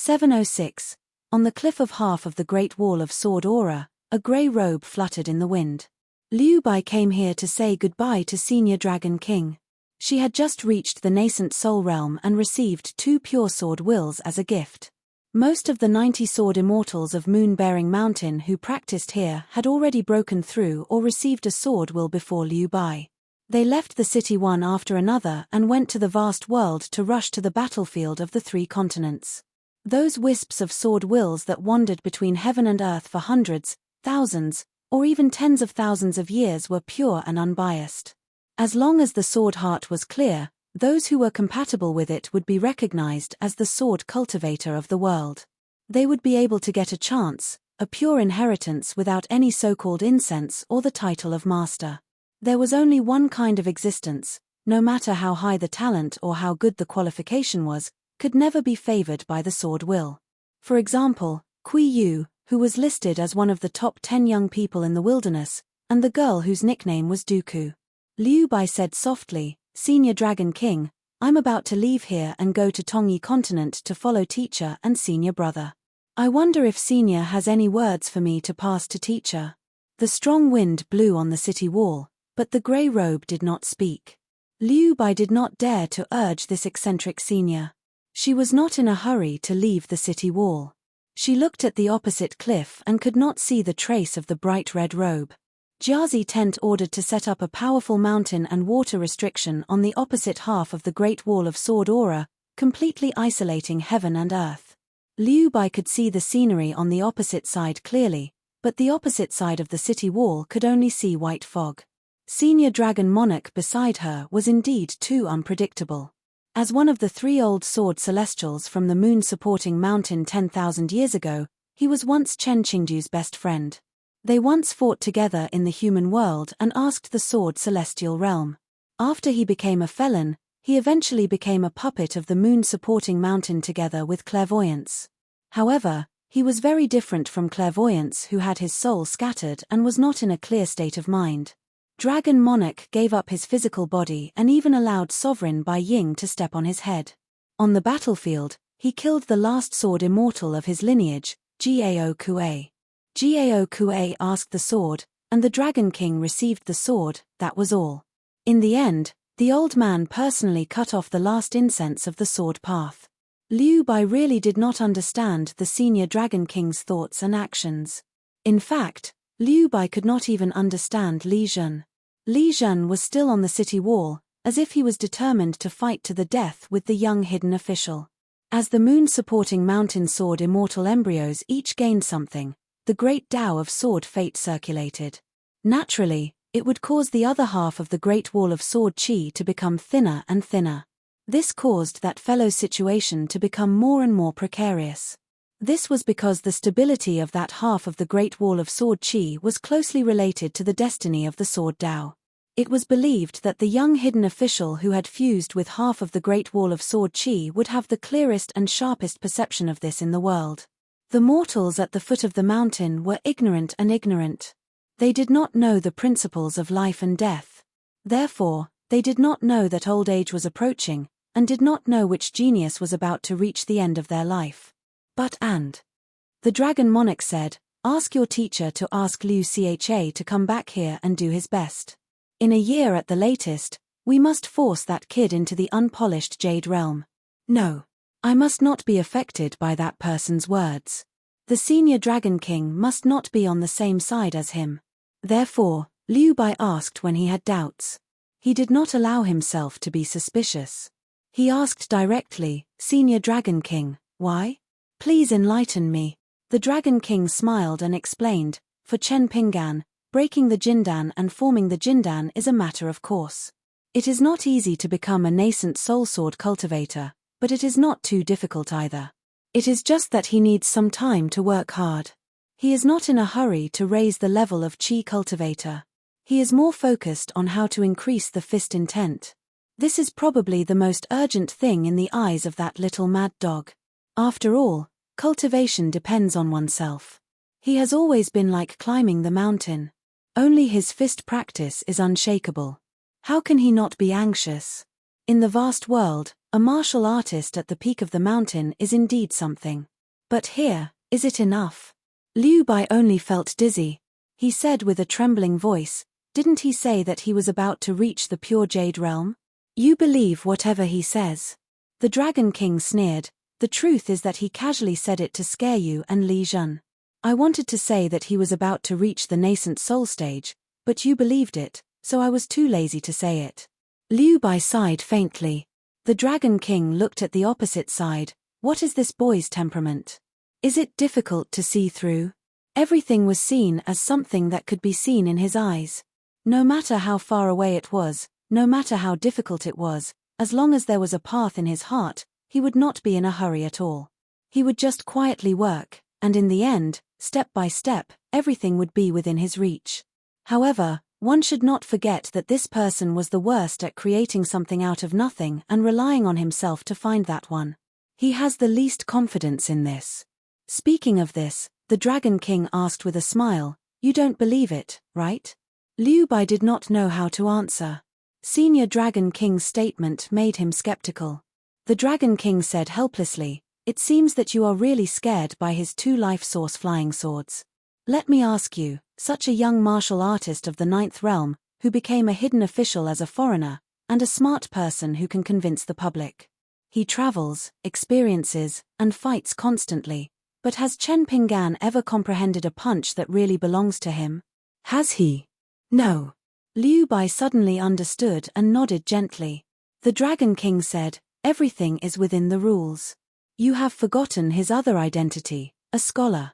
706. On the cliff of half of the Great Wall of Sword Aura, a grey robe fluttered in the wind. Liu Bai came here to say goodbye to Senior Dragon King. She had just reached the nascent soul realm and received 2 pure sword wills as a gift. Most of the 90 sword immortals of Moon-bearing Mountain who practiced here had already broken through or received a sword will before Liu Bai. They left the city one after another and went to the vast world to rush to the battlefield of the 3 continents. Those wisps of sword wills that wandered between heaven and earth for hundreds, thousands, or even tens of thousands of years were pure and unbiased. As long as the sword heart was clear, those who were compatible with it would be recognized as the sword cultivator of the world. They would be able to get a chance, a pure inheritance without any so-called incense or the title of master. There was only one kind of existence, no matter how high the talent or how good the qualification was, could never be favored by the sword will. For example, Kui Yu, who was listed as one of the top 10 young people in the wilderness, and the girl whose nickname was Dooku. Liu Bai said softly, "Senior Dragon King, I'm about to leave here and go to Tongyi continent to follow teacher and senior brother. I wonder if senior has any words for me to pass to teacher." The strong wind blew on the city wall, but the grey robe did not speak. Liu Bai did not dare to urge this eccentric senior. She was not in a hurry to leave the city wall. She looked at the opposite cliff and could not see the trace of the bright red robe. Jiazi Tent ordered to set up a powerful mountain and water restriction on the opposite half of the Great Wall of Sword Aura, completely isolating heaven and earth. Liu Bai could see the scenery on the opposite side clearly, but the opposite side of the city wall could only see white fog. Senior Dragon Monarch beside her was indeed too unpredictable. As one of the 3 old sword celestials from the moon-supporting mountain 10,000 years ago, he was once Chen Qingju's best friend. They once fought together in the human world and asked the sword celestial realm. After he became a felon, he eventually became a puppet of the moon-supporting mountain together with clairvoyance. However, he was very different from clairvoyance, who had his soul scattered and was not in a clear state of mind. Dragon Monarch gave up his physical body and even allowed Sovereign Bai Ying to step on his head. On the battlefield, he killed the last sword immortal of his lineage, Gao Kuei. Gao Kuei asked the sword, and the Dragon King received the sword, that was all. In the end, the old man personally cut off the last incense of the sword path. Liu Bai really did not understand the senior Dragon King's thoughts and actions. In fact, Liu Bai could not even understand Li Zhen. Li Zhen was still on the city wall, as if he was determined to fight to the death with the young hidden official. As the moon-supporting mountain sword immortal embryos each gained something, the great Tao of sword fate circulated. Naturally, it would cause the other half of the Great Wall of Sword Qi to become thinner and thinner. This caused that fellow's situation to become more and more precarious. This was because the stability of that half of the Great Wall of Sword Qi was closely related to the destiny of the Sword Tao. It was believed that the young hidden official who had fused with half of the Great Wall of Sword Qi would have the clearest and sharpest perception of this in the world. The mortals at the foot of the mountain were ignorant and ignorant. They did not know the principles of life and death. Therefore, they did not know that old age was approaching, and did not know which genius was about to reach the end of their life. The Dragon Monarch said, "Ask your teacher to ask Liu Cha to come back here and do his best. In a year at the latest, we must force that kid into the unpolished Jade Realm. No. I must not be affected by that person's words. The senior Dragon King must not be on the same side as him." Therefore, Liu Bai asked when he had doubts. He did not allow himself to be suspicious. He asked directly, "Senior Dragon King, why? Please enlighten me." The Dragon King smiled and explained, "For Chen Pinggan, breaking the Jindan and forming the Jindan is a matter of course. It is not easy to become a nascent soul sword cultivator, but it is not too difficult either. It is just that he needs some time to work hard. He is not in a hurry to raise the level of Qi cultivator. He is more focused on how to increase the fist intent. This is probably the most urgent thing in the eyes of that little mad dog. After all, cultivation depends on oneself. He has always been like climbing the mountain. Only his fist practice is unshakable. How can he not be anxious? In the vast world, a martial artist at the peak of the mountain is indeed something. But here, is it enough? Liu Bai only felt dizzy. He said with a trembling voice, didn't he say that he was about to reach the pure jade realm? You believe whatever he says. The Dragon King sneered. The truth is that he casually said it to scare you and Li Jun. I wanted to say that he was about to reach the nascent soul stage, but you believed it, so I was too lazy to say it. Liu Bai sighed faintly. The Dragon King looked at the opposite side. What is this boy's temperament? Is it difficult to see through? Everything was seen as something that could be seen in his eyes. No matter how far away it was, no matter how difficult it was, as long as there was a path in his heart, he would not be in a hurry at all. He would just quietly work, and in the end, step by step, everything would be within his reach. However, one should not forget that this person was the worst at creating something out of nothing and relying on himself to find that one. He has the least confidence in this. Speaking of this, the Dragon King asked with a smile, you don't believe it, right? Liu Bai did not know how to answer. Senior Dragon King's statement made him skeptical. The Dragon King said helplessly, it seems that you are really scared by his 2 life source flying swords. Let me ask you, such a young martial artist of the 9th realm, who became a hidden official as a foreigner, and a smart person who can convince the public. He travels, experiences, and fights constantly, but has Chen Pinggan ever comprehended a punch that really belongs to him? Has he? No. Liu Bai suddenly understood and nodded gently. The Dragon King said, everything is within the rules. You have forgotten his other identity, a scholar.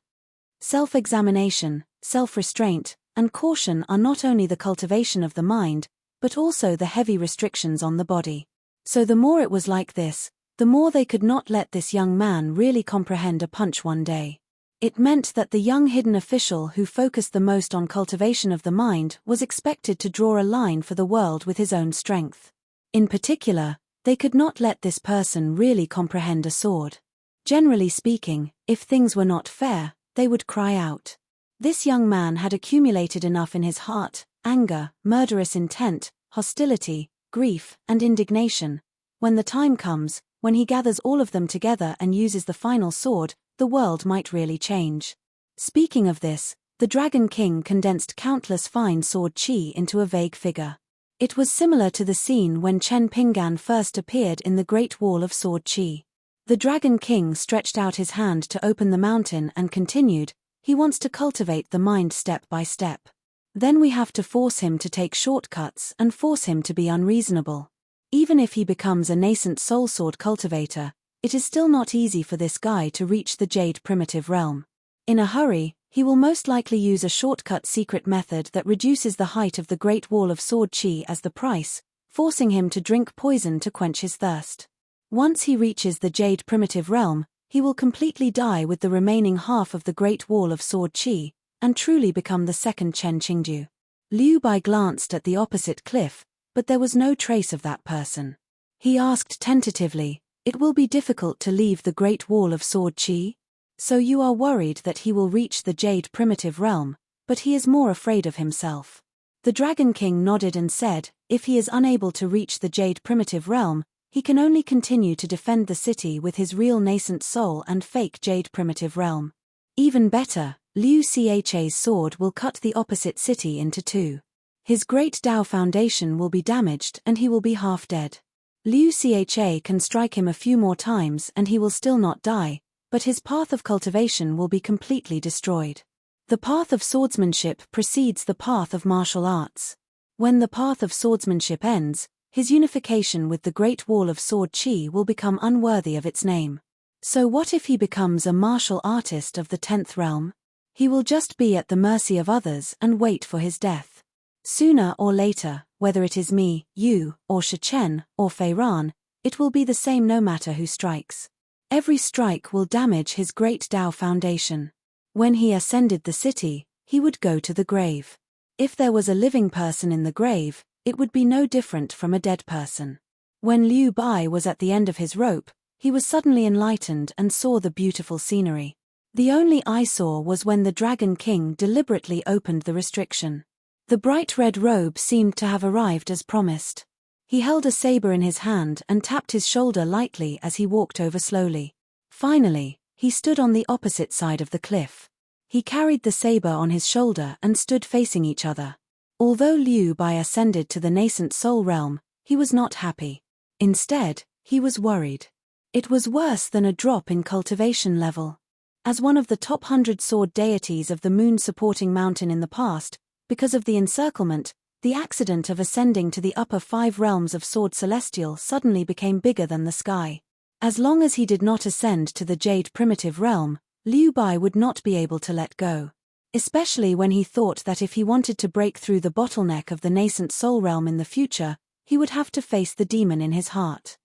Self-examination, self-restraint, and caution are not only the cultivation of the mind, but also the heavy restrictions on the body. So the more it was like this, the more they could not let this young man really comprehend a punch one day. It meant that the young hidden official who focused the most on cultivation of the mind was expected to draw a line for the world with his own strength. In particular, they could not let this person really comprehend a sword. Generally speaking, if things were not fair, they would cry out. This young man had accumulated enough in his heart, anger, murderous intent, hostility, grief, and indignation. When the time comes, when he gathers all of them together and uses the final sword, the world might really change. Speaking of this, the Dragon King condensed countless fine sword chi into a vague figure. It was similar to the scene when Chen Pinggan first appeared in the Great Wall of Sword Chi. The Dragon King stretched out his hand to open the mountain and continued, he wants to cultivate the mind step by step. Then we have to force him to take shortcuts and force him to be unreasonable. Even if he becomes a nascent soul sword cultivator, it is still not easy for this guy to reach the Jade Primitive Realm. In a hurry, he will most likely use a shortcut secret method that reduces the height of the Great Wall of Sword Chi as the price, forcing him to drink poison to quench his thirst. Once he reaches the Jade Primitive Realm, he will completely die with the remaining half of the Great Wall of Sword Chi, and truly become the second Chen Qingju. Liu Bai glanced at the opposite cliff, but there was no trace of that person. He asked tentatively, it will be difficult to leave the Great Wall of Sword Chi? So you are worried that he will reach the Jade Primitive Realm, but he is more afraid of himself. The Dragon King nodded and said, if he is unable to reach the Jade Primitive Realm, he can only continue to defend the city with his real nascent soul and fake Jade Primitive Realm. Even better, Liu Cha's sword will cut the opposite city into 2. His great Dao foundation will be damaged and he will be half dead. Liu Cha can strike him a few more times and he will still not die, but his path of cultivation will be completely destroyed. The path of swordsmanship precedes the path of martial arts. When the path of swordsmanship ends, his unification with the Great Wall of Sword Chi will become unworthy of its name. So what if he becomes a martial artist of the 10th realm? He will just be at the mercy of others and wait for his death. Sooner or later, whether it is me, you, or Shichen, or Feiran, it will be the same no matter who strikes. Every strike will damage his great Dao foundation. When he ascended the city, he would go to the grave. If there was a living person in the grave, it would be no different from a dead person. When Liu Bai was at the end of his rope, he was suddenly enlightened and saw the beautiful scenery. The only eyesore was when the Dragon King deliberately opened the restriction. The bright red robe seemed to have arrived as promised. He held a saber in his hand and tapped his shoulder lightly as he walked over slowly. Finally, He stood on the opposite side of the cliff. He carried the saber on his shoulder and stood facing each other. Although Liu Bai ascended to the nascent soul realm, he was not happy. Instead, he was worried. It was worse than a drop in cultivation level. As one of the top 100 sword deities of the moon-supporting mountain in the past, because of the encirclement, the accident of ascending to the upper 5 realms of Sword Celestial suddenly became bigger than the sky. As long as he did not ascend to the Jade Primitive Realm, Liu Bai would not be able to let go. Especially when he thought that if he wanted to break through the bottleneck of the nascent soul realm in the future, he would have to face the demon in his heart.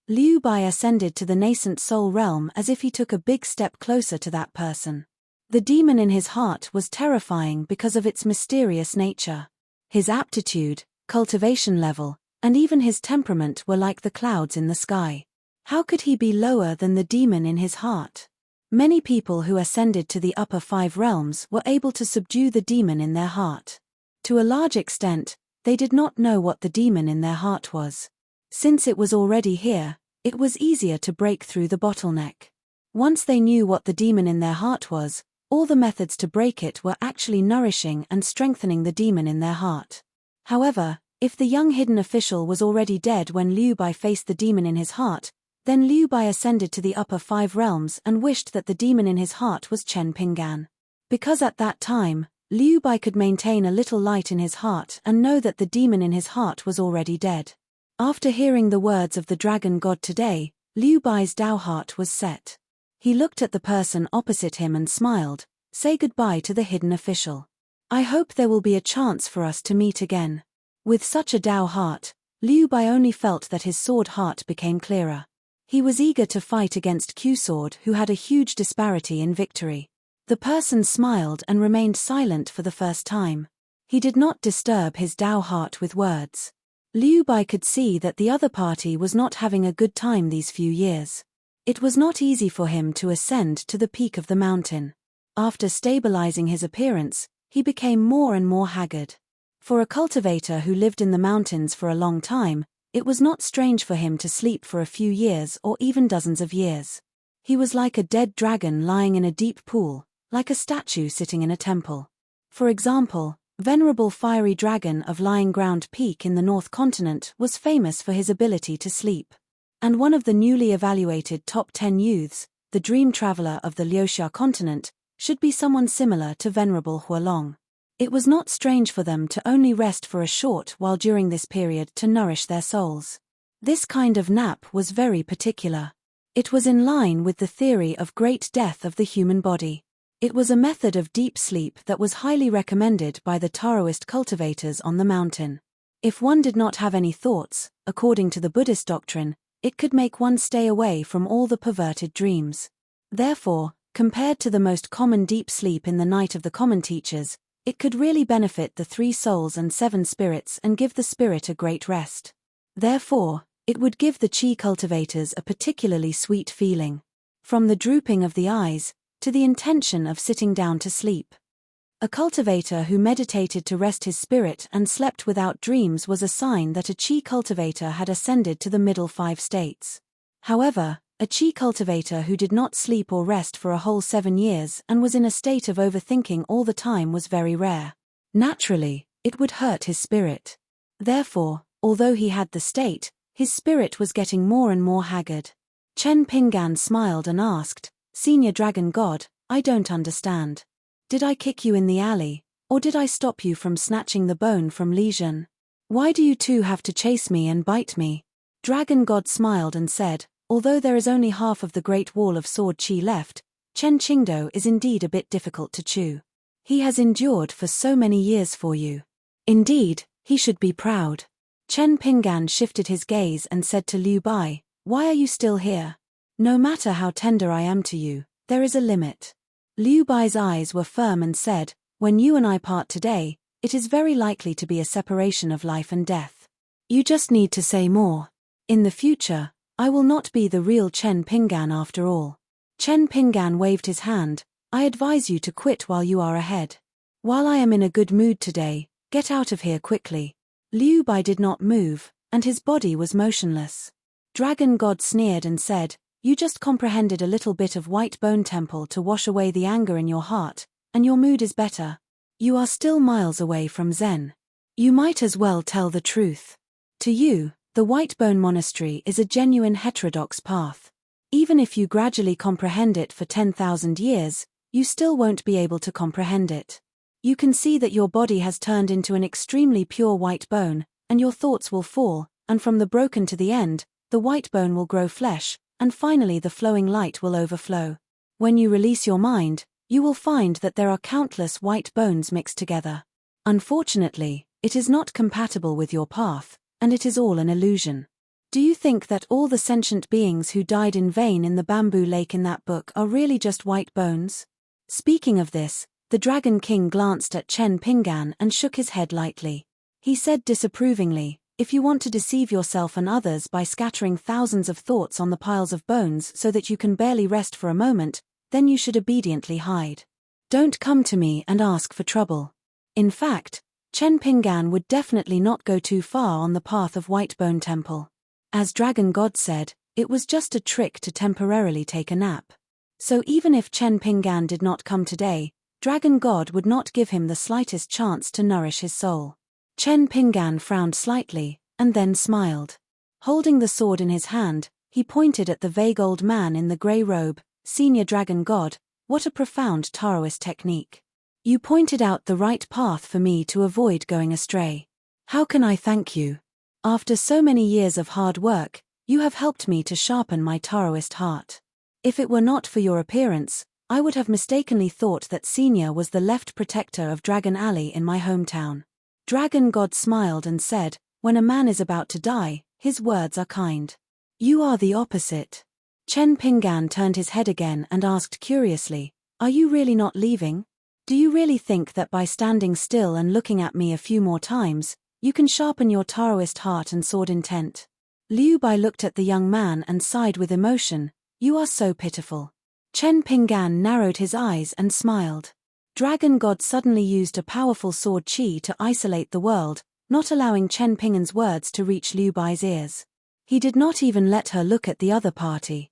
Liu Bai ascended to the nascent soul realm as if he took a big step closer to that person. The demon in his heart was terrifying because of its mysterious nature. His aptitude, cultivation level, and even his temperament were like the clouds in the sky. How could he be lower than the demon in his heart? Many people who ascended to the upper 5 realms were able to subdue the demon in their heart. To a large extent, they did not know what the demon in their heart was. Since it was already here, it was easier to break through the bottleneck. Once they knew what the demon in their heart was, all the methods to break it were actually nourishing and strengthening the demon in their heart. However, if the young hidden official was already dead when Liu Bai faced the demon in his heart, then Liu Bai ascended to the upper 5 realms and wished that the demon in his heart was Chen Pingan. Because at that time, Liu Bai could maintain a little light in his heart and know that the demon in his heart was already dead. After hearing the words of the dragon god today, Liu Bai's Dao heart was set. He looked at the person opposite him and smiled. Say goodbye to the hidden official. I hope there will be a chance for us to meet again. With such a Dao heart, Liu Bai only felt that his sword heart became clearer. He was eager to fight against Q-Sword, who had a huge disparity in victory. The person smiled and remained silent for the first time. He did not disturb his Dao heart with words. Liu Bai could see that the other party was not having a good time these few years. It was not easy for him to ascend to the peak of the mountain. After stabilizing his appearance, he became more and more haggard. For a cultivator who lived in the mountains for a long time, it was not strange for him to sleep for a few years or even dozens of years. He was like a dead dragon lying in a deep pool, like a statue sitting in a temple. For example, Venerable Fiery Dragon of Lying Ground Peak in the North Continent was famous for his ability to sleep. And one of the newly evaluated top 10 youths, the dream traveler of the Liuxia continent, should be someone similar to Venerable Huolong. It was not strange for them to only rest for a short while during this period to nourish their souls. This kind of nap was very particular. It was in line with the theory of great death of the human body. It was a method of deep sleep that was highly recommended by the Taoist cultivators on the mountain. If one did not have any thoughts, according to the Buddhist doctrine, it could make one stay away from all the perverted dreams. Therefore, compared to the most common deep sleep in the night of the common teachers, it could really benefit the 3 souls and 7 spirits and give the spirit a great rest. Therefore, it would give the Qi cultivators a particularly sweet feeling. From the drooping of the eyes, to the intention of sitting down to sleep. A cultivator who meditated to rest his spirit and slept without dreams was a sign that a Qi cultivator had ascended to the middle 5 states. However, a Qi cultivator who did not sleep or rest for a whole 7 years and was in a state of overthinking all the time was very rare. Naturally, it would hurt his spirit. Therefore, although he had the state, his spirit was getting more and more haggard. Chen Pingan smiled and asked, Senior Dragon God, I don't understand. Did I kick you in the alley, or did I stop you from snatching the bone from Li Zhen? Why do you two have to chase me and bite me? Dragon God smiled and said, although there is only half of the Great Wall of Sword Qi left, Chen Qingdou is indeed a bit difficult to chew. He has endured for so many years for you. Indeed, he should be proud. Chen Pingan shifted his gaze and said to Liu Bai, why are you still here? No matter how tender I am to you, there is a limit. Liu Bai's eyes were firm and said, when you and I part today, it is very likely to be a separation of life and death. You just need to say more. In the future, I will not be the real Chen Pingan after all. Chen Pingan waved his hand, I advise you to quit while you are ahead. While I am in a good mood today, get out of here quickly. Liu Bai did not move, and his body was motionless. Dragon God sneered and said, You just comprehended a little bit of white bone temple to wash away the anger in your heart, and your mood is better. You are still miles away from Zen. You might as well tell the truth. To you, the white bone monastery is a genuine heterodox path. Even if you gradually comprehend it for 10,000 years, you still won't be able to comprehend it. You can see that your body has turned into an extremely pure white bone, and your thoughts will fall, and from the broken to the end, the white bone will grow flesh, and finally the flowing light will overflow. When you release your mind, you will find that there are countless white bones mixed together. Unfortunately, it is not compatible with your path, and it is all an illusion. Do you think that all the sentient beings who died in vain in the bamboo lake in that book are really just white bones? Speaking of this, the Dragon King glanced at Chen Pingan and shook his head lightly. He said disapprovingly, "If you want to deceive yourself and others by scattering thousands of thoughts on the piles of bones so that you can barely rest for a moment, then you should obediently hide. Don't come to me and ask for trouble." In fact, Chen Pingan would definitely not go too far on the path of White Bone Temple. As Dragon God said, it was just a trick to temporarily take a nap. So even if Chen Pingan did not come today, Dragon God would not give him the slightest chance to nourish his soul. Chen Pingan frowned slightly, and then smiled. Holding the sword in his hand, he pointed at the vague old man in the grey robe. "Senior Dragon God, what a profound Taoist technique. You pointed out the right path for me to avoid going astray. How can I thank you? After so many years of hard work, you have helped me to sharpen my Taoist heart. If it were not for your appearance, I would have mistakenly thought that Senior was the left protector of Dragon Alley in my hometown." Dragon God smiled and said, "When a man is about to die, his words are kind. You are the opposite." Chen Pingan turned his head again and asked curiously, "Are you really not leaving? Do you really think that by standing still and looking at me a few more times, you can sharpen your Taoist heart and sword intent?" Liu Bai looked at the young man and sighed with emotion. "You are so pitiful." Chen Pingan narrowed his eyes and smiled. Dragon God suddenly used a powerful sword chi to isolate the world, not allowing Chen Pingan's words to reach Liu Bai's ears. He did not even let her look at the other party.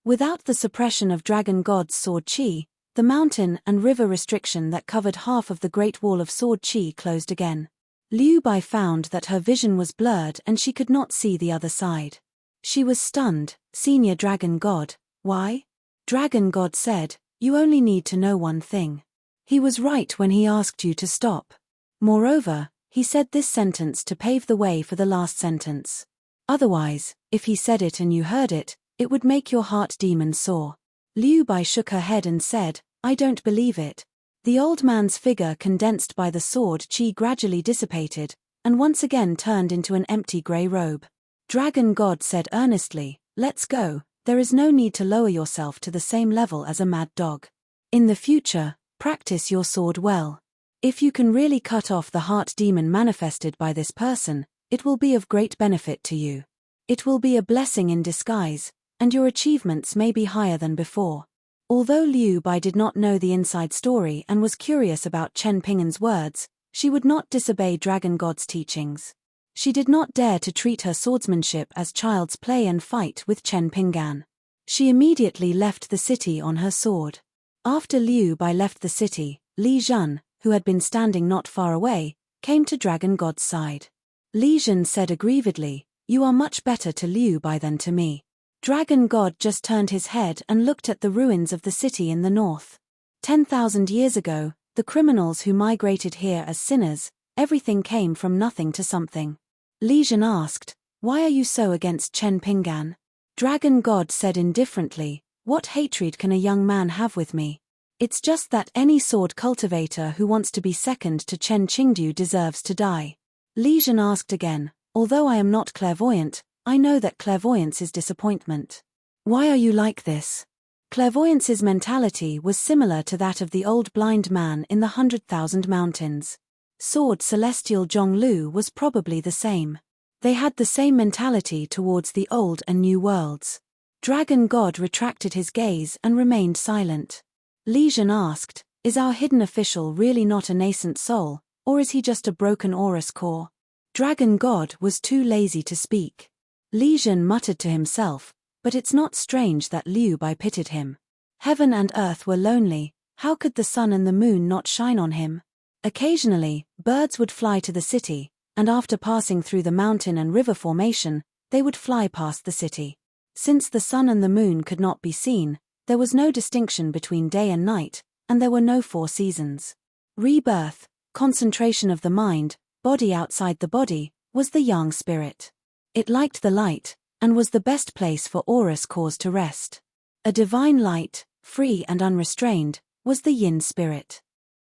Without the suppression of Dragon God's sword chi, the mountain and river restriction that covered half of the Great Wall of Sword Chi closed again. Liu Bai found that her vision was blurred and she could not see the other side. She was stunned. "Senior Dragon God, why?" Dragon God said, "You only need to know one thing. He was right when he asked you to stop. Moreover, he said this sentence to pave the way for the last sentence. Otherwise, if he said it and you heard it, it would make your heart demon sore." Liu Bai shook her head and said, "I don't believe it." The old man's figure condensed by the sword chi gradually dissipated, and once again turned into an empty grey robe. Dragon God said earnestly, "Let's go, there is no need to lower yourself to the same level as a mad dog. In the future, practice your sword well. If you can really cut off the heart demon manifested by this person, it will be of great benefit to you. It will be a blessing in disguise, and your achievements may be higher than before." Although Liu Bai did not know the inside story and was curious about Chen Pingan's words, she would not disobey Dragon God's teachings. She did not dare to treat her swordsmanship as child's play and fight with Chen Pingan. She immediately left the city on her sword. After Liu Bai left the city, Li Zhen, who had been standing not far away, came to Dragon God's side. Li Zhen said aggrievedly, "You are much better to Liu Bai than to me." Dragon God just turned his head and looked at the ruins of the city in the north. 10,000 years ago, the criminals who migrated here as sinners, everything came from nothing to something. Li Zhen asked, "Why are you so against Chen Pingan?" Dragon God said indifferently, "What hatred can a young man have with me? It's just that any sword cultivator who wants to be second to Chen Qingdu deserves to die." Li Zhen asked again, "Although I am not clairvoyant, I know that clairvoyance is disappointment. Why are you like this?" Clairvoyance's mentality was similar to that of the old blind man in the 100,000 Mountains. Sword Celestial Zhonglu was probably the same. They had the same mentality towards the old and new worlds. Dragon God retracted his gaze and remained silent. Li Zhen asked, "Is our hidden official really not a nascent soul, or is he just a broken aurous core?" Dragon God was too lazy to speak. Li Zhen muttered to himself, But it's not strange that Liu Bai pitied him. Heaven and earth were lonely, how could the sun and the moon not shine on him? Occasionally, birds would fly to the city, and after passing through the mountain and river formation, they would fly past the city. Since the sun and the moon could not be seen, there was no distinction between day and night, and there were no 4 seasons. Rebirth, concentration of the mind, body outside the body, was the yang spirit. It liked the light, and was the best place for aurous cause to rest. A divine light, free and unrestrained, was the yin spirit.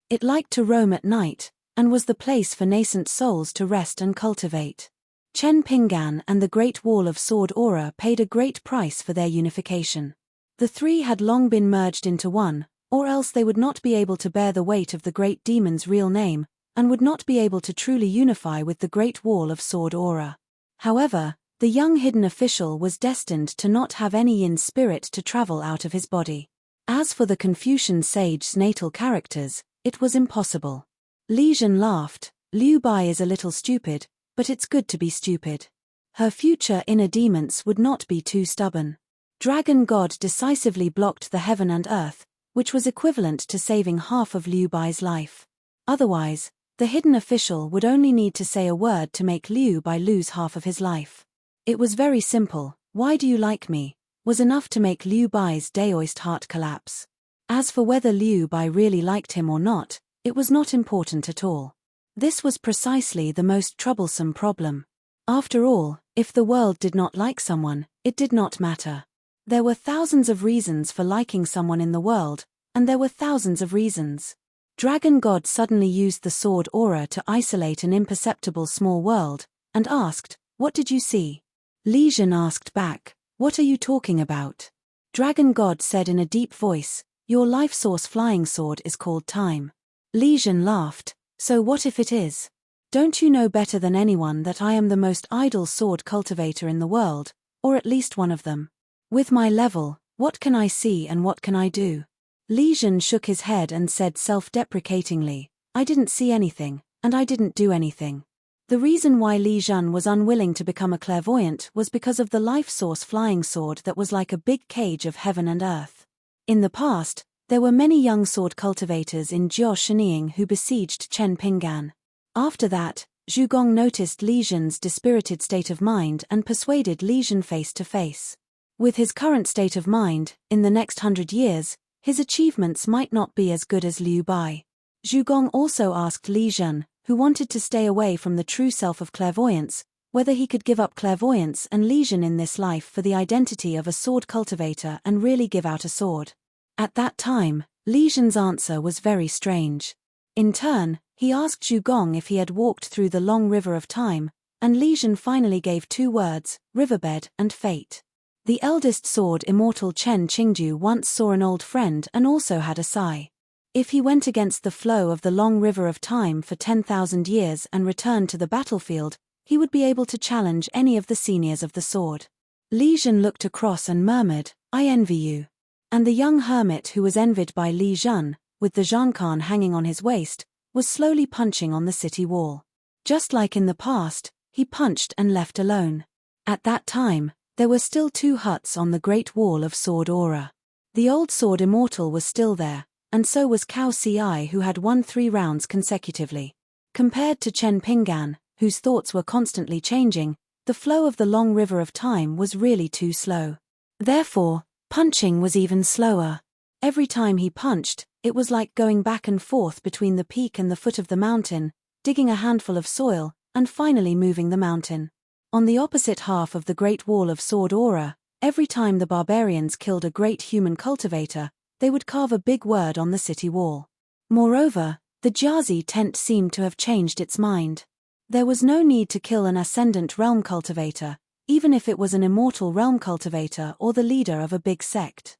It liked to roam at night, and was the place for nascent souls to rest and cultivate. Chen Pinggan and the Great Wall of Sword Aura paid a great price for their unification. The 3 had long been merged into one, or else they would not be able to bear the weight of the great demon's real name, and would not be able to truly unify with the Great Wall of Sword Aura. However, the young hidden official was destined to not have any yin spirit to travel out of his body. As for the Confucian sage's natal characters, it was impossible. Li Zhen laughed. Liu Bai is a little stupid, but it's good to be stupid. Her future inner demons would not be too stubborn. Dragon God decisively blocked the heaven and earth, which was equivalent to saving half of Liu Bai's life. Otherwise, the hidden official would only need to say a word to make Liu Bai lose half of his life. It was very simple. "Why do you like me?" was enough to make Liu Bai's daoist heart collapse. As for whether Liu Bai really liked him or not, it was not important at all. This was precisely the most troublesome problem. After all, if the world did not like someone, it did not matter. There were thousands of reasons for liking someone in the world, and there were thousands of reasons. Dragon God suddenly used the sword aura to isolate an imperceptible small world, and asked, "What did you see?" Li Zhen asked back, "What are you talking about?" Dragon God said in a deep voice, "Your life source flying sword is called time." Li Zhen laughed, "So what if it is? Don't you know better than anyone that I am the most idle sword cultivator in the world, or at least one of them? With my level, what can I see and what can I do?" Li Zhen shook his head and said self-deprecatingly, "I didn't see anything, and I didn't do anything." The reason why Li Zhen was unwilling to become a clairvoyant was because of the life source flying sword that was like a big cage of heaven and earth. In the past, there were many young sword cultivators in Jiao Shenying who besieged Chen Pinggan. After that, Zhu Gong noticed Li Zhen's dispirited state of mind and persuaded Li Zhen face to face. With his current state of mind, in the next 100 years, his achievements might not be as good as Liu Bai. Zhu Gong also asked Li Zhen, who wanted to stay away from the true self of clairvoyance, whether he could give up clairvoyance and Li Zhen in this life for the identity of a sword cultivator and really give out a sword. At that time, Li Zhen's answer was very strange. In turn, he asked Zhu Gong if he had walked through the long river of time, and Li Zhen finally gave 2 words, riverbed and fate. The eldest sword immortal Chen Qingju once saw an old friend and also had a sigh. If he went against the flow of the long river of time for 10,000 years and returned to the battlefield, he would be able to challenge any of the seniors of the sword. Li Zhen looked across and murmured, "I envy you." And the young hermit who was envied by Li Zhen, with the zhankan hanging on his waist, was slowly punching on the city wall. Just like in the past, he punched and left alone. At that time, there were still 2 huts on the Great Wall of Sword Aura. The old sword immortal was still there, and so was Cao Ci, who had won 3 rounds consecutively. Compared to Chen Pinggan, whose thoughts were constantly changing, the flow of the long river of time was really too slow. Therefore, punching was even slower. Every time he punched, it was like going back and forth between the peak and the foot of the mountain, digging a handful of soil, and finally moving the mountain. On the opposite half of the Great Wall of Sword Aura, every time the barbarians killed a great human cultivator, they would carve a big word on the city wall. Moreover, the Jiazi tent seemed to have changed its mind. There was no need to kill an ascendant realm cultivator, even if it was an immortal realm cultivator or the leader of a big sect.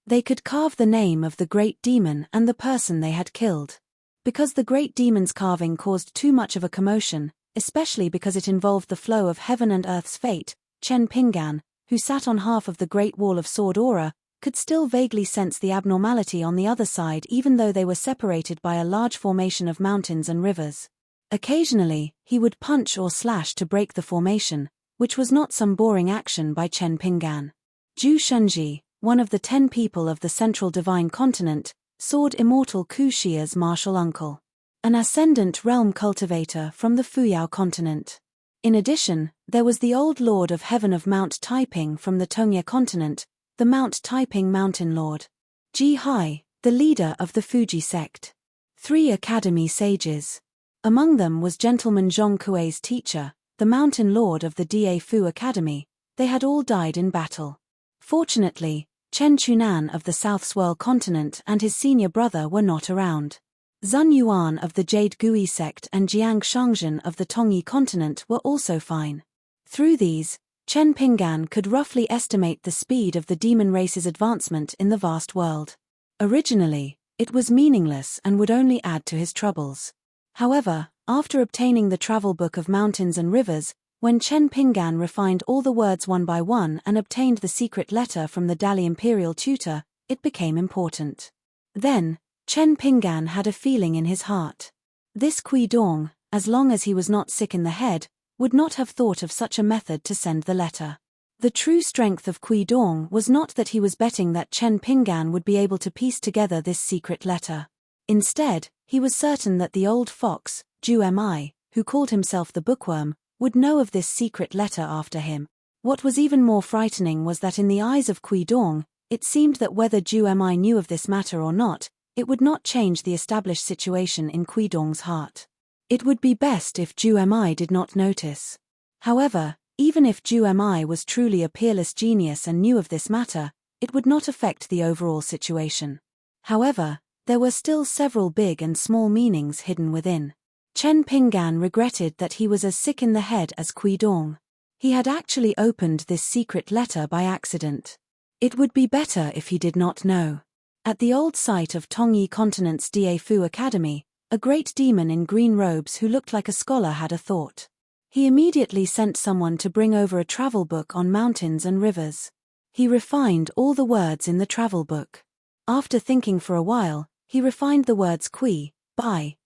They could carve the name of the great demon and the person they had killed. Because the great demon's carving caused too much of a commotion, especially because it involved the flow of heaven and earth's fate, Chen Pinggan, who sat on half of the Great Wall of Sword Aura, could still vaguely sense the abnormality on the other side even though they were separated by a large formation of mountains and rivers. Occasionally, he would punch or slash to break the formation, which was not some boring action by Chen Pinggan. Zhu Shunji, one of the 10 people of the Central Divine Continent, Sword Immortal Ku Xia's martial uncle. An ascendant realm cultivator from the Fuyao continent. In addition, there was the old Lord of Heaven of Mount Taiping from the Tongye continent, the Mount Taiping Mountain Lord. Ji Hai, the leader of the Fuji sect. 3 academy sages. Among them was Gentleman Zhong Kuei's teacher, the Mountain Lord of the Da Fu Academy. They had all died in battle. Fortunately, Chen Chunan of the South Swirl continent and his senior brother were not around. Zun Yuan of the Jade Gui sect and Jiang Shangzhen of the Tongyi continent were also fine. Through these, Chen Pinggan could roughly estimate the speed of the demon race's advancement in the vast world. Originally, it was meaningless and would only add to his troubles. However, after obtaining the travel book of mountains and rivers, when Chen Pinggan refined all the words one by one and obtained the secret letter from the Dali Imperial tutor, it became important. Then, Chen Pinggan had a feeling in his heart. This Kui Dong, as long as he was not sick in the head, would not have thought of such a method to send the letter. The true strength of Kui Dong was not that he was betting that Chen Pinggan would be able to piece together this secret letter. Instead, he was certain that the old fox, Zhu Mi, who called himself the Bookworm, would know of this secret letter after him. What was even more frightening was that in the eyes of Kui Dong, it seemed that whether Zhu Mi knew of this matter or not, it would not change the established situation in Kui Dong's heart. It would be best if Zhu Mi did not notice. However, even if Zhu Mi was truly a peerless genius and knew of this matter, it would not affect the overall situation. However, there were still several big and small meanings hidden within. Chen Pinggan regretted that he was as sick in the head as Kui Dong. He had actually opened this secret letter by accident. It would be better if he did not know. At the old site of Tongyi Continent's Da Fu Academy, a great demon in green robes who looked like a scholar had a thought. He immediately sent someone to bring over a travel book on mountains and rivers. He refined all the words in the travel book. After thinking for a while, he refined the words Kui, Bai,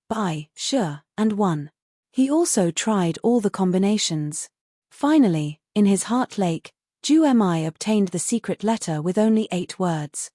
Shi, and One. He also tried all the combinations. Finally, in his heart lake, Zhu Mi obtained the secret letter with only 8 words.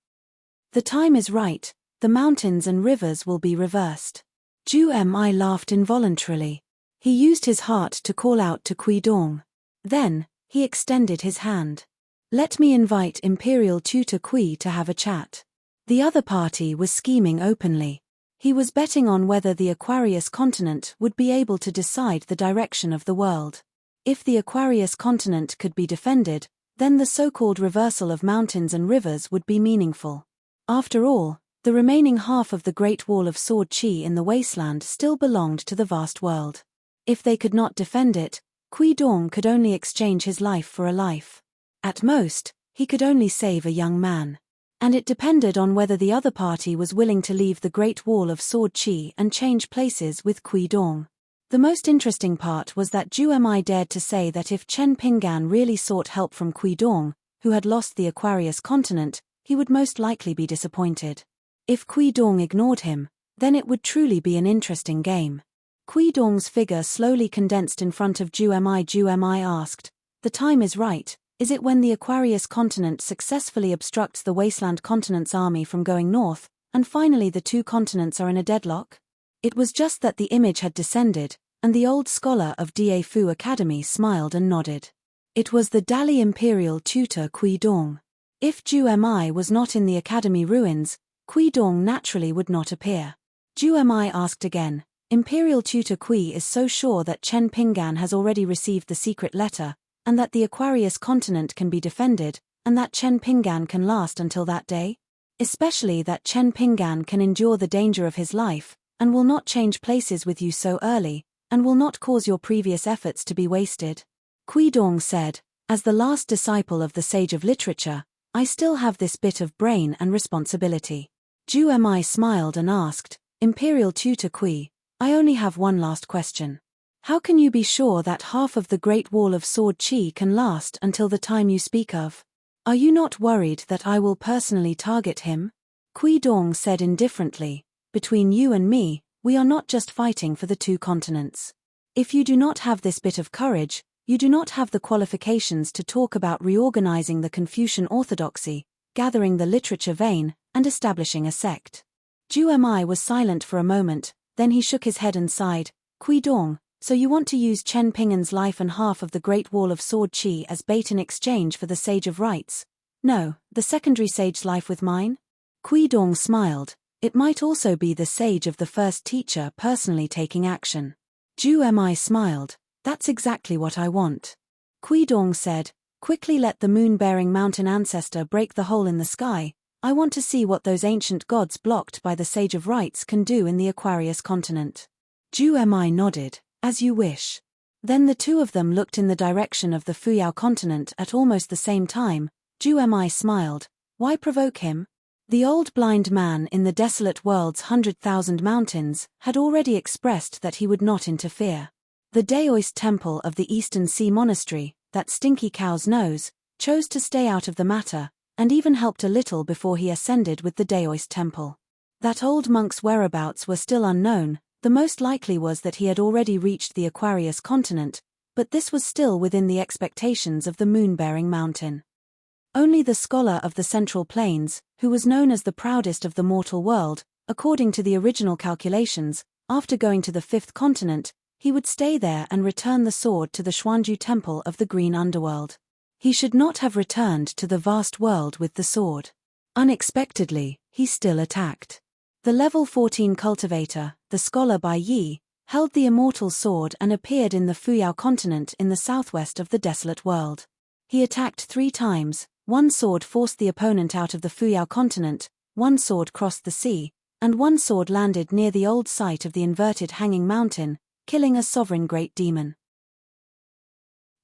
The time is right, the mountains and rivers will be reversed. Zhu Mi laughed involuntarily. He used his heart to call out to Kui Dong. Then, he extended his hand. Let me invite Imperial Tutor Kui to have a chat. The other party was scheming openly. He was betting on whether the Aquarius continent would be able to decide the direction of the world. If the Aquarius continent could be defended, then the so-called reversal of mountains and rivers would be meaningful. After all, the remaining half of the Great Wall of Sword Qi in the wasteland still belonged to the vast world. If they could not defend it, Kui Dong could only exchange his life for a life. At most, he could only save a young man. And it depended on whether the other party was willing to leave the Great Wall of Sword Qi and change places with Kui Dong. The most interesting part was that Zhu Mi dared to say that if Chen Pinggan really sought help from Kui Dong, who had lost the Aquarius continent, he would most likely be disappointed. If Kui Dong ignored him, then it would truly be an interesting game. Kui Dong's figure slowly condensed in front of Zhu Mi. Zhu Mi asked, "The time is right, is it when the Aquarius continent successfully obstructs the Wasteland continent's army from going north, and finally the 2 continents are in a deadlock?" It was just that the image had descended, and the old scholar of Da Fu Academy smiled and nodded. It was the Dali Imperial tutor Kui Dong. If Zhu Mi was not in the academy ruins, Kui Dong naturally would not appear. Zhu Mi asked again, "Imperial tutor Kui is so sure that Chen Pinggan has already received the secret letter, and that the Aquarius continent can be defended, and that Chen Pinggan can last until that day? Especially that Chen Pinggan can endure the danger of his life, and will not change places with you so early, and will not cause your previous efforts to be wasted?" Kui Dong said, "As the last disciple of the sage of literature, I still have this bit of brain and responsibility." Zhu Mi smiled and asked, "Imperial tutor Kui, I only have one last question. How can you be sure that half of the Great Wall of Sword Qi can last until the time you speak of? Are you not worried that I will personally target him?" Kui Dong said indifferently, "Between you and me, we are not just fighting for the 2 continents. If you do not have this bit of courage, You do not have the qualifications to talk about reorganizing the Confucian orthodoxy, gathering the literature vein, and establishing a sect. Zhu Mi was silent for a moment, then he shook his head and sighed. Kui Dong, so you want to use Chen Pingan's life and half of the Great Wall of Sword Qi as bait in exchange for the Sage of Rites? No, the secondary sage's life with mine? Kui Dong smiled. It might also be the sage of the first teacher personally taking action. Zhu Mi smiled. That's exactly what I want. Kui Dong said, quickly let the moon-bearing mountain ancestor break the hole in the sky. I want to see what those ancient gods blocked by the Sage of Rites can do in the Aquarius continent. Zhu Mi nodded, as you wish. Then the two of them looked in the direction of the Fuyao continent at almost the same time. Zhu Mi smiled. Why provoke him? The old blind man in the desolate world's 100,000 mountains had already expressed that he would not interfere. The Daoist temple of the Eastern Sea Monastery, that stinky cow's nose, chose to stay out of the matter, and even helped a little before he ascended with the Daoist temple. That old monk's whereabouts were still unknown. The most likely was that he had already reached the Aquarius continent, but this was still within the expectations of the moon-bearing mountain. Only the scholar of the Central Plains, who was known as the proudest of the mortal world, according to the original calculations, after going to the fifth continent, he would stay there and return the sword to the Xuanju temple of the green underworld. He should not have returned to the vast world with the sword. Unexpectedly, he still attacked. The level 14 cultivator, the scholar Bai Yi, held the immortal sword and appeared in the Fuyao continent in the southwest of the desolate world. He attacked 3 times, one sword forced the opponent out of the Fuyao continent, one sword crossed the sea, and one sword landed near the old site of the inverted hanging mountain, killing a sovereign great demon.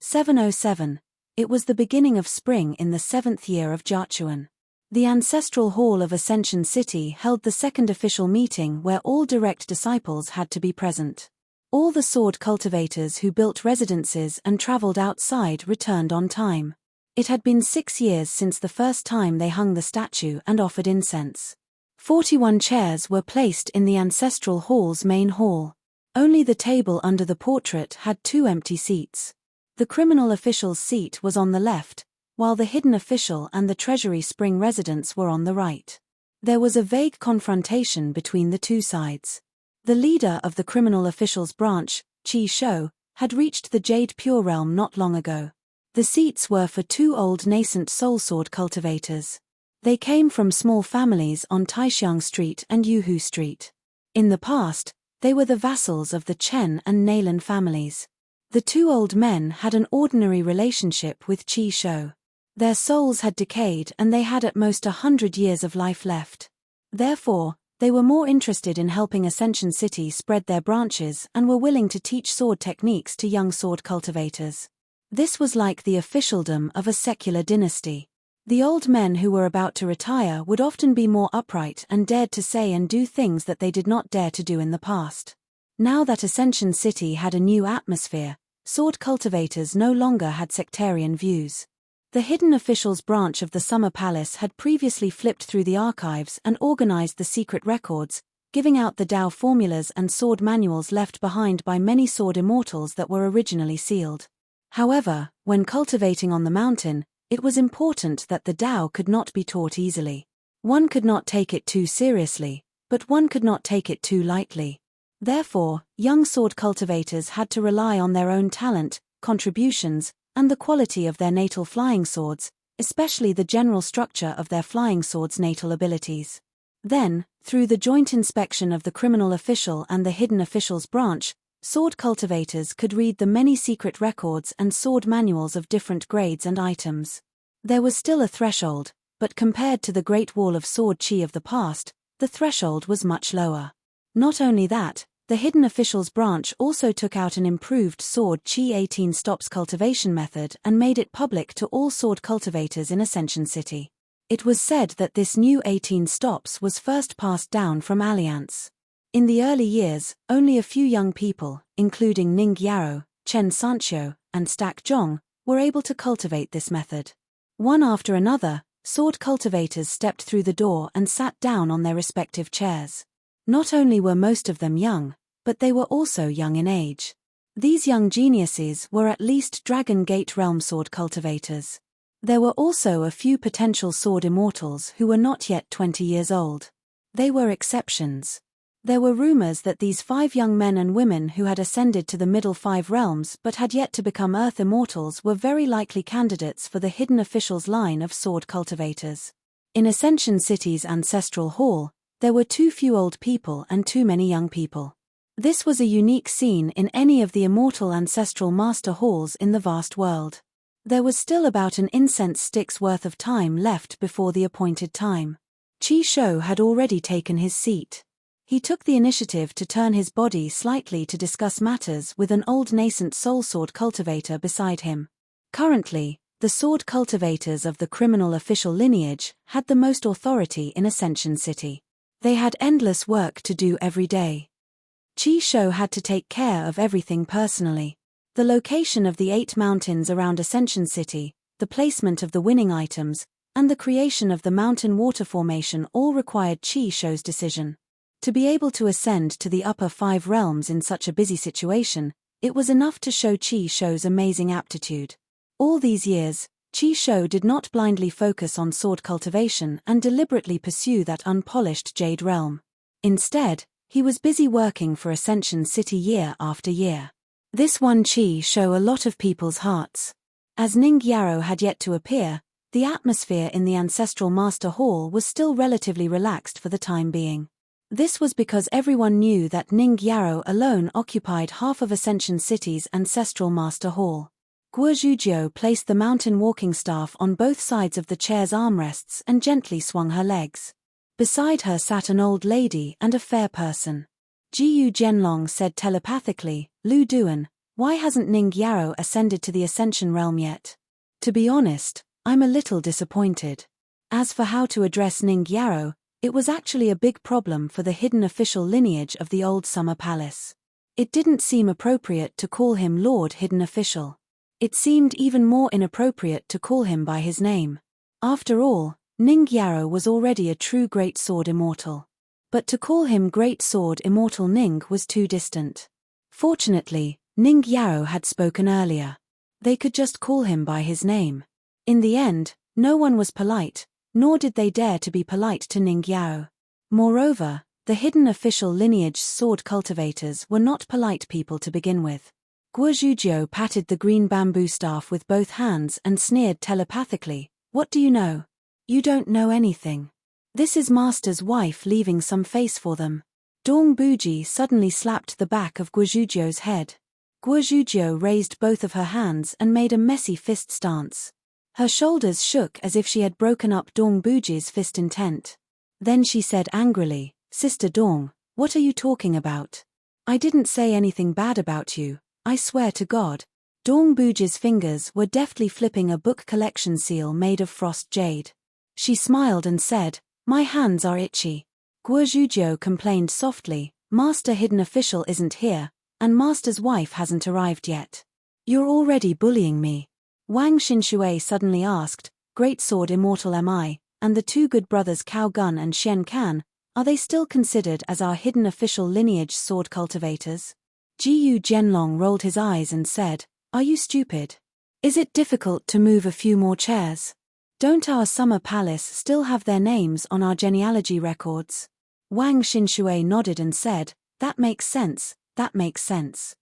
707. It was the beginning of spring in the 7th year of Jiachuan. The ancestral hall of Ascension City held the second official meeting where all direct disciples had to be present. All the sword cultivators who built residences and traveled outside returned on time. It had been 6 years since the first time they hung the statue and offered incense. 41 chairs were placed in the ancestral hall's main hall. Only the table under the portrait had 2 empty seats. The criminal official's seat was on the left, while the hidden official and the Treasury Spring residents were on the right. There was a vague confrontation between the two sides. The leader of the criminal official's branch, Qi Shou, had reached the Jade Pure Realm not long ago. The seats were for 2 old nascent soul sword cultivators. They came from small families on Taixiang Street and Yuhu Street. In the past, they were the vassals of the Chen and Naylan families. The 2 old men had an ordinary relationship with Qi Shou. Their souls had decayed and they had at most 100 years of life left. Therefore, they were more interested in helping Ascension City spread their branches and were willing to teach sword techniques to young sword cultivators. This was like the officialdom of a secular dynasty. The old men who were about to retire would often be more upright and dared to say and do things that they did not dare to do in the past. Now that Ascension City had a new atmosphere, sword cultivators no longer had sectarian views. The hidden officials branch of the Summer Palace had previously flipped through the archives and organized the secret records, giving out the Dao formulas and sword manuals left behind by many sword immortals that were originally sealed. However, when cultivating on the mountain, it was important that the Dao could not be taught easily. One could not take it too seriously, but one could not take it too lightly. Therefore, young sword cultivators had to rely on their own talent, contributions, and the quality of their natal flying swords, especially the general structure of their flying swords' natal abilities. Then, through the joint inspection of the criminal official and the hidden official's branch, sword cultivators could read the many secret records and sword manuals of different grades and items. There was still a threshold, but compared to the Great Wall of Sword Qi of the past, the threshold was much lower. Not only that, the hidden official's branch also took out an improved sword Qi 18 stops cultivation method and made it public to all sword cultivators in Ascension City. It was said that this new 18 stops was first passed down from Alliance. In the early years, only a few young people, including Ning Yaro, Chen Sanxiu, and Stack Zhong, were able to cultivate this method. One after another, sword cultivators stepped through the door and sat down on their respective chairs. Not only were most of them young, but they were also young in age. These young geniuses were at least Dragon Gate realm sword cultivators. There were also a few potential sword immortals who were not yet 20 years old. They were exceptions. There were rumors that these 5 young men and women who had ascended to the middle 5 realms but had yet to become Earth immortals were very likely candidates for the hidden officials line of sword cultivators. In Ascension City's ancestral hall, there were too few old people and too many young people. This was a unique scene in any of the immortal ancestral master halls in the vast world. There was still about an incense stick's worth of time left before the appointed time. Qi Shou had already taken his seat. He took the initiative to turn his body slightly to discuss matters with an old nascent soul sword cultivator beside him. Currently, the sword cultivators of the criminal official lineage had the most authority in Ascension City. They had endless work to do every day. Qi Shou had to take care of everything personally. The location of the 8 mountains around Ascension City, the placement of the winning items, and the creation of the mountain water formation all required Qi Shou's decision. To be able to ascend to the upper 5 realms in such a busy situation, it was enough to show Qi Shou's amazing aptitude. All these years, Qi Shou did not blindly focus on sword cultivation and deliberately pursue that unpolished jade realm. Instead, he was busy working for Ascension City year after year. This won Qi Shou a lot of people's hearts. As Ning Yarrow had yet to appear, the atmosphere in the Ancestral Master Hall was still relatively relaxed for the time being. This was because everyone knew that Ning Yarrow alone occupied half of Ascension City's Ancestral Master Hall. Guo Zhujiu placed the mountain walking staff on both sides of the chair's armrests and gently swung her legs. Beside her sat an old lady and a fair person. Jiyu Zhenlong said telepathically, "Lu Duan, why hasn't Ning Yarrow ascended to the Ascension realm yet? To be honest, I'm a little disappointed." As for how to address Ning Yarrow, it was actually a big problem for the hidden official lineage of the old Summer Palace. It didn't seem appropriate to call him Lord Hidden Official. It seemed even more inappropriate to call him by his name. After all, Ning Yarrow was already a true Great Sword Immortal. But to call him Great Sword Immortal Ning was too distant. Fortunately, Ning Yarrow had spoken earlier. They could just call him by his name. In the end, no one was polite, nor did they dare to be polite to Ning Yarrow. Moreover, the hidden official lineage's sword cultivators were not polite people to begin with. Guo Zhujiu patted the green bamboo staff with both hands and sneered telepathically, "What do you know? You don't know anything. This is Master's wife leaving some face for them." Dong Buji suddenly slapped the back of Guo Zhujiu's head. Guo Zhujiu raised both of her hands and made a messy fist stance. Her shoulders shook as if she had broken up Dong Buji's fist intent. Then she said angrily, "Sister Dong, what are you talking about? I didn't say anything bad about you, I swear to God." Dong Buji's fingers were deftly flipping a book collection seal made of frost jade. She smiled and said, "My hands are itchy." Guo Zhujiu complained softly, "Master Hidden Official isn't here, and Master's wife hasn't arrived yet. You're already bullying me." Wang Xinshui suddenly asked, "Great Sword Immortal am I, and the 2 good brothers Cao Gun and Xian Can, are they still considered as our hidden official lineage sword cultivators?" Jiyu Zhenlong rolled his eyes and said, "Are you stupid? Is it difficult to move a few more chairs? Don't our Summer Palace still have their names on our genealogy records?" Wang Xinshui nodded and said, "That makes sense, that makes sense."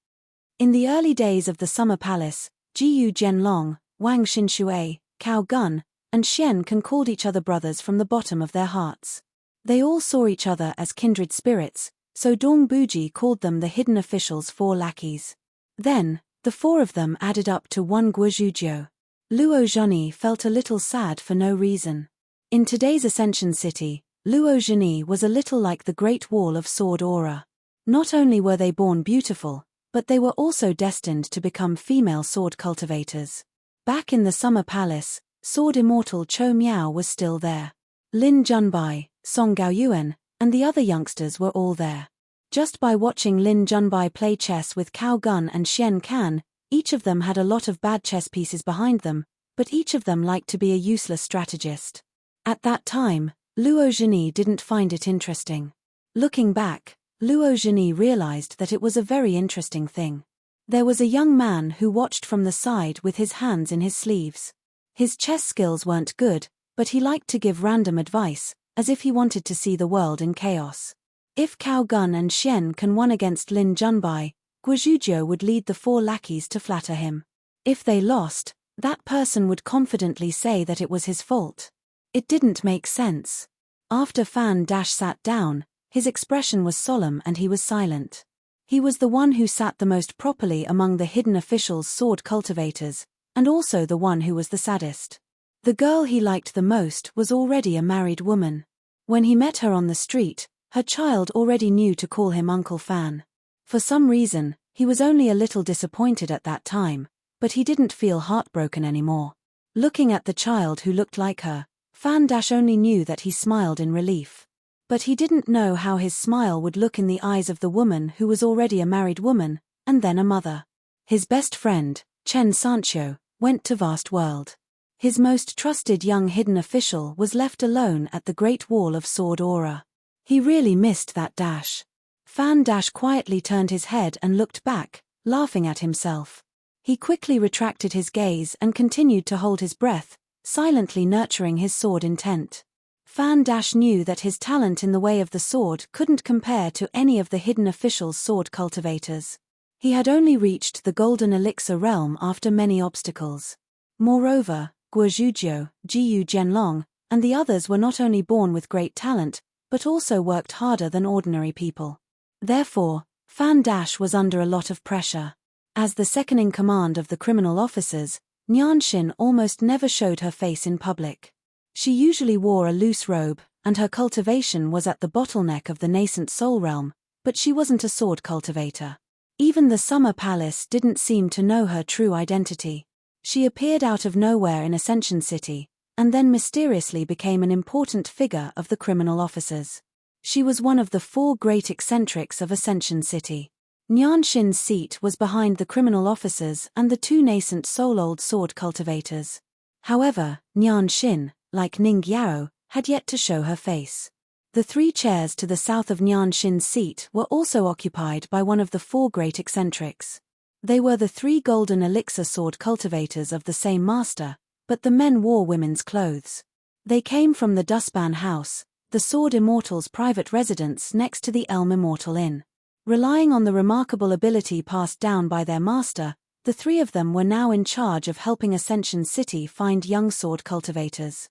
In the early days of the Summer Palace, Jiyu Zhenlong, Wang Xinshui, Cao Gun, and Xian Can called each other brothers from the bottom of their hearts. They all saw each other as kindred spirits, so Dong Buji called them the hidden official's 4 lackeys. Then, the 4 of them added up to one Guo Zhujiu. Luo Zheni felt a little sad for no reason. In today's Ascension City, Luo Zheni was a little like the Great Wall of Sword Aura. Not only were they born beautiful, but they were also destined to become female sword cultivators. Back in the Summer Palace, Sword Immortal Chou Miao was still there. Lin Junbai, Song Gaoyuan, and the other youngsters were all there. Just by watching Lin Junbai play chess with Cao Gun and Xian Can, each of them had a lot of bad chess pieces behind them, but each of them liked to be a useless strategist. At that time, Luo Zheni didn't find it interesting. Looking back, Luo Zheni realized that it was a very interesting thing. There was a young man who watched from the side with his hands in his sleeves. His chess skills weren't good, but he liked to give random advice, as if he wanted to see the world in chaos. If Cao Gun and Xian Can won against Lin Junbai, Guozhujiu would lead the 4 lackeys to flatter him. If they lost, that person would confidently say that it was his fault. It didn't make sense. After Fan Dash sat down, his expression was solemn and he was silent. He was the one who sat the most properly among the hidden officials' sword cultivators, and also the one who was the saddest. The girl he liked the most was already a married woman. When he met her on the street, her child already knew to call him Uncle Fan. For some reason, he was only a little disappointed at that time, but he didn't feel heartbroken anymore. Looking at the child who looked like her, Fan Dash only knew that he smiled in relief. But he didn't know how his smile would look in the eyes of the woman who was already a married woman, and then a mother. His best friend, Chen Sancho, went to Vast World. His most trusted young hidden official was left alone at the Great Wall of Sword Aura. He really missed that Dash. Fan Dash quietly turned his head and looked back, laughing at himself. He quickly retracted his gaze and continued to hold his breath, silently nurturing his sword intent. Fan Dash knew that his talent in the way of the sword couldn't compare to any of the hidden officials' sword cultivators. He had only reached the Golden Elixir realm after many obstacles. Moreover, Guozhujiu, Jiyu Jianlong, and the others were not only born with great talent, but also worked harder than ordinary people. Therefore, Fan Dash was under a lot of pressure. As the second-in-command of the criminal officers, Nianxin almost never showed her face in public. She usually wore a loose robe, and her cultivation was at the bottleneck of the nascent soul realm, but she wasn't a sword cultivator. Even the Summer Palace didn't seem to know her true identity. She appeared out of nowhere in Ascension City, and then mysteriously became an important figure of the criminal officers. She was one of the 4 great eccentrics of Ascension City. Nianxin's seat was behind the criminal officers and the 2 nascent soul-old sword cultivators. However, Nianxin, like Ning Yao, had yet to show her face. The 3 chairs to the south of Nianxin's seat were also occupied by one of the 4 great eccentrics. They were the 3 golden elixir sword cultivators of the same master, but the men wore women's clothes. They came from the Dustban House, the Sword Immortal's private residence next to the Elm Immortal Inn. Relying on the remarkable ability passed down by their master, the 3 of them were now in charge of helping Ascension City find young sword cultivators.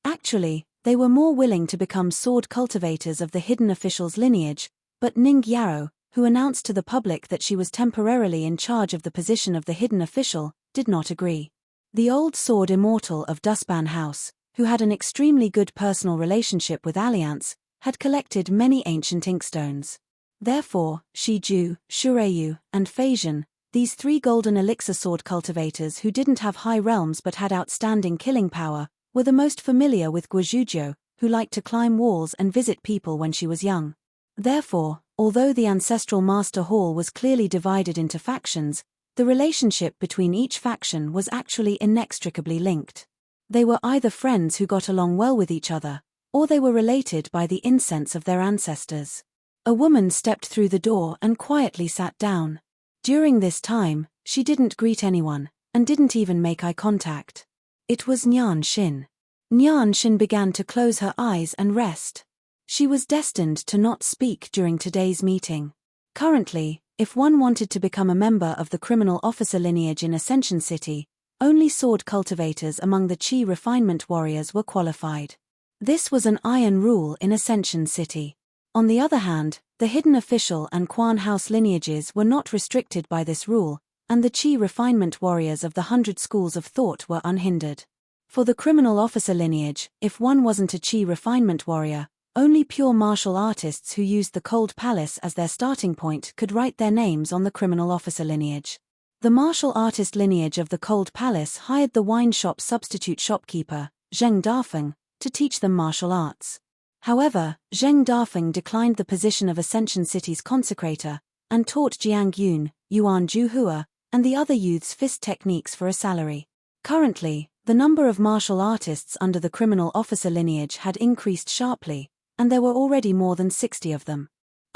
Actually, they were more willing to become sword cultivators of the hidden official's lineage, but Ning Yao, who announced to the public that she was temporarily in charge of the position of the hidden official, did not agree. The old Sword Immortal of Dustban House, who had an extremely good personal relationship with Alliance, had collected many ancient inkstones. Therefore, Shiju, Shureyu, and Phasian, these 3 golden elixir sword cultivators who didn't have high realms but had outstanding killing power, were the most familiar with Guozhujiu, who liked to climb walls and visit people when she was young. Therefore, although the Ancestral Master Hall was clearly divided into factions, the relationship between each faction was actually inextricably linked. They were either friends who got along well with each other, or they were related by the incense of their ancestors. A woman stepped through the door and quietly sat down. During this time, she didn't greet anyone, and didn't even make eye contact. It was Nianxin. Nianxin began to close her eyes and rest. She was destined to not speak during today's meeting. Currently, if one wanted to become a member of the criminal officer lineage in Ascension City, only sword cultivators among the Qi refinement warriors were qualified. This was an iron rule in Ascension City. On the other hand, the hidden official and Quan House lineages were not restricted by this rule, and the Qi refinement warriors of the 100 schools of thought were unhindered. For the criminal officer lineage, if one wasn't a Qi refinement warrior, only pure martial artists who used the Cold Palace as their starting point could write their names on the criminal officer lineage. The martial artist lineage of the Cold Palace hired the wine shop substitute shopkeeper, Zheng Dafeng, to teach them martial arts. However, Zheng Dafeng declined the position of Ascension City's consecrator, and taught Jiang Yun, Yuan Juhua, and the other youths fist techniques for a salary. Currently, the number of martial artists under the criminal officer lineage had increased sharply, and there were already more than 60 of them.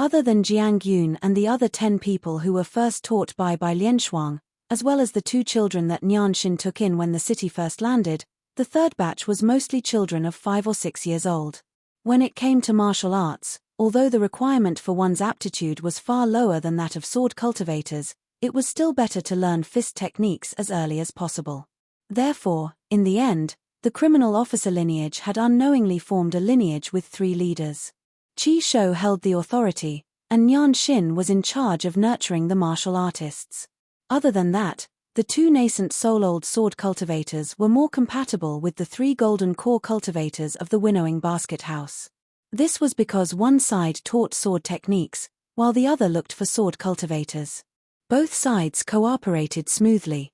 Other than Jiang Yun and the other 10 people who were first taught by Lianshuang, as well as the 2 children that Nian Xin took in when the city first landed, the third batch was mostly children of 5 or 6 years old. When it came to martial arts, although the requirement for one's aptitude was far lower than that of sword cultivators, it was still better to learn fist techniques as early as possible. Therefore, in the end, the criminal officer lineage had unknowingly formed a lineage with 3 leaders. Qi Shou held the authority, and Nian Xin was in charge of nurturing the martial artists. Other than that, the 2 nascent soul-old sword cultivators were more compatible with the 3 golden core cultivators of the winnowing basket house. This was because one side taught sword techniques, while the other looked for sword cultivators. Both sides cooperated smoothly.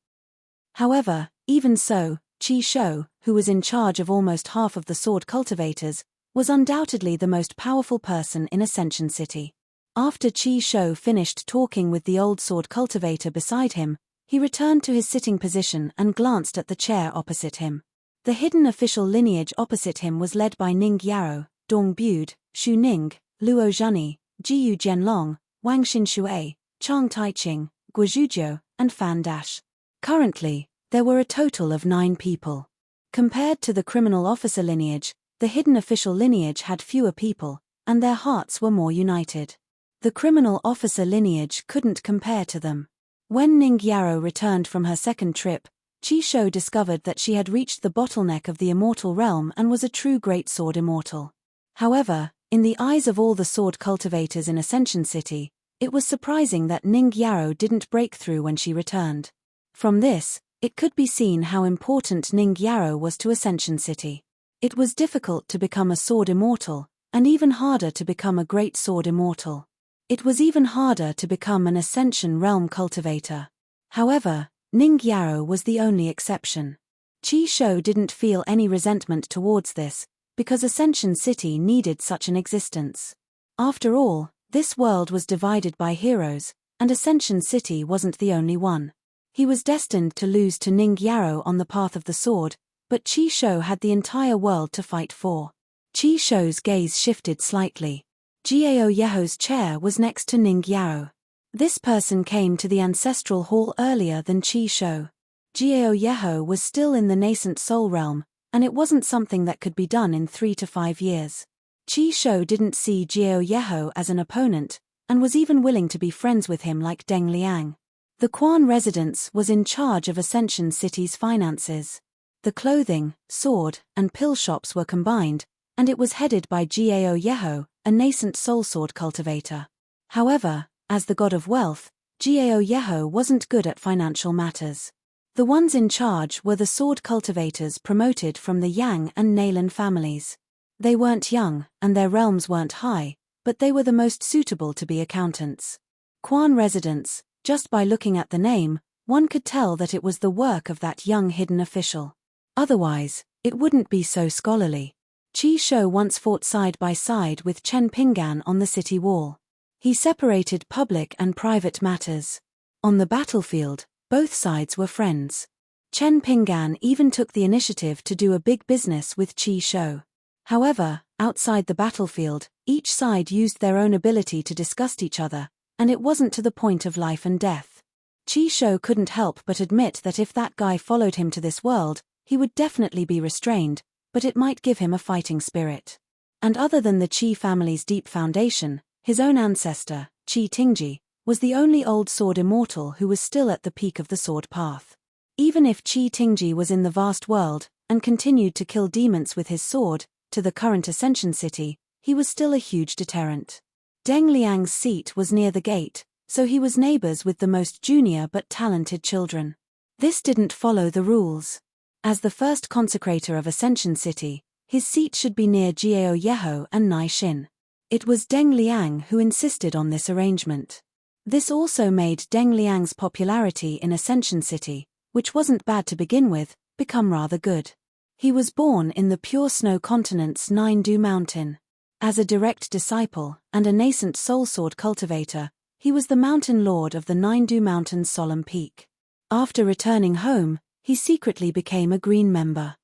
However, even so, Qi Shou, who was in charge of almost half of the sword cultivators, was undoubtedly the most powerful person in Ascension City. After Qi Shou finished talking with the old sword cultivator beside him, he returned to his sitting position and glanced at the chair opposite him. The hidden official lineage opposite him was led by Ning Yaro, Dong Bude, Xu Ning, Luo Zhani, Jiyu Jianlong, Wang Xinshui, Chang Taiqing, Guozhujiu, and Fan Dash. Currently, there were a total of 9 people. Compared to the criminal officer lineage, the hidden official lineage had fewer people, and their hearts were more united. The criminal officer lineage couldn't compare to them. When Ning Yaro returned from her second trip, Qi Shou discovered that she had reached the bottleneck of the immortal realm and was a true great sword immortal. However, in the eyes of all the sword cultivators in Ascension City, it was surprising that Ning Yaro didn't break through when she returned. From this, it could be seen how important Ning Yaro was to Ascension City. It was difficult to become a sword immortal, and even harder to become a great sword immortal. It was even harder to become an Ascension realm cultivator. However, Ning Yaro was the only exception. Qi Shou didn't feel any resentment towards this, because Ascension City needed such an existence. After all, this world was divided by heroes, and Ascension City wasn't the only one. He was destined to lose to Ning Yaro on the path of the sword, but Qi Shou had the entire world to fight for. Qi Shou's gaze shifted slightly. Jiao Yeho's chair was next to Ning Yaro. This person came to the ancestral hall earlier than Qi Shou. Jiao Yeho was still in the nascent soul realm, and it wasn't something that could be done in 3 to 5 years. Qi Shou didn't see Jiao Yeho as an opponent, and was even willing to be friends with him like Deng Liang. The Quan residence was in charge of Ascension City's finances. The clothing, sword, and pill shops were combined, and it was headed by Jiao Yeho, a nascent soul sword cultivator. However, as the god of wealth, Jiao Yeho wasn't good at financial matters. The ones in charge were the sword cultivators promoted from the Yang and Naylan families. They weren't young, and their realms weren't high, but they were the most suitable to be accountants. Quan residence, just by looking at the name, one could tell that it was the work of that young hidden official. Otherwise, it wouldn't be so scholarly. Qi Shou once fought side by side with Chen Pinggan on the city wall. He separated public and private matters. On the battlefield, both sides were friends. Chen Pinggan even took the initiative to do a big business with Qi Shou. However, outside the battlefield, each side used their own ability to disgust each other, and it wasn't to the point of life and death. Qi Shou couldn't help but admit that if that guy followed him to this world, he would definitely be restrained, but it might give him a fighting spirit. And other than the Qi family's deep foundation, his own ancestor, Qi Tingji, was the only old sword immortal who was still at the peak of the sword path. Even if Qi Tingji was in the vast world, and continued to kill demons with his sword, to the current Ascension City, he was still a huge deterrent. Deng Liang's seat was near the gate, so he was neighbors with the most junior but talented children. This didn't follow the rules. As the first consecrator of Ascension City, his seat should be near Jiao Yeho and Nai Xin. It was Deng Liang who insisted on this arrangement. This also made Deng Liang's popularity in Ascension City, which wasn't bad to begin with, become rather good. He was born in the pure snow continent's Nindu Mountain. As a direct disciple and a nascent soul sword cultivator, he was the mountain lord of the Nindu Mountain's solemn peak. After returning home, he secretly became a green member.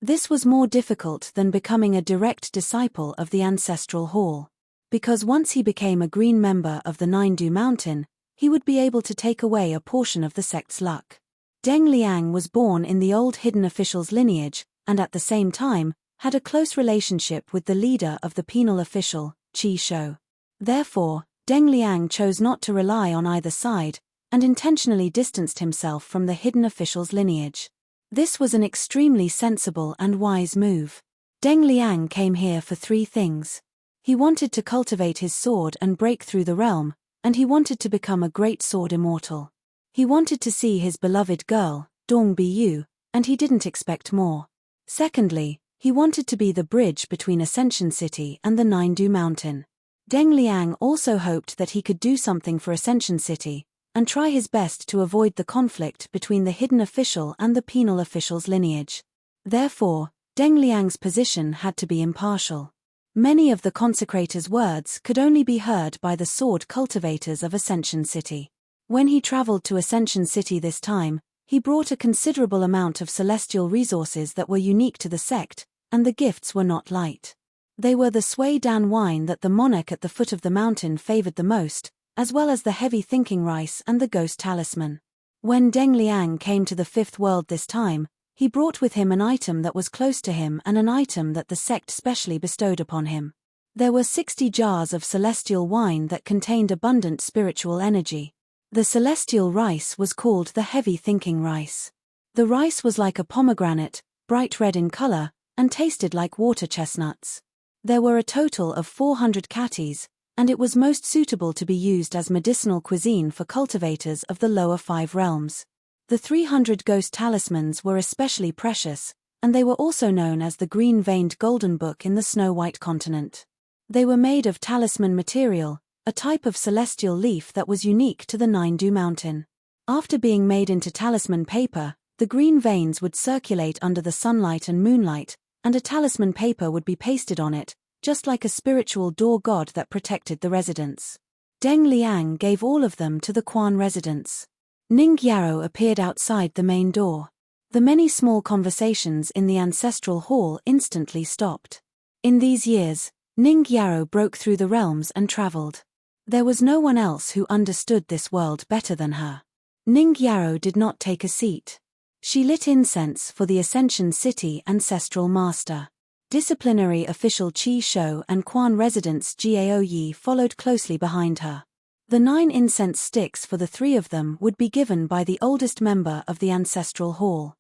This was more difficult than becoming a direct disciple of the ancestral hall. because once he became a green member of the Nine-Du Mountain, he would be able to take away a portion of the sect's luck. Deng Liang was born in the old hidden official's lineage, and at the same time, had a close relationship with the leader of the penal official, Qi Shou. Therefore, Deng Liang chose not to rely on either side, and intentionally distanced himself from the hidden official's lineage. This was an extremely sensible and wise move. Deng Liang came here for 3 things. He wanted to cultivate his sword and break through the realm, and he wanted to become a great sword immortal. He wanted to see his beloved girl, Dong Biyu, and he didn't expect more. Secondly, he wanted to be the bridge between Ascension City and the Nine-Du Mountain. Deng Liang also hoped that he could do something for Ascension City, and try his best to avoid the conflict between the hidden official and the penal official's lineage. Therefore, Deng Liang's position had to be impartial. Many of the consecrator's words could only be heard by the sword cultivators of Ascension City. When he traveled to Ascension City this time, he brought a considerable amount of celestial resources that were unique to the sect, and the gifts were not light. They were the Sui Dan wine that the monarch at the foot of the mountain favored the most, as well as the heavy thinking rice and the ghost talisman. When Deng Liang came to the 5th world this time, he brought with him an item that was close to him and an item that the sect specially bestowed upon him. There were 60 jars of celestial wine that contained abundant spiritual energy. The celestial rice was called the heavy thinking rice. The rice was like a pomegranate, bright red in color, and tasted like water chestnuts. There were a total of 400 katis, and it was most suitable to be used as medicinal cuisine for cultivators of the lower 5 realms. The 300 ghost talismans were especially precious, and they were also known as the green-veined golden book in the Snow-White continent. They were made of talisman material, a type of celestial leaf that was unique to the Nine-Du Mountain. After being made into talisman paper, the green veins would circulate under the sunlight and moonlight, and a talisman paper would be pasted on it, just like a spiritual door god that protected the residents. Deng Liang gave all of them to the Quan residents. Ning Yarrow appeared outside the main door. The many small conversations in the ancestral hall instantly stopped. In these years, Ning Yarrow broke through the realms and traveled. There was no one else who understood this world better than her. Ning Yarrow did not take a seat. She lit incense for the Ascension City ancestral master. Disciplinary official Qi Shou and Quan residents Gao Yi followed closely behind her. The 9 incense sticks for the 3 of them would be given by the oldest member of the ancestral hall.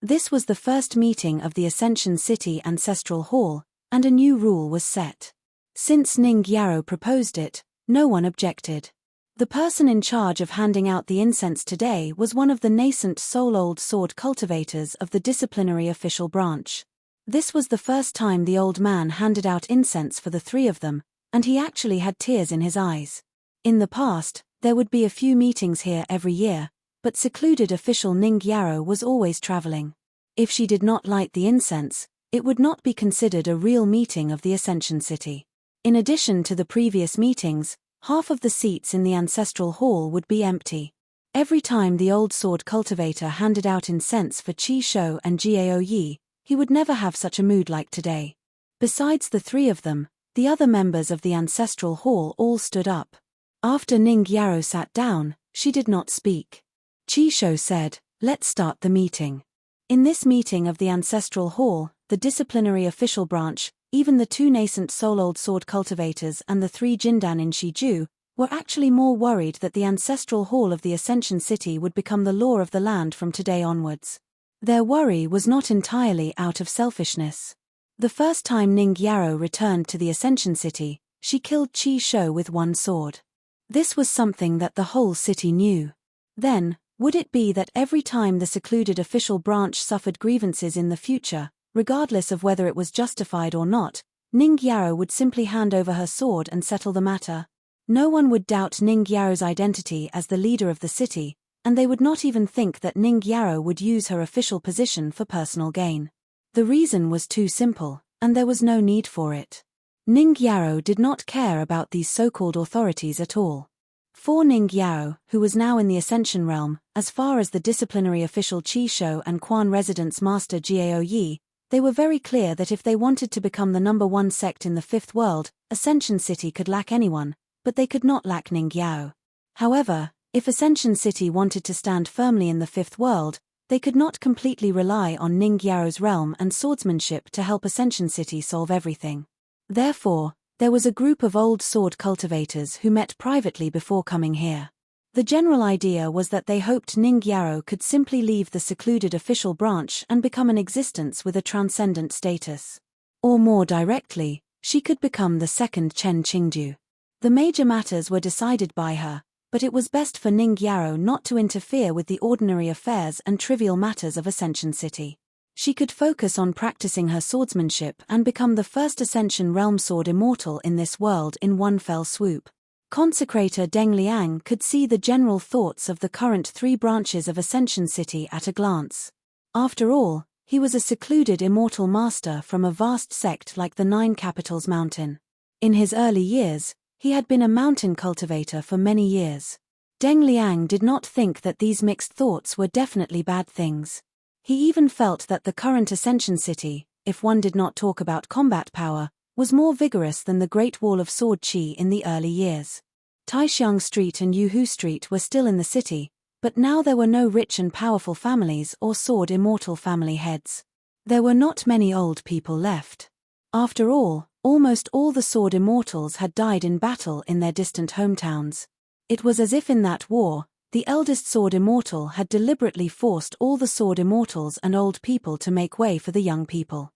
This was the first meeting of the Ascension City ancestral hall, and a new rule was set. Since Ning Yarrow proposed it, no one objected. The person in charge of handing out the incense today was one of the nascent soul-old sword cultivators of the disciplinary official branch. This was the first time the old man handed out incense for the 3 of them, and he actually had tears in his eyes. In the past, there would be a few meetings here every year, but secluded official Ning Yarrow was always traveling. If she did not light the incense, it would not be considered a real meeting of the Ascension City. In addition to the previous meetings, half of the seats in the ancestral hall would be empty. Every time the old sword cultivator handed out incense for Qi Shou and Gao Yi, he would never have such a mood like today. Besides the 3 of them, the other members of the ancestral hall all stood up. After Ning Yarrow sat down, she did not speak. Qi Shou said, "Let's start the meeting." In this meeting of the ancestral hall, the disciplinary official branch, even the 2 nascent soul-old sword cultivators and the 3 Jindan in Shiju, were actually more worried that the ancestral hall of the Ascension City would become the law of the land from today onwards. Their worry was not entirely out of selfishness. The first time Ning Yarrow returned to the Ascension City, she killed Qi Shou with 1 sword. This was something that the whole city knew. Then, would it be that every time the secluded official branch suffered grievances in the future, regardless of whether it was justified or not, Ning Yarrow would simply hand over her sword and settle the matter? No one would doubt Ning Yarrow's identity as the leader of the city, and they would not even think that Ning Yarrow would use her official position for personal gain. The reason was too simple, and there was no need for it. Ning Yarrow did not care about these so-called authorities at all. For Ning Yarrow, who was now in the Ascension realm, as far as the disciplinary official Qi Shou and Quan residence master Gao Yi, They were very clear that if they wanted to become the #1 sect in the Fifth World, Ascension City could lack anyone, but they could not lack Ning Yao. However, if Ascension City wanted to stand firmly in the Fifth World, they could not completely rely on Ning Yao's realm and swordsmanship to help Ascension City solve everything. Therefore, there was a group of old sword cultivators who met privately before coming here. The general idea was that they hoped Ning Yao could simply leave the secluded official branch and become an existence with a transcendent status. Or more directly, she could become the second Chen Qingju. The major matters were decided by her, but it was best for Ning Yao not to interfere with the ordinary affairs and trivial matters of Ascension City. She could focus on practicing her swordsmanship and become the first Ascension Realm Sword Immortal in this world in one fell swoop. Consecrator Deng Liang could see the general thoughts of the current 3 branches of Ascension City at a glance. After all, he was a secluded immortal master from a vast sect like the 9 Capitals Mountain. In his early years, he had been a mountain cultivator for many years. Deng Liang did not think that these mixed thoughts were definitely bad things. He even felt that the current Ascension City, if one did not talk about combat power, was more vigorous than the Great Wall of Sword Qi in the early years. Taixiang Street and Yuhu Street were still in the city, but now there were no rich and powerful families or sword immortal family heads. There were not many old people left. After all, almost all the sword immortals had died in battle in their distant hometowns. It was as if in that war, the eldest sword immortal had deliberately forced all the sword immortals and old people to make way for the young people.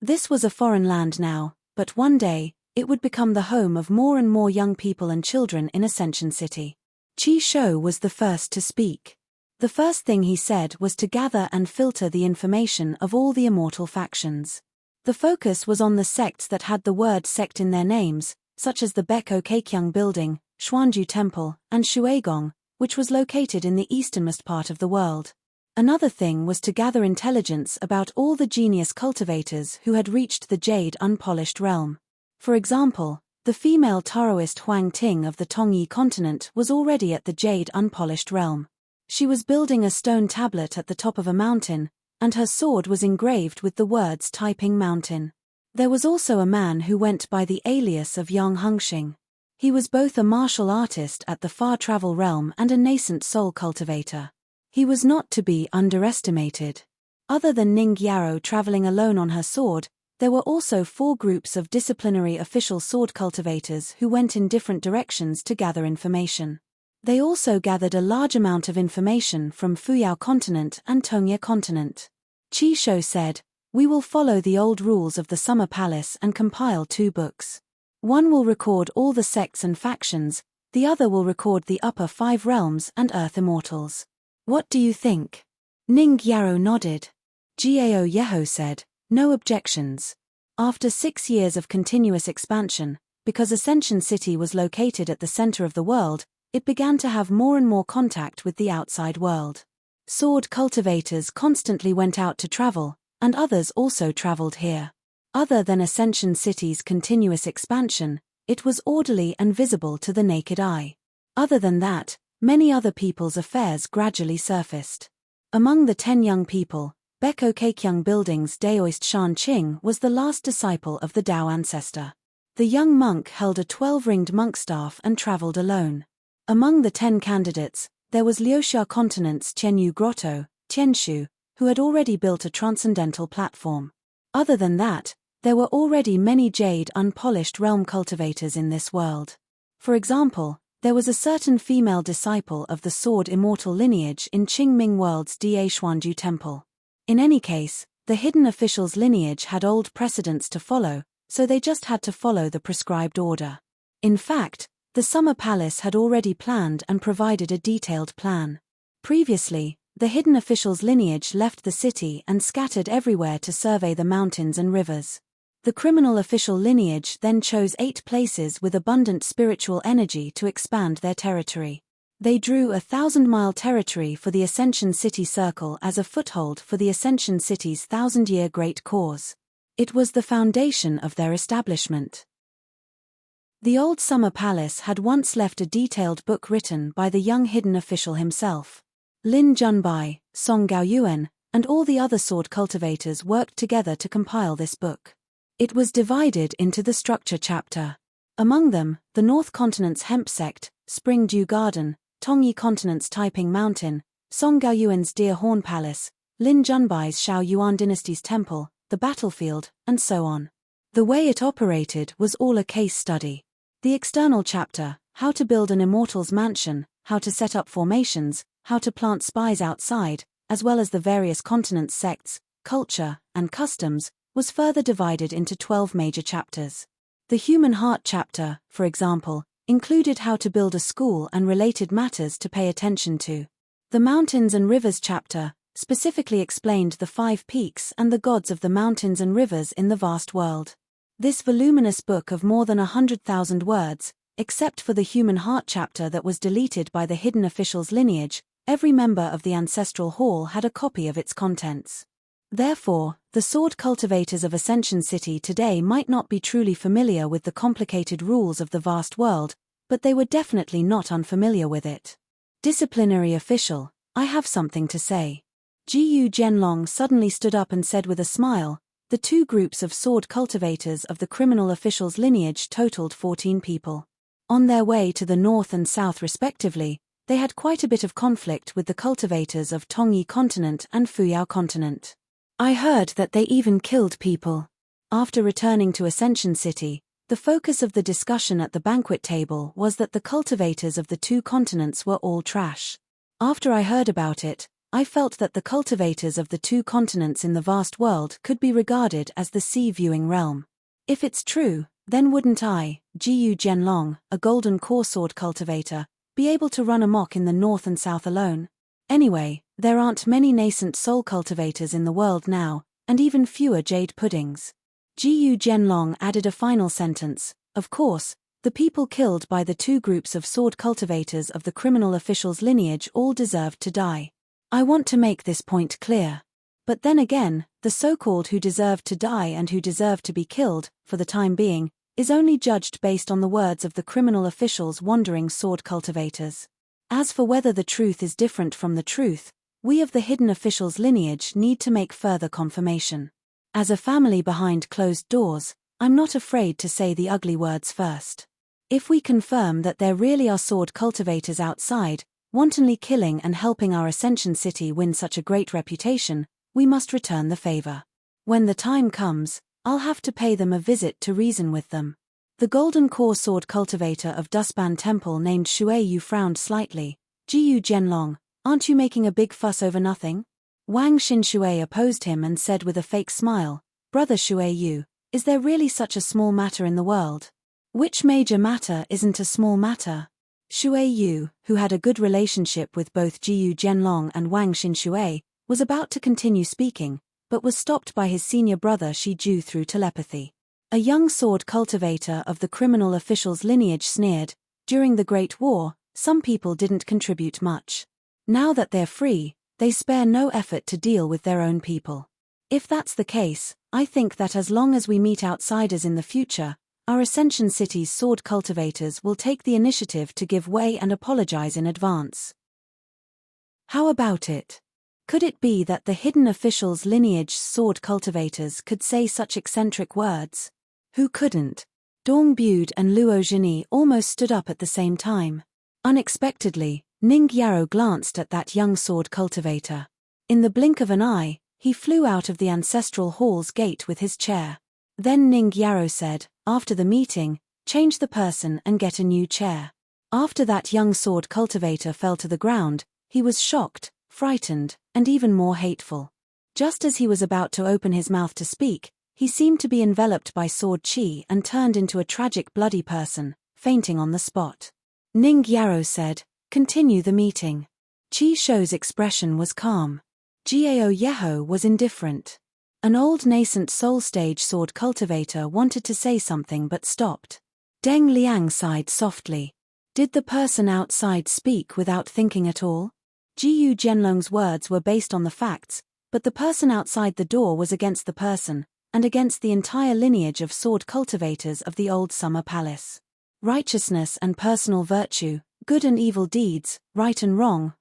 This was a foreign land now, but one day, it would become the home of more and more young people and children in Ascension City. Qi Shou was the first to speak. The first thing he said was to gather and filter the information of all the immortal factions. The focus was on the sects that had the word sect in their names, such as the Beko Keikyang Building, Xuanju Temple, and Shuigong, which was located in the easternmost part of the world. Another thing was to gather intelligence about all the genius cultivators who had reached the Jade Unpolished Realm. For example, the female Taoist Huang Ting of the Tongyi continent was already at the Jade Unpolished Realm. She was building a stone tablet at the top of a mountain, and her sword was engraved with the words Taiping Mountain. There was also a man who went by the alias of Yang Hengxing. He was both a martial artist at the Far Travel Realm and a nascent soul cultivator. He was not to be underestimated. Other than Ning Yao traveling alone on her sword, there were also 4 groups of disciplinary official sword cultivators who went in different directions to gather information. They also gathered a large amount of information from Fuyao continent and Tongye continent. Qi Shou said, "We will follow the old rules of the Summer Palace and compile 2 books. One will record all the sects and factions, the other will record the upper 5 realms and Earth Immortals. What do you think?" Ning Yao nodded. Gao Yeho said, "No objections." After 6 years of continuous expansion, because Ascension City was located at the center of the world, it began to have more and more contact with the outside world. Sword cultivators constantly went out to travel, and others also traveled here. Other than Ascension City's continuous expansion, it was orderly and visible to the naked eye. Other than that, many other people's affairs gradually surfaced. Among the 10 young people, Beko Keikyang Building's Daoist Shan Qing was the last disciple of the Dao ancestor. The young monk held a 12-ringed monk staff and traveled alone. Among the 10 candidates, there was Liuxia Continent's Qianyu Grotto, Tianshu, who had already built a transcendental platform. Other than that, there were already many Jade Unpolished Realm cultivators in this world. For example, there was a certain female disciple of the Sword Immortal lineage in Qingming World's Da Xuanju Temple. In any case, the hidden official's lineage had old precedents to follow, so they just had to follow the prescribed order. In fact, the Summer Palace had already planned and provided a detailed plan. Previously, the hidden official's lineage left the city and scattered everywhere to survey the mountains and rivers. The criminal official lineage then chose 8 places with abundant spiritual energy to expand their territory. They drew a 1,000-mile territory for the Ascension City Circle as a foothold for the Ascension City's 1,000-year great cause. It was the foundation of their establishment. The old Summer Palace had once left a detailed book written by the young hidden official himself. Lin Junbai, Song Gaoyuan, and all the other sword cultivators worked together to compile this book. It was divided into the structure chapter. Among them, the North Continent's Hemp Sect, Spring Dew Garden, Tongyi Continent's Taiping Mountain, Song Gaoyuan's Deer Horn Palace, Lin Junbai's Shao Yuan Dynasty's Temple, the battlefield, and so on. The way it operated was all a case study. The external chapter, how to build an immortal's mansion, how to set up formations, how to plant spies outside, as well as the various continents' sects, culture, and customs, was further divided into 12 major chapters. The human heart chapter, for example, included how to build a school and related matters to pay attention to. The mountains and rivers chapter specifically explained the 5 peaks and the gods of the mountains and rivers in the vast world. This voluminous book of more than 100,000 words, except for the human heart chapter that was deleted by the hidden official's lineage, every member of the ancestral hall had a copy of its contents. Therefore, the sword cultivators of Ascension City today might not be truly familiar with the complicated rules of the vast world, but they were definitely not unfamiliar with it. Disciplinary official, I have something to say. Jiyu Zhenlong suddenly stood up and said with a smile, the 2 groups of sword cultivators of the criminal official's lineage totaled 14 people. On their way to the north and south respectively, they had quite a bit of conflict with the cultivators of Tongyi Continent and Fuyao Continent. I heard that they even killed people. After returning to Ascension City, the focus of the discussion at the banquet table was that the cultivators of the 2 continents were all trash. After I heard about it, I felt that the cultivators of the 2 continents in the vast world could be regarded as the sea-viewing realm. If it's true, then wouldn't I, Jiyu Zhenlong, a golden core sword cultivator, be able to run amok in the north and south alone? Anyway, there aren't many nascent soul cultivators in the world now, and even fewer jade puddings. Jiyu Zhenlong added a final sentence, of course, the people killed by the 2 groups of sword cultivators of the criminal official's lineage all deserved to die. I want to make this point clear. But then again, the so-called who deserved to die and who deserved to be killed, for the time being, is only judged based on the words of the criminal official's wandering sword cultivators. As for whether the truth is different from the truth, we of the hidden official's lineage need to make further confirmation. As a family behind closed doors, I'm not afraid to say the ugly words first. If we confirm that there really are sword cultivators outside, wantonly killing and helping our Ascension City win such a great reputation, we must return the favor. When the time comes, I'll have to pay them a visit to reason with them. The golden core sword cultivator of Dustban Temple named Shui Yu frowned slightly. Jiyu Zhenlong, aren't you making a big fuss over nothing? Wang Xinshui opposed him and said with a fake smile, Brother Shui Yu, is there really such a small matter in the world? Which major matter isn't a small matter? Shui Yu, who had a good relationship with both Jiyu Zhenlong and Wang Xinshui, was about to continue speaking, but was stopped by his senior brother Shi Ju through telepathy. A young sword cultivator of the criminal official's lineage sneered, during the Great War, some people didn't contribute much. Now that they're free, they spare no effort to deal with their own people. If that's the case, I think that as long as we meet outsiders in the future, our Ascension City's sword cultivators will take the initiative to give way and apologize in advance. How about it? Could it be that the hidden official's lineage's sword cultivators could say such eccentric words? Who couldn't? Dong Bude and Luo Zhini almost stood up at the same time. Unexpectedly, Ning Yarrow glanced at that young sword cultivator. In the blink of an eye, he flew out of the ancestral hall's gate with his chair. Then Ning Yarrow said, after the meeting, change the person and get a new chair. After that young sword cultivator fell to the ground, he was shocked, frightened, and even more hateful. Just as he was about to open his mouth to speak, he seemed to be enveloped by sword chi and turned into a tragic bloody person, fainting on the spot. Ning Yarrow said, continue the meeting. Chi Shou's expression was calm. Jiao Yeho was indifferent. An old nascent soul stage sword cultivator wanted to say something but stopped. Deng Liang sighed softly. Did the person outside speak without thinking at all? Jiyu Zhenlong's words were based on the facts, but the person outside the door was against the person, and against the entire lineage of sword cultivators of the old summer palace. Righteousness and personal virtue, good and evil deeds, right and wrong,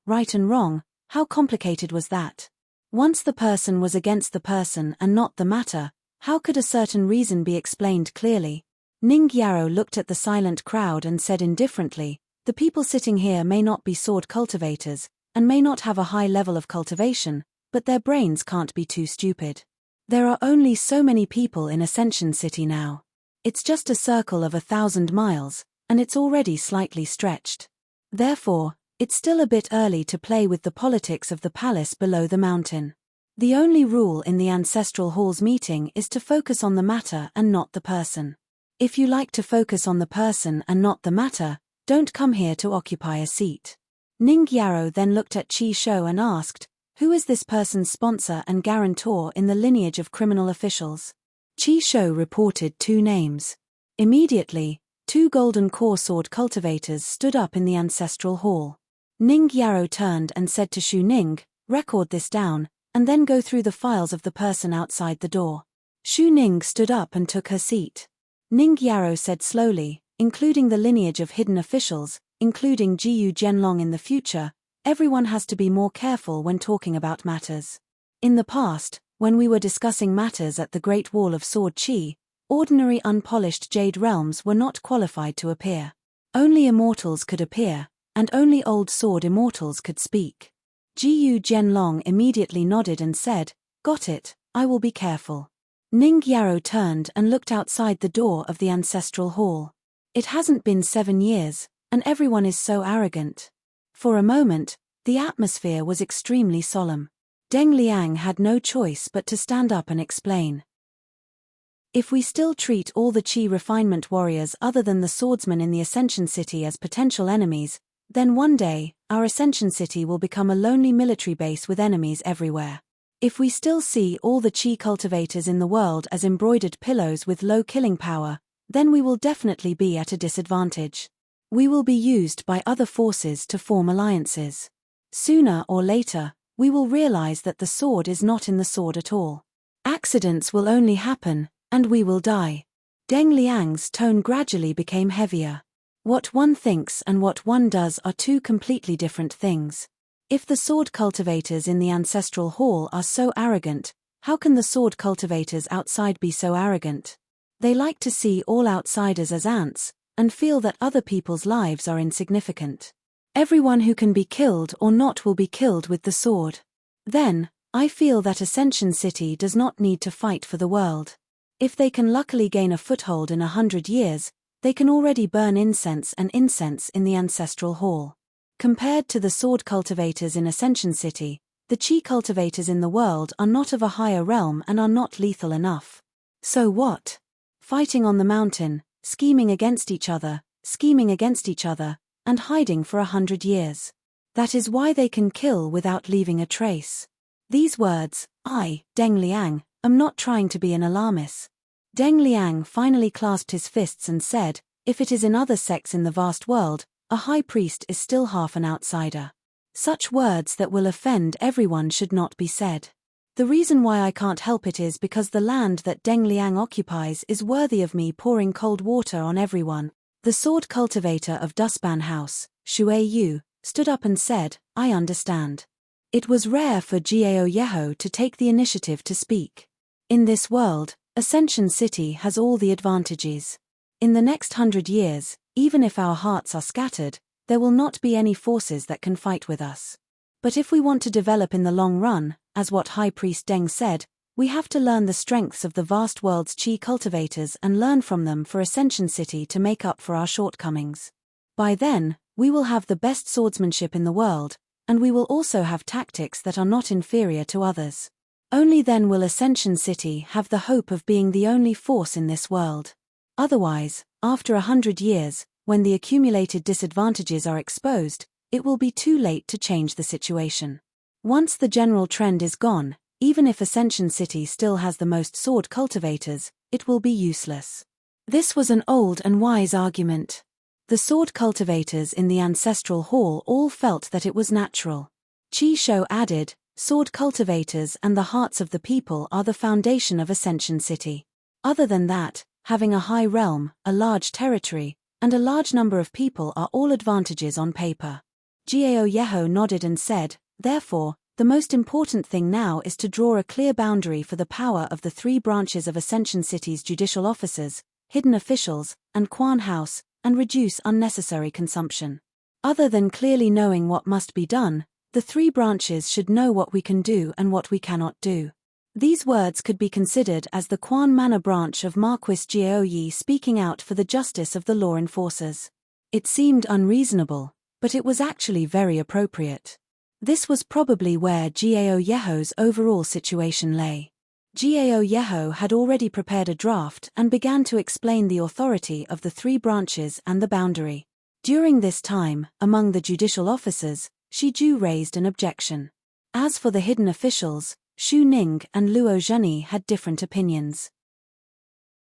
how complicated was that? Once the person was against the person and not the matter, how could a certain reason be explained clearly? Ning Yarrow looked at the silent crowd and said indifferently, "The people sitting here may not be sword cultivators, and may not have a high level of cultivation, but their brains can't be too stupid. There are only so many people in Ascension City now. It's just a circle of 1,000 miles, and it's already slightly stretched. Therefore, it's still a bit early to play with the politics of the palace below the mountain. The only rule in the Ancestral Hall's meeting is to focus on the matter and not the person. If you like to focus on the person and not the matter, don't come here to occupy a seat." Ning Yarrow then looked at Qi Shou and asked, "Who is this person's sponsor and guarantor in the lineage of criminal officials?" Qi Shou reported 2 names. Immediately, 2 golden core sword cultivators stood up in the Ancestral Hall. Ning Yarrow turned and said to Shu Ning, "Record this down, and then go through the files of the person outside the door." Shu Ning stood up and took her seat. Ning Yarrow said slowly, "Including the lineage of hidden officials, including Jiyu Jianlong in the future, everyone has to be more careful when talking about matters. In the past, when we were discussing matters at the Great Wall of Sword Qi, ordinary unpolished jade realms were not qualified to appear. Only immortals could appear, and only old sword immortals could speak." Jiyu Jianlong immediately nodded and said, "Got it, I will be careful." Ning Yarrow turned and looked outside the door of the Ancestral Hall. It hasn't been 7 years, and everyone is so arrogant. For a moment, the atmosphere was extremely solemn. Deng Liang had no choice but to stand up and explain. "If we still treat all the Qi refinement warriors other than the swordsmen in the Ascension City as potential enemies, then one day, our Ascension City will become a lonely military base with enemies everywhere. If we still see all the Qi cultivators in the world as embroidered pillows with low killing power, then we will definitely be at a disadvantage. We will be used by other forces to form alliances. Sooner or later, we will realize that the sword is not in the sword at all. Accidents will only happen, and we will die." Deng Liang's tone gradually became heavier. What one thinks and what one does are 2 completely different things. If the sword cultivators in the Ancestral Hall are so arrogant, how can the sword cultivators outside be so arrogant? They like to see all outsiders as ants, and feel that other people's lives are insignificant. Everyone who can be killed or not will be killed with the sword. Then, I feel that Ascension City does not need to fight for the world. If they can luckily gain a foothold in 100 years, they can already burn incense in the Ancestral Hall. Compared to the sword cultivators in Ascension City, the Qi cultivators in the world are not of a higher realm and are not lethal enough. So what? Fighting on the mountain, scheming against each other, and hiding for 100 years. That is why they can kill without leaving a trace. These words, I, Deng Liang, am not trying to be an alarmist. Deng Liang finally clasped his fists and said, "If it is in other sects in the vast world, a high priest is still half an outsider. Such words that will offend everyone should not be said. The reason why I can't help it is because the land that Deng Liang occupies is worthy of me pouring cold water on everyone." The sword cultivator of Dustban House, Shuei Yu, stood up and said, "I understand." It was rare for Jiao Yeho to take the initiative to speak. In this world, Ascension City has all the advantages. In the next 100 years, even if our hearts are scattered, there will not be any forces that can fight with us. But if we want to develop in the long run, as what High Priest Deng said, we have to learn the strengths of the vast world's Qi cultivators and learn from them for Ascension City to make up for our shortcomings. By then, we will have the best swordsmanship in the world, and we will also have tactics that are not inferior to others. Only then will Ascension City have the hope of being the only force in this world. Otherwise, after 100 years, when the accumulated disadvantages are exposed, it will be too late to change the situation. Once the general trend is gone, even if Ascension City still has the most sword cultivators, it will be useless. This was an old and wise argument. The sword cultivators in the Ancestral Hall all felt that it was natural. Qi Shou added, "Sword cultivators and the hearts of the people are the foundation of Ascension City. Other than that, having a high realm, a large territory, and a large number of people are all advantages on paper." Jiao Yeho nodded and said, "Therefore, The most important thing now is to draw a clear boundary for the power of the three branches of Ascension City's judicial officers, hidden officials, and Quan House, and reduce unnecessary consumption. Other than clearly knowing what must be done, the three branches should know what we can do and what we cannot do. These words could be considered as the Quan Manor branch of Marquis Gao Yi speaking out for the justice of the law enforcers. It seemed unreasonable, but it was actually very appropriate. This was probably where Gao Yeho's overall situation lay. Gao Yeho had already prepared a draft and began to explain the authority of the three branches and the boundary. During this time, among the judicial officers, Shi Ju raised an objection. As for the hidden officials, Xu Ning and Luo Zheni had different opinions.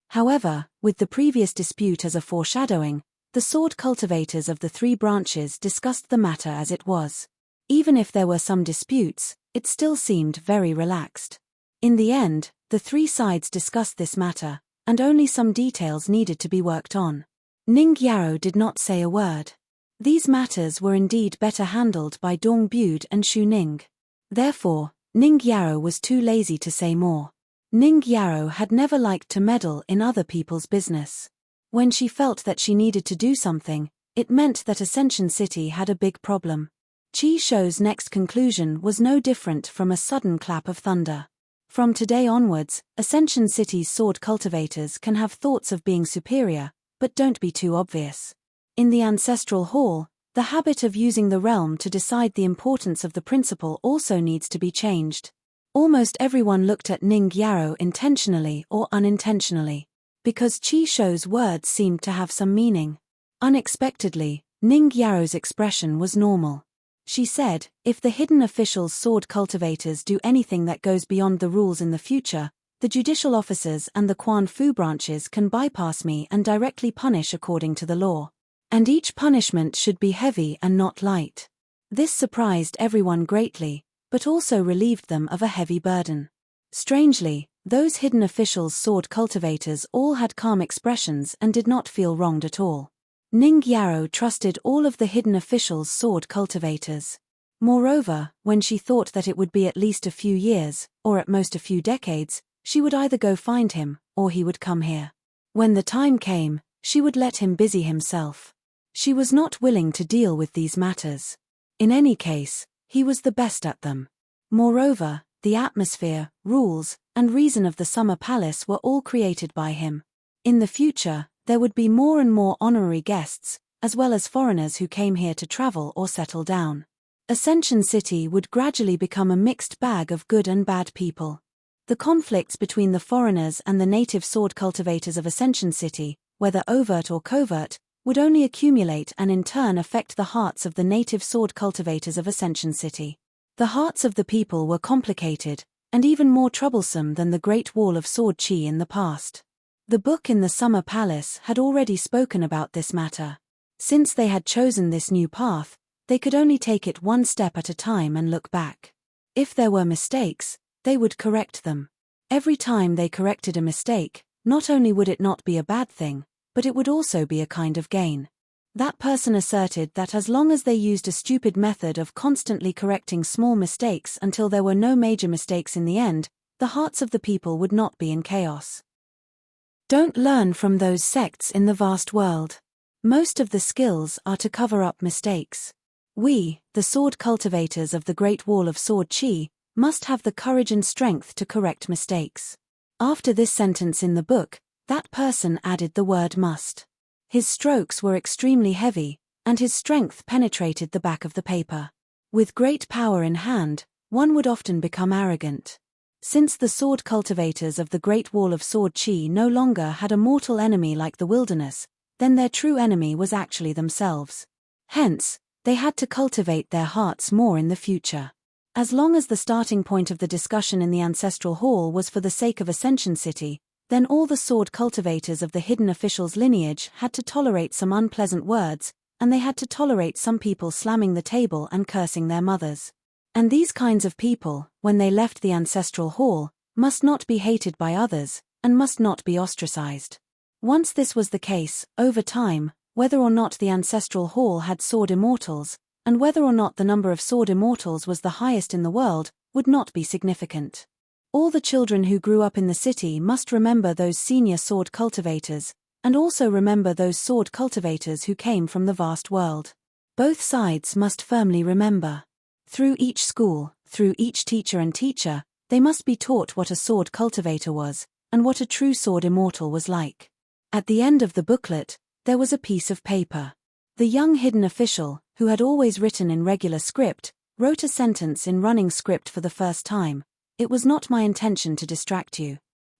However, with the previous dispute as a foreshadowing, the sword cultivators of the three branches discussed the matter as it was. Even if there were some disputes, it still seemed very relaxed. In the end, the three sides discussed this matter, and only some details needed to be worked on. Ning Yaro did not say a word. These matters were indeed better handled by Dong Bude and Xu Ning. Therefore, Ning Yaro was too lazy to say more. Ning Yaro had never liked to meddle in other people's business. When she felt that she needed to do something, it meant that Ascension City had a big problem. Qi Shou's next conclusion was no different from a sudden clap of thunder. From today onwards, Ascension City's sword cultivators can have thoughts of being superior, but don't be too obvious. In the Ancestral Hall, the habit of using the realm to decide the importance of the principle also needs to be changed. Almost everyone looked at Ning Yaro intentionally or unintentionally, because Qi Shou's words seemed to have some meaning. Unexpectedly, Ning Yaro's expression was normal. She said, "If the hidden officials' sword cultivators do anything that goes beyond the rules in the future, the judicial officers and the Quan Fu branches can bypass me and directly punish according to the law. And each punishment should be heavy and not light." This surprised everyone greatly, but also relieved them of a heavy burden. Strangely, those hidden officials' sword cultivators all had calm expressions and did not feel wronged at all. Ning Yaro trusted all of the hidden officials' sword cultivators. Moreover, when she thought that it would be at least a few years, or at most a few decades, she would either go find him, or he would come here. When the time came, she would let him busy himself. She was not willing to deal with these matters. In any case, he was the best at them. Moreover, the atmosphere, rules, and reason of the Summer Palace were all created by him. In the future, there would be more and more honorary guests, as well as foreigners who came here to travel or settle down. Ascension City would gradually become a mixed bag of good and bad people. The conflicts between the foreigners and the native sword cultivators of Ascension City, whether overt or covert, would only accumulate and in turn affect the hearts of the native sword cultivators of Ascension City. The hearts of the people were complicated, and even more troublesome than the Great Wall of Sword Qi in the past. The book in the Summer Palace had already spoken about this matter. Since they had chosen this new path, they could only take it one step at a time and look back. If there were mistakes, they would correct them. Every time they corrected a mistake, not only would it not be a bad thing, but it would also be a kind of gain. That person asserted that as long as they used a stupid method of constantly correcting small mistakes until there were no major mistakes in the end, the hearts of the people would not be in chaos. Don't learn from those sects in the vast world. Most of the skills are to cover up mistakes. We, the sword cultivators of the Great Wall of Sword Qi, must have the courage and strength to correct mistakes. After this sentence in the book, that person added the word must. His strokes were extremely heavy, and his strength penetrated the back of the paper. With great power in hand, one would often become arrogant. Since the sword cultivators of the Great Wall of Sword Qi no longer had a mortal enemy like the wilderness, then their true enemy was actually themselves. Hence, they had to cultivate their hearts more in the future. As long as the starting point of the discussion in the Ancestral Hall was for the sake of Ascension City, then all the sword cultivators of the hidden officials' lineage had to tolerate some unpleasant words, and they had to tolerate some people slamming the table and cursing their mothers. And these kinds of people, when they left the Ancestral Hall, must not be hated by others, and must not be ostracized. Once this was the case, over time, whether or not the Ancestral Hall had sword immortals, and whether or not the number of sword immortals was the highest in the world would not be significant. All the children who grew up in the city must remember those senior sword cultivators, and also remember those sword cultivators who came from the vast world. Both sides must firmly remember. Through each school, through each teacher and teacher, they must be taught what a sword cultivator was, and what a true sword immortal was like. At the end of the booklet, there was a piece of paper. The young hidden official, who had always written in regular script, wrote a sentence in running script for the first time. It was not my intention to distract you.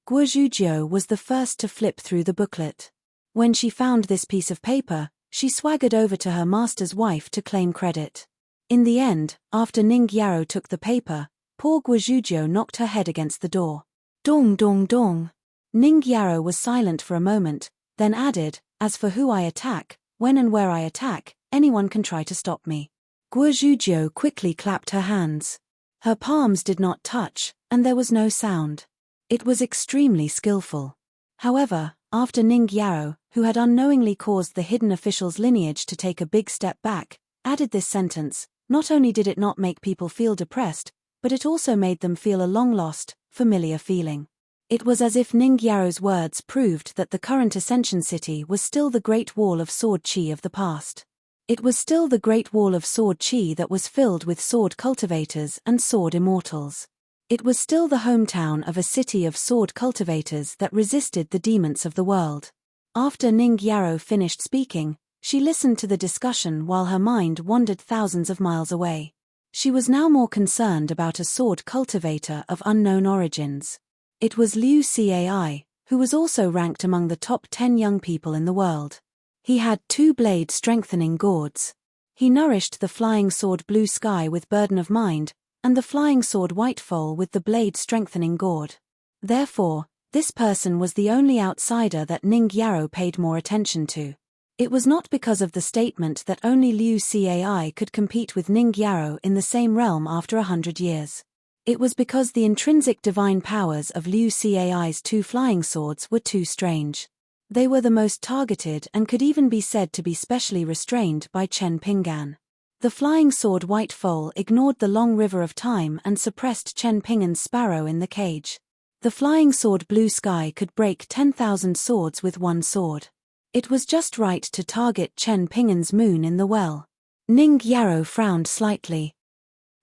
Guozhujiu was the first to flip through the booklet. When she found this piece of paper, she swaggered over to her master's wife to claim credit. In the end, after Ning Yaro took the paper, poor Guozhujiu knocked her head against the door. Dong dong dong. Ning Yaro was silent for a moment, then added, "As for who I attack, when and where I attack, anyone can try to stop me." Guozhujiu quickly clapped her hands. Her palms did not touch, and there was no sound. It was extremely skillful. However, after Ning Yaro, who had unknowingly caused the hidden official's lineage to take a big step back, added this sentence, not only did it not make people feel depressed, but it also made them feel a long-lost, familiar feeling. It was as if Ning Yaro's words proved that the current Ascension City was still the Great Wall of Sword Qi of the past. It was still the Great Wall of Sword Qi that was filled with sword cultivators and sword immortals. It was still the hometown of a city of sword cultivators that resisted the demons of the world. After Ning Yaro finished speaking, she listened to the discussion while her mind wandered thousands of miles away. She was now more concerned about a sword cultivator of unknown origins. It was Liu Cai, who was also ranked among the top 10 young people in the world. He had 2 blade strengthening gourds. He nourished the flying sword Blue Sky with burden of mind, and the flying sword White Foal with the blade strengthening gourd. Therefore, this person was the only outsider that Ning Yaro paid more attention to. It was not because of the statement that only Liu Cai could compete with Ning Yaro in the same realm after 100 years. It was because the intrinsic divine powers of Liu Cai's 2 flying swords were too strange. They were the most targeted and could even be said to be specially restrained by Chen Pingan. The flying sword White Foal ignored the long river of time and suppressed Chen Pingan's sparrow in the cage. The flying sword Blue Sky could break 10,000 swords with one sword. It was just right to target Chen Pingan's moon in the well. Ning Yaro frowned slightly.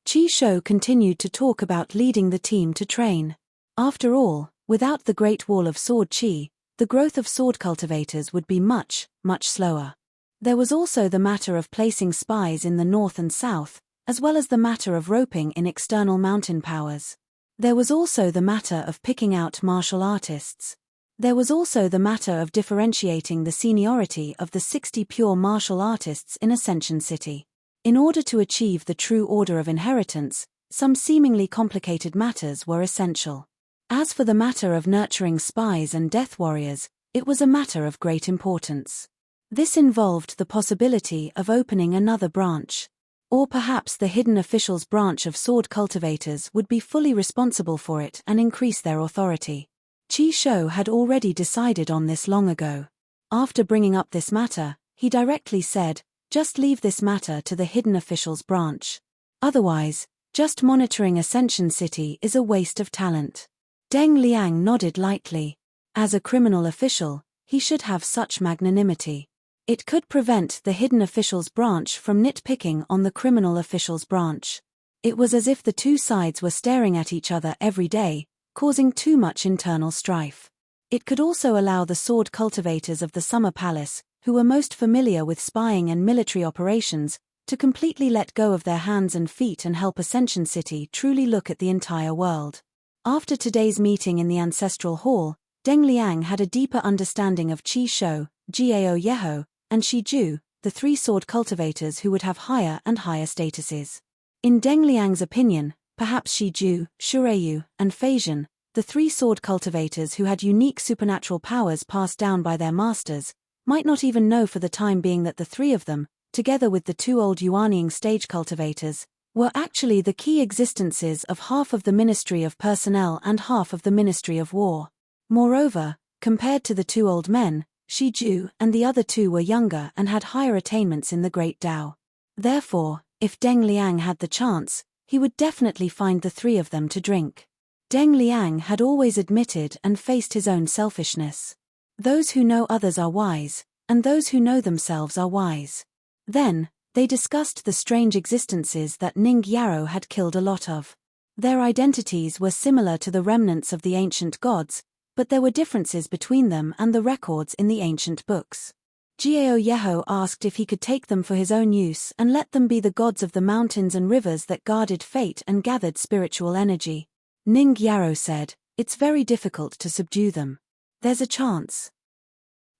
Qi Shou continued to talk about leading the team to train. After all, without the Great Wall of Sword Qi, the growth of sword cultivators would be much, much slower. There was also the matter of placing spies in the north and south, as well as the matter of roping in external mountain powers. There was also the matter of picking out martial artists. There was also the matter of differentiating the seniority of the 60 pure martial artists in Ascension City. In order to achieve the true order of inheritance, some seemingly complicated matters were essential. As for the matter of nurturing spies and death warriors, it was a matter of great importance. This involved the possibility of opening another branch. Or perhaps the hidden officials' branch of sword cultivators would be fully responsible for it and increase their authority. Qi Shou had already decided on this long ago. After bringing up this matter, he directly said, "Just leave this matter to the hidden officials' branch. Otherwise, just monitoring Ascension City is a waste of talent." Deng Liang nodded lightly. As a criminal official, he should have such magnanimity. It could prevent the hidden officials' branch from nitpicking on the criminal officials' branch. It was as if the 2 sides were staring at each other every day, causing too much internal strife. It could also allow the sword cultivators of the Summer Palace, who were most familiar with spying and military operations, to completely let go of their hands and feet and help Ascension City truly look at the entire world. After today's meeting in the Ancestral Hall, Deng Liang had a deeper understanding of Qi Shou, Jiao Yeho, and Shi Ju, the 3 sword cultivators who would have higher and higher statuses. In Deng Liang's opinion, perhaps Shi Ju, Shureyu, and Feizhen, the 3 sword cultivators who had unique supernatural powers passed down by their masters, might not even know for the time being that the 3 of them, together with the 2 old Yuanying stage cultivators, were actually the key existences of half of the Ministry of Personnel and half of the Ministry of War. Moreover, compared to the 2 old men, Shi Ju and the other 2 were younger and had higher attainments in the Great Tao. Therefore, If Deng Liang had the chance, he would definitely find the three of them to drink. Deng Liang had always admitted and faced his own selfishness. Those who know others are wise, and those who know themselves are wise. Then, they discussed the strange existences that Ning Yarrow had killed a lot of. Their identities were similar to the remnants of the ancient gods, but there were differences between them and the records in the ancient books. Gao Yeho asked if he could take them for his own use and let them be the gods of the mountains and rivers that guarded fate and gathered spiritual energy. Ning Yarrow said, "It's very difficult to subdue them. There's a chance.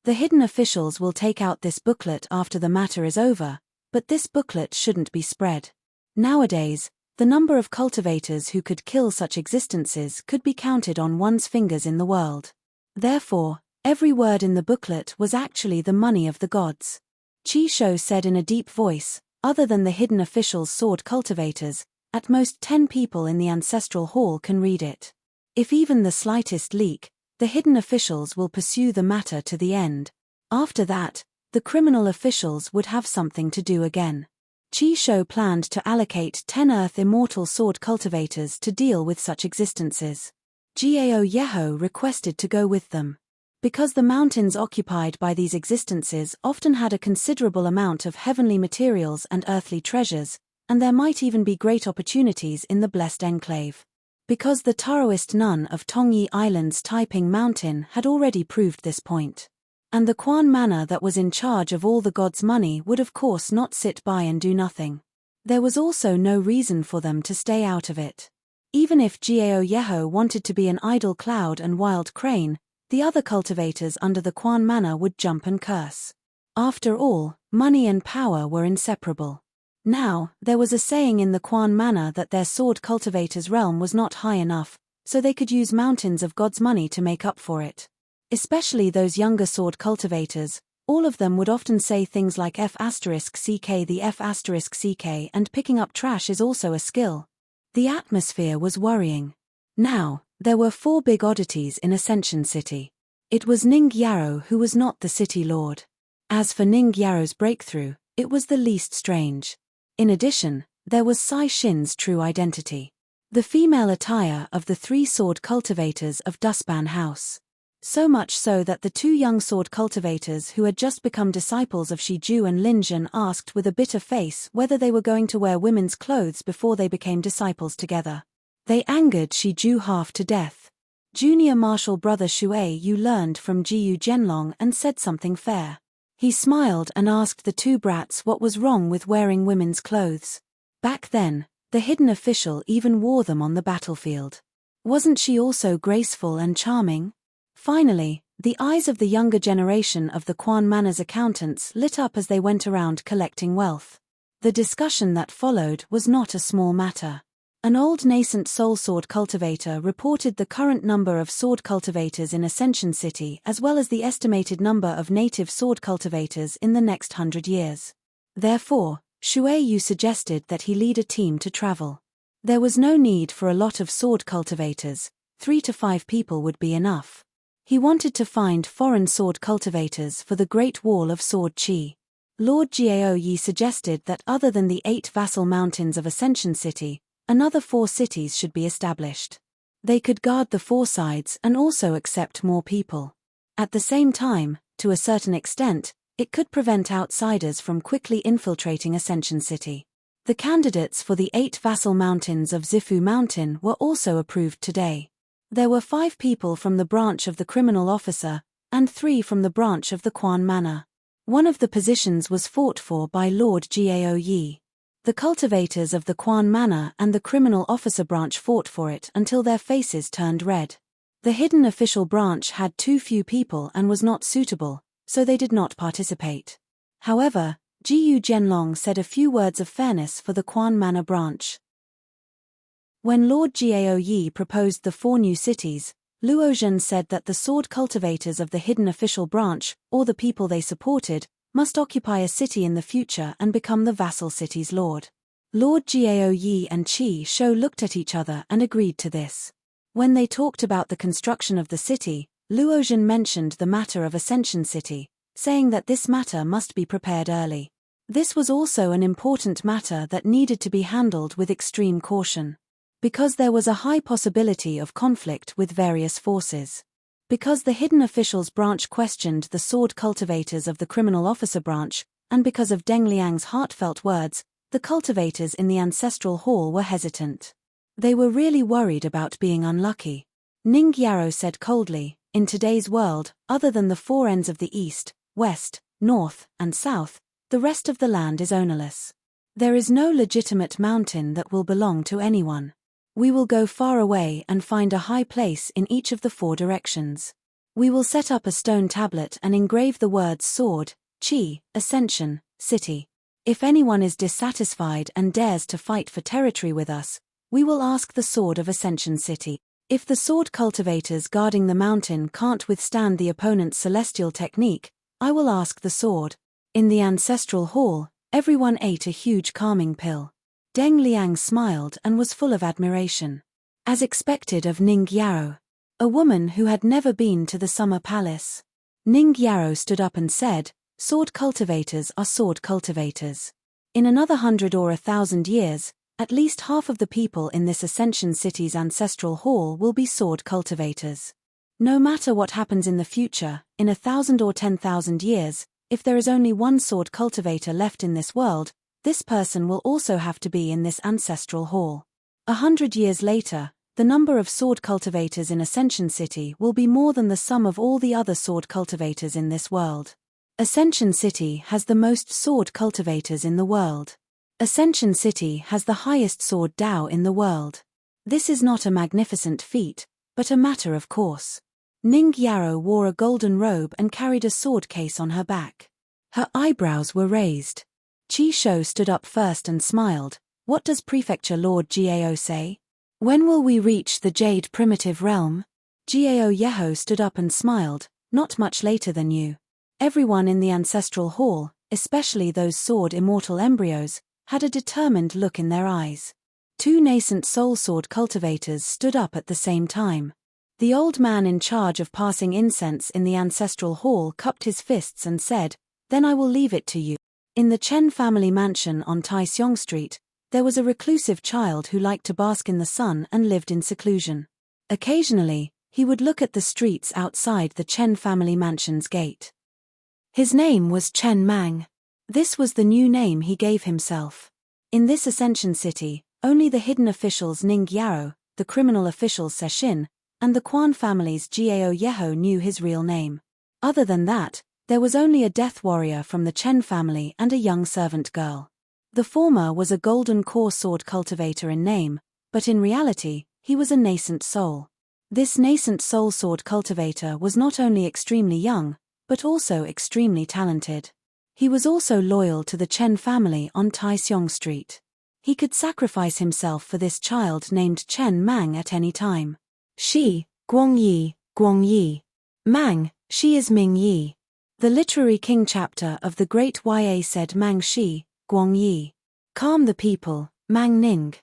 The hidden officials will take out this booklet after the matter is over, but this booklet shouldn't be spread. Nowadays, the number of cultivators who could kill such existences could be counted on one's fingers in the world. Therefore, every word in the booklet was actually the money of the gods." Qi Shou said in a deep voice, "Other than the hidden officials' sword cultivators, at most 10 people in the ancestral hall can read it. If even the slightest leak, the hidden officials will pursue the matter to the end. After that, the criminal officials would have something to do again." Qi Shou planned to allocate 10 Earth Immortal sword cultivators to deal with such existences. Gao Yeho requested to go with them. Because the mountains occupied by these existences often had a considerable amount of heavenly materials and earthly treasures, and there might even be great opportunities in the Blessed Enclave. Because the Taoist nun of Tongyi Island's Taiping Mountain had already proved this point. And the Quan Manor that was in charge of all the gods' money would of course not sit by and do nothing. There was also no reason for them to stay out of it. Even if Gao Yeho wanted to be an idle cloud and wild crane, the other cultivators under the Quan Manor would jump and curse. After all, money and power were inseparable. Now, there was a saying in the Quan Manor that their sword cultivators' realm was not high enough, so they could use mountains of God's money to make up for it. Especially those younger sword cultivators, all of them would often say things like F***ck the F***ck and picking up trash is also a skill. The atmosphere was worrying. Now, there were 4 big oddities in Ascension City. It was Ning Yarrow who was not the city lord. As for Ning Yarrow's breakthrough, it was the least strange. In addition, there was Sai Shin's true identity. The female attire of the 3 sword cultivators of Dustban House. So much so that the 2 young sword cultivators who had just become disciples of Shi Ju and Lin Zhen asked with a bitter face whether they were going to wear women's clothes before they became disciples together. They angered Shi Ju half to death. Junior martial brother Shuai Yu learned from Jiyu Zhenlong and said something fair. He smiled and asked the 2 brats what was wrong with wearing women's clothes. Back then, the hidden official even wore them on the battlefield. Wasn't she also graceful and charming? Finally, the eyes of the younger generation of the Quan Manor's accountants lit up as they went around collecting wealth. The discussion that followed was not a small matter. An old nascent soul sword cultivator reported the current number of sword cultivators in Ascension City as well as the estimated number of native sword cultivators in the next 100 years. Therefore, Shuai Yu suggested that he lead a team to travel. There was no need for a lot of sword cultivators, 3 to 5 people would be enough. He wanted to find foreign sword cultivators for the Great Wall of Sword Qi. Lord Gao Yi suggested that other than the 8 vassal mountains of Ascension City, another 4 cities should be established. They could guard the 4 sides and also accept more people. At the same time, to a certain extent, it could prevent outsiders from quickly infiltrating Ascension City. The candidates for the 8 vassal mountains of Zifu Mountain were also approved today. There were 5 people from the branch of the criminal officer, and 3 from the branch of the Quan Manor. One of the positions was fought for by Lord Gao Yi. The cultivators of the Quan Manor and the criminal officer branch fought for it until their faces turned red. The hidden official branch had too few people and was not suitable, so they did not participate. However, Jiyu Zhenlong said a few words of fairness for the Quan Manor branch. When Lord Gao Yi proposed the 4 new cities, Luozhen said that the sword cultivators of the hidden official branch, or the people they supported, must occupy a city in the future and become the vassal city's lord. Lord Gao Yi and Qi Shou looked at each other and agreed to this. When they talked about the construction of the city, Luozhen mentioned the matter of Ascension City, saying that this matter must be prepared early. This was also an important matter that needed to be handled with extreme caution. Because there was a high possibility of conflict with various forces. Because the hidden officials branch questioned the sword cultivators of the criminal officer branch, and because of Deng Liang's heartfelt words, the cultivators in the ancestral hall were hesitant. They were really worried about being unlucky. Ning Yaro said coldly, in today's world, other than the four ends of the east, west, north, and south, the rest of the land is ownerless. There is no legitimate mountain that will belong to anyone. We will go far away and find a high place in each of the four directions. We will set up a stone tablet and engrave the words sword, chi, ascension, city. If anyone is dissatisfied and dares to fight for territory with us, we will ask the sword of Ascension City. If the sword cultivators guarding the mountain can't withstand the opponent's celestial technique, I will ask the sword. In the ancestral hall, everyone ate a huge calming pill. Deng Liang smiled and was full of admiration. As expected of Ning Yaro, a woman who had never been to the summer palace. Ning Yaro stood up and said, sword cultivators are sword cultivators. In another 100 or 1,000 years, at least half of the people in this Ascension City's ancestral hall will be sword cultivators. No matter what happens in the future, in 1,000 or 10,000 years, if there is only one sword cultivator left in this world, this person will also have to be in this ancestral hall. 100 years later, the number of sword cultivators in Ascension City will be more than the sum of all the other sword cultivators in this world. Ascension City has the most sword cultivators in the world. Ascension City has the highest sword Dao in the world. This is not a magnificent feat, but a matter of course. Ning Yaro wore a golden robe and carried a sword case on her back. Her eyebrows were raised. Qi Shou stood up first and smiled. What does Prefecture Lord Gao say? When will we reach the Jade Primitive Realm? Gao Yeho stood up and smiled. Not much later than you. Everyone in the ancestral hall, especially those sword immortal embryos, had a determined look in their eyes. Two nascent soul sword cultivators stood up at the same time. The old man in charge of passing incense in the ancestral hall cupped his fists and said, "Then I will leave it to you." In the Chen family mansion on Taixiong Street, there was a reclusive child who liked to bask in the sun and lived in seclusion. Occasionally, he would look at the streets outside the Chen family mansion's gate. His name was Chen Mang. This was the new name he gave himself. In this Ascension City, only the hidden officials Ning Yaro, the criminal officials Seshin, and the Quan family's Gao Yeho knew his real name. Other than that, there was only a death warrior from the Chen family and a young servant girl. The former was a golden core sword cultivator in name, but in reality, he was a nascent soul. This nascent soul sword cultivator was not only extremely young, but also extremely talented. He was also loyal to the Chen family on Taixiong Street. He could sacrifice himself for this child named Chen Mang at any time. Shi, Guang Yi. Mang, she is Ming Yi. The literary king chapter of the great YA said Mang Shi, Guang Yi. Calm the people, Mang Ning.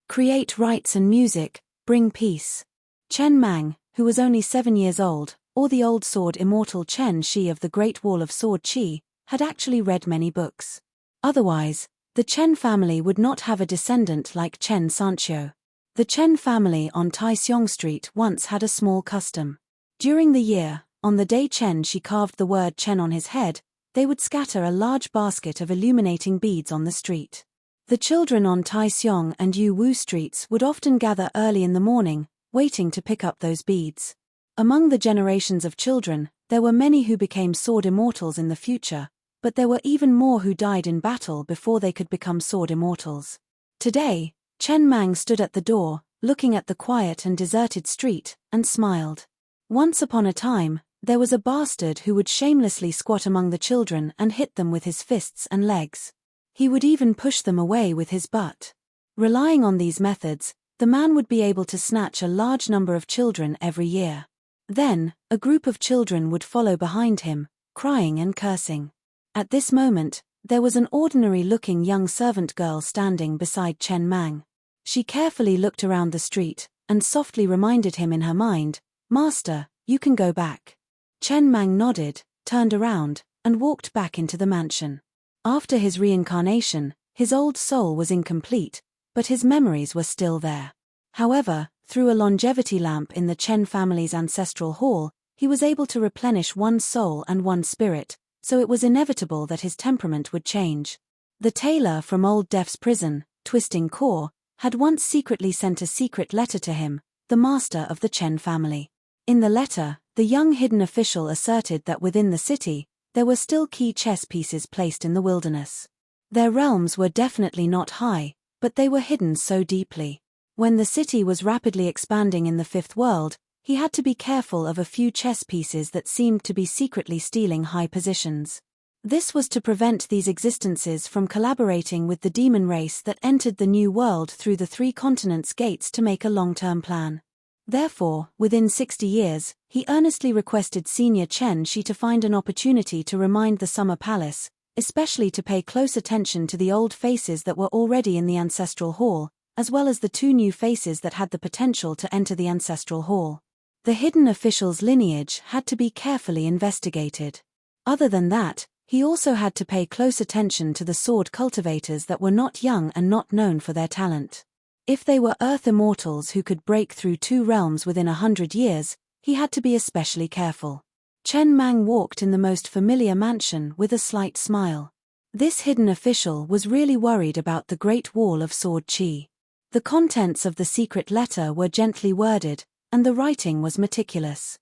Create rights and music, bring peace. Chen Mang, who was only 7 years old, or the old sword immortal Chen Shi of the Great Wall of Sword Qi, had actually read many books. Otherwise, the Chen family would not have a descendant like Chen Sanqiu. The Chen family on Taixiong Street once had a small custom. During the year, on the day Chen Shi carved the word Chen on his head, they would scatter a large basket of illuminating beads on the street. The children on Taixiong and Yu Wu streets would often gather early in the morning, waiting to pick up those beads. Among the generations of children, there were many who became sword immortals in the future, but there were even more who died in battle before they could become sword immortals. Today, Chen Mang stood at the door, looking at the quiet and deserted street, and smiled. Once upon a time, there was a bastard who would shamelessly squat among the children and hit them with his fists and legs. He would even push them away with his butt. Relying on these methods, the man would be able to snatch a large number of children every year. Then, a group of children would follow behind him, crying and cursing. At this moment, there was an ordinary-looking young servant girl standing beside Chen Mang. She carefully looked around the street, and softly reminded him in her mind, "Master, you can go back." Chen Mang nodded, turned around, and walked back into the mansion. After his reincarnation, his old soul was incomplete, but his memories were still there. However, through a longevity lamp in the Chen family's ancestral hall, he was able to replenish one soul and one spirit, so it was inevitable that his temperament would change. The tailor from Old Def's prison, Twisting Core, had once secretly sent a secret letter to him, the master of the Chen family. In the letter, the young hidden official asserted that within the city, there were still key chess pieces placed in the wilderness. Their realms were definitely not high, but they were hidden so deeply. When the city was rapidly expanding in the Fifth World, he had to be careful of a few chess pieces that seemed to be secretly stealing high positions. This was to prevent these existences from collaborating with the demon race that entered the New World through the three continents' gates to make a long-term plan. Therefore, within 60 years, he earnestly requested Senior Chen Shi to find an opportunity to remind the Summer Palace, especially to pay close attention to the old faces that were already in the Ancestral Hall, as well as the two new faces that had the potential to enter the Ancestral Hall. The hidden official's lineage had to be carefully investigated. Other than that, he also had to pay close attention to the sword cultivators that were not young and not known for their talent. If they were Earth immortals who could break through two realms within 100 years, he had to be especially careful. Chen Mang walked in the most familiar mansion with a slight smile. This hidden official was really worried about the Great Wall of Sword Qi. The contents of the secret letter were gently worded, and the writing was meticulous.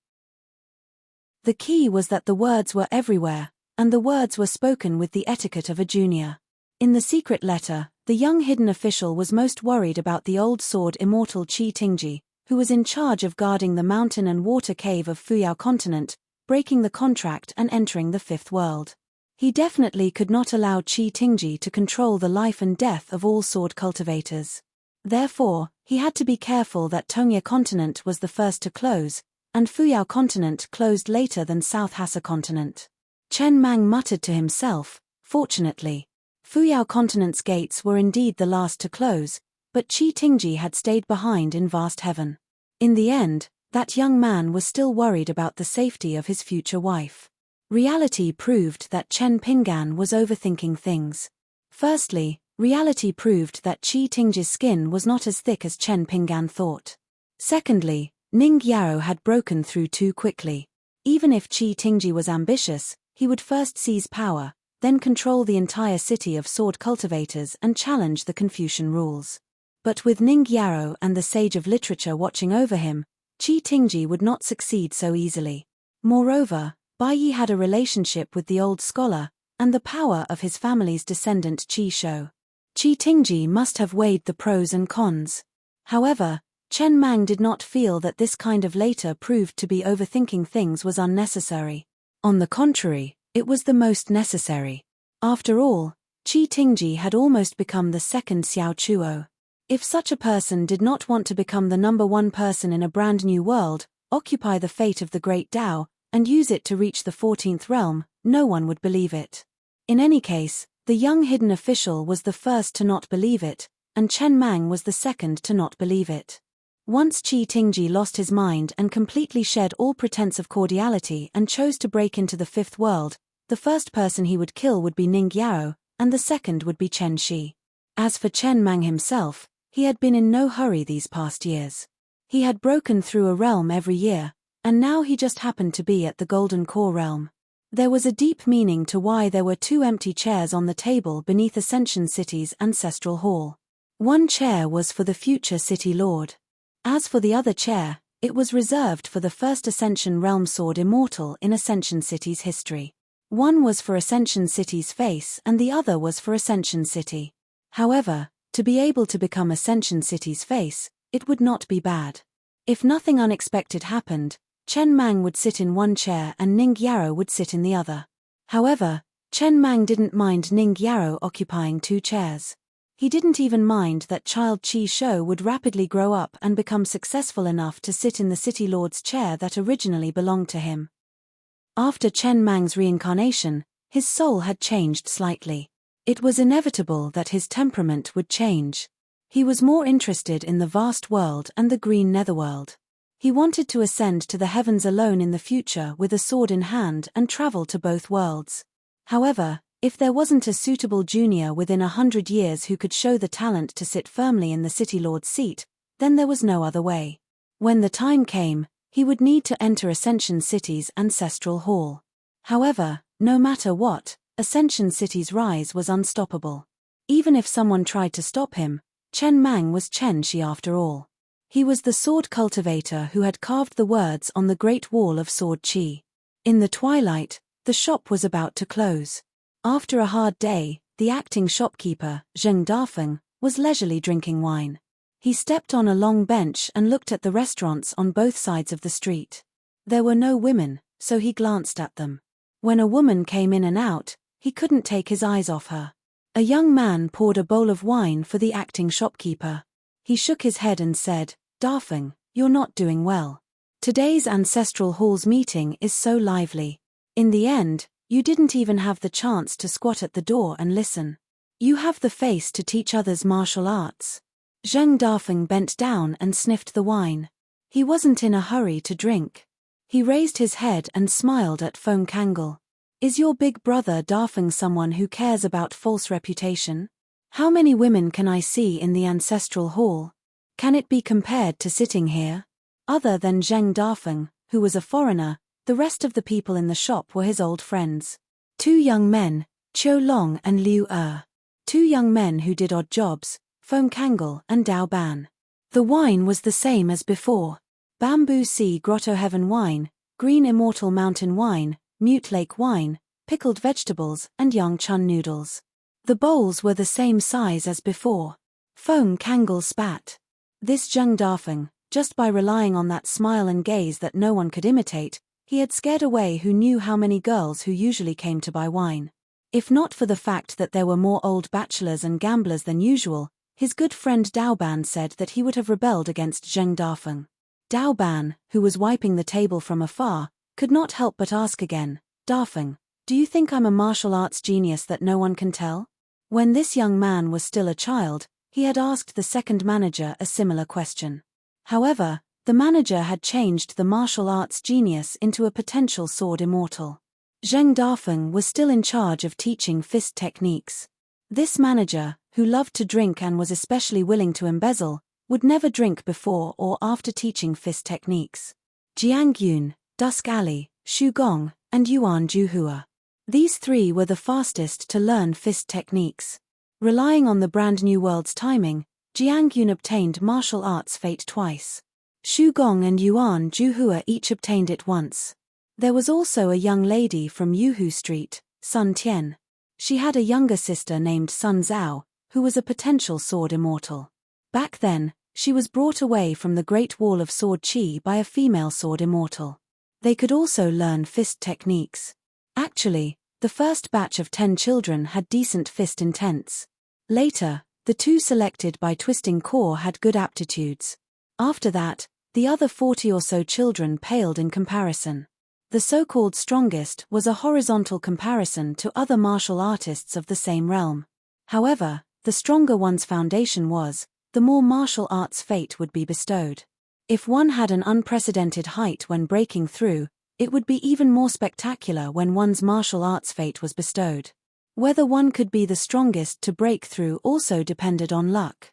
The key was that the words were everywhere, and the words were spoken with the etiquette of a junior. In the secret letter, the young hidden official was most worried about the old sword immortal Qi Tingji, who was in charge of guarding the mountain and water cave of Fuyao continent, breaking the contract and entering the Fifth World. He definitely could not allow Qi Tingji to control the life and death of all sword cultivators. Therefore, he had to be careful that Tongya continent was the first to close, and Fuyao continent closed later than South Hassa continent. Chen Mang muttered to himself, fortunately. Fuyao continent's gates were indeed the last to close, but Qi Tingji had stayed behind in vast heaven. In the end, that young man was still worried about the safety of his future wife. Reality proved that Chen Pingan was overthinking things. Firstly, reality proved that Qi Tingji's skin was not as thick as Chen Pingan thought. Secondly, Ning Yao had broken through too quickly. Even if Qi Tingji was ambitious, he would first seize power, then control the entire city of sword cultivators and challenge the Confucian rules. But with Ning Yao and the sage of literature watching over him, Qi Tingji would not succeed so easily. Moreover, Bai Yi had a relationship with the old scholar, and the power of his family's descendant Qi Shou. Qi Tingji must have weighed the pros and cons. However, Chen Mang did not feel that this kind of later proved to be overthinking things was unnecessary. On the contrary, it was the most necessary. After all, Qi Tingji had almost become the second Xiao Chuo. If such a person did not want to become the number one person in a brand new world, occupy the fate of the Great Tao, and use it to reach the 14th realm, no one would believe it. In any case, the young hidden official was the first to not believe it, and Chen Mang was the second to not believe it. Once Qi Tingji lost his mind and completely shed all pretense of cordiality and chose to break into the Fifth World, the first person he would kill would be Ning Yao, and the second would be Chen Shi. As for Chen Mang himself, he had been in no hurry these past years. He had broken through a realm every year, and now he just happened to be at the Golden Core realm. There was a deep meaning to why there were two empty chairs on the table beneath Ascension City's ancestral hall. One chair was for the future city lord. As for the other chair, it was reserved for the first Ascension Realm Sword Immortal in Ascension City's history. One was for Ascension City's face and the other was for Ascension City. However, to be able to become Ascension City's face, it would not be bad. If nothing unexpected happened, Chen Mang would sit in one chair and Ning Yao would sit in the other. However, Chen Mang didn't mind Ning Yao occupying two chairs. He didn't even mind that child Qi Shou would rapidly grow up and become successful enough to sit in the City Lord's chair that originally belonged to him. After Chen Mang's reincarnation, his soul had changed slightly. It was inevitable that his temperament would change. He was more interested in the vast world and the green netherworld. He wanted to ascend to the heavens alone in the future with a sword in hand and travel to both worlds. However, If there wasn't a suitable junior within 100 years who could show the talent to sit firmly in the city lord's seat, then there was no other way. When the time came, he would need to enter Ascension City's ancestral hall. However, no matter what, Ascension City's rise was unstoppable. Even if someone tried to stop him, Chen Mang was Chen Shi after all. He was the sword cultivator who had carved the words on the Great Wall of Sword Qi. In the twilight, the shop was about to close. After a hard day, the acting shopkeeper, Zheng Dafeng, was leisurely drinking wine. He stepped on a long bench and looked at the restaurants on both sides of the street. There were no women, so he glanced at them. When a woman came in and out, he couldn't take his eyes off her. A young man poured a bowl of wine for the acting shopkeeper. He shook his head and said, "Dafeng, you're not doing well. Today's Ancestral Hall's meeting is so lively. In the end, you didn't even have the chance to squat at the door and listen. You have the face to teach others martial arts." Zheng Dafeng bent down and sniffed the wine. He wasn't in a hurry to drink. He raised his head and smiled at Feng Kangol. "Is your big brother Dafeng someone who cares about false reputation? How many women can I see in the Ancestral Hall? Can it be compared to sitting here?" Other than Zheng Dafeng, who was a foreigner, the rest of the people in the shop were his old friends. Two young men, Qiu Long and Liu Er. Two young men who did odd jobs, Feng Kangol and Dao Ban. The wine was the same as before. Bamboo Sea Grotto Heaven wine, Green Immortal Mountain wine, Mute Lake wine, pickled vegetables and Yangchun noodles. The bowls were the same size as before. Feng Kangol spat. This Zheng Dafeng, just by relying on that smile and gaze that no one could imitate, he had scared away who knew how many girls who usually came to buy wine. If not for the fact that there were more old bachelors and gamblers than usual, his good friend Dao Ban said that he would have rebelled against Zheng Dafeng. Dao Ban, who was wiping the table from afar, could not help but ask again, "Dafeng, do you think I'm a martial arts genius that no one can tell?" When this young man was still a child, he had asked the second manager a similar question. However, the manager had changed the martial arts genius into a potential sword immortal. Zheng Dafeng was still in charge of teaching fist techniques. This manager, who loved to drink and was especially willing to embezzle, would never drink before or after teaching fist techniques. Jiang Yun, Dusk Alley, Shu Gong, and Yuan Juhua. These three were the fastest to learn fist techniques. Relying on the brand new world's timing, Jiang Yun obtained martial arts fate twice. Shu Gong and Yuan Juhua each obtained it once. There was also a young lady from Yuhu Street, Sun Tian. She had a younger sister named Sun Zhao, who was a potential sword immortal. Back then, she was brought away from the Great Wall of Sword Qi by a female sword immortal. They could also learn fist techniques. Actually, the first batch of 10 children had decent fist intents. Later, the two selected by Twisting Core had good aptitudes. After that, the other 40 or so children paled in comparison. The so-called strongest was a horizontal comparison to other martial artists of the same realm. However, the stronger one's foundation was, the more martial arts fate would be bestowed. If one had an unprecedented height when breaking through, it would be even more spectacular when one's martial arts fate was bestowed. Whether one could be the strongest to break through also depended on luck.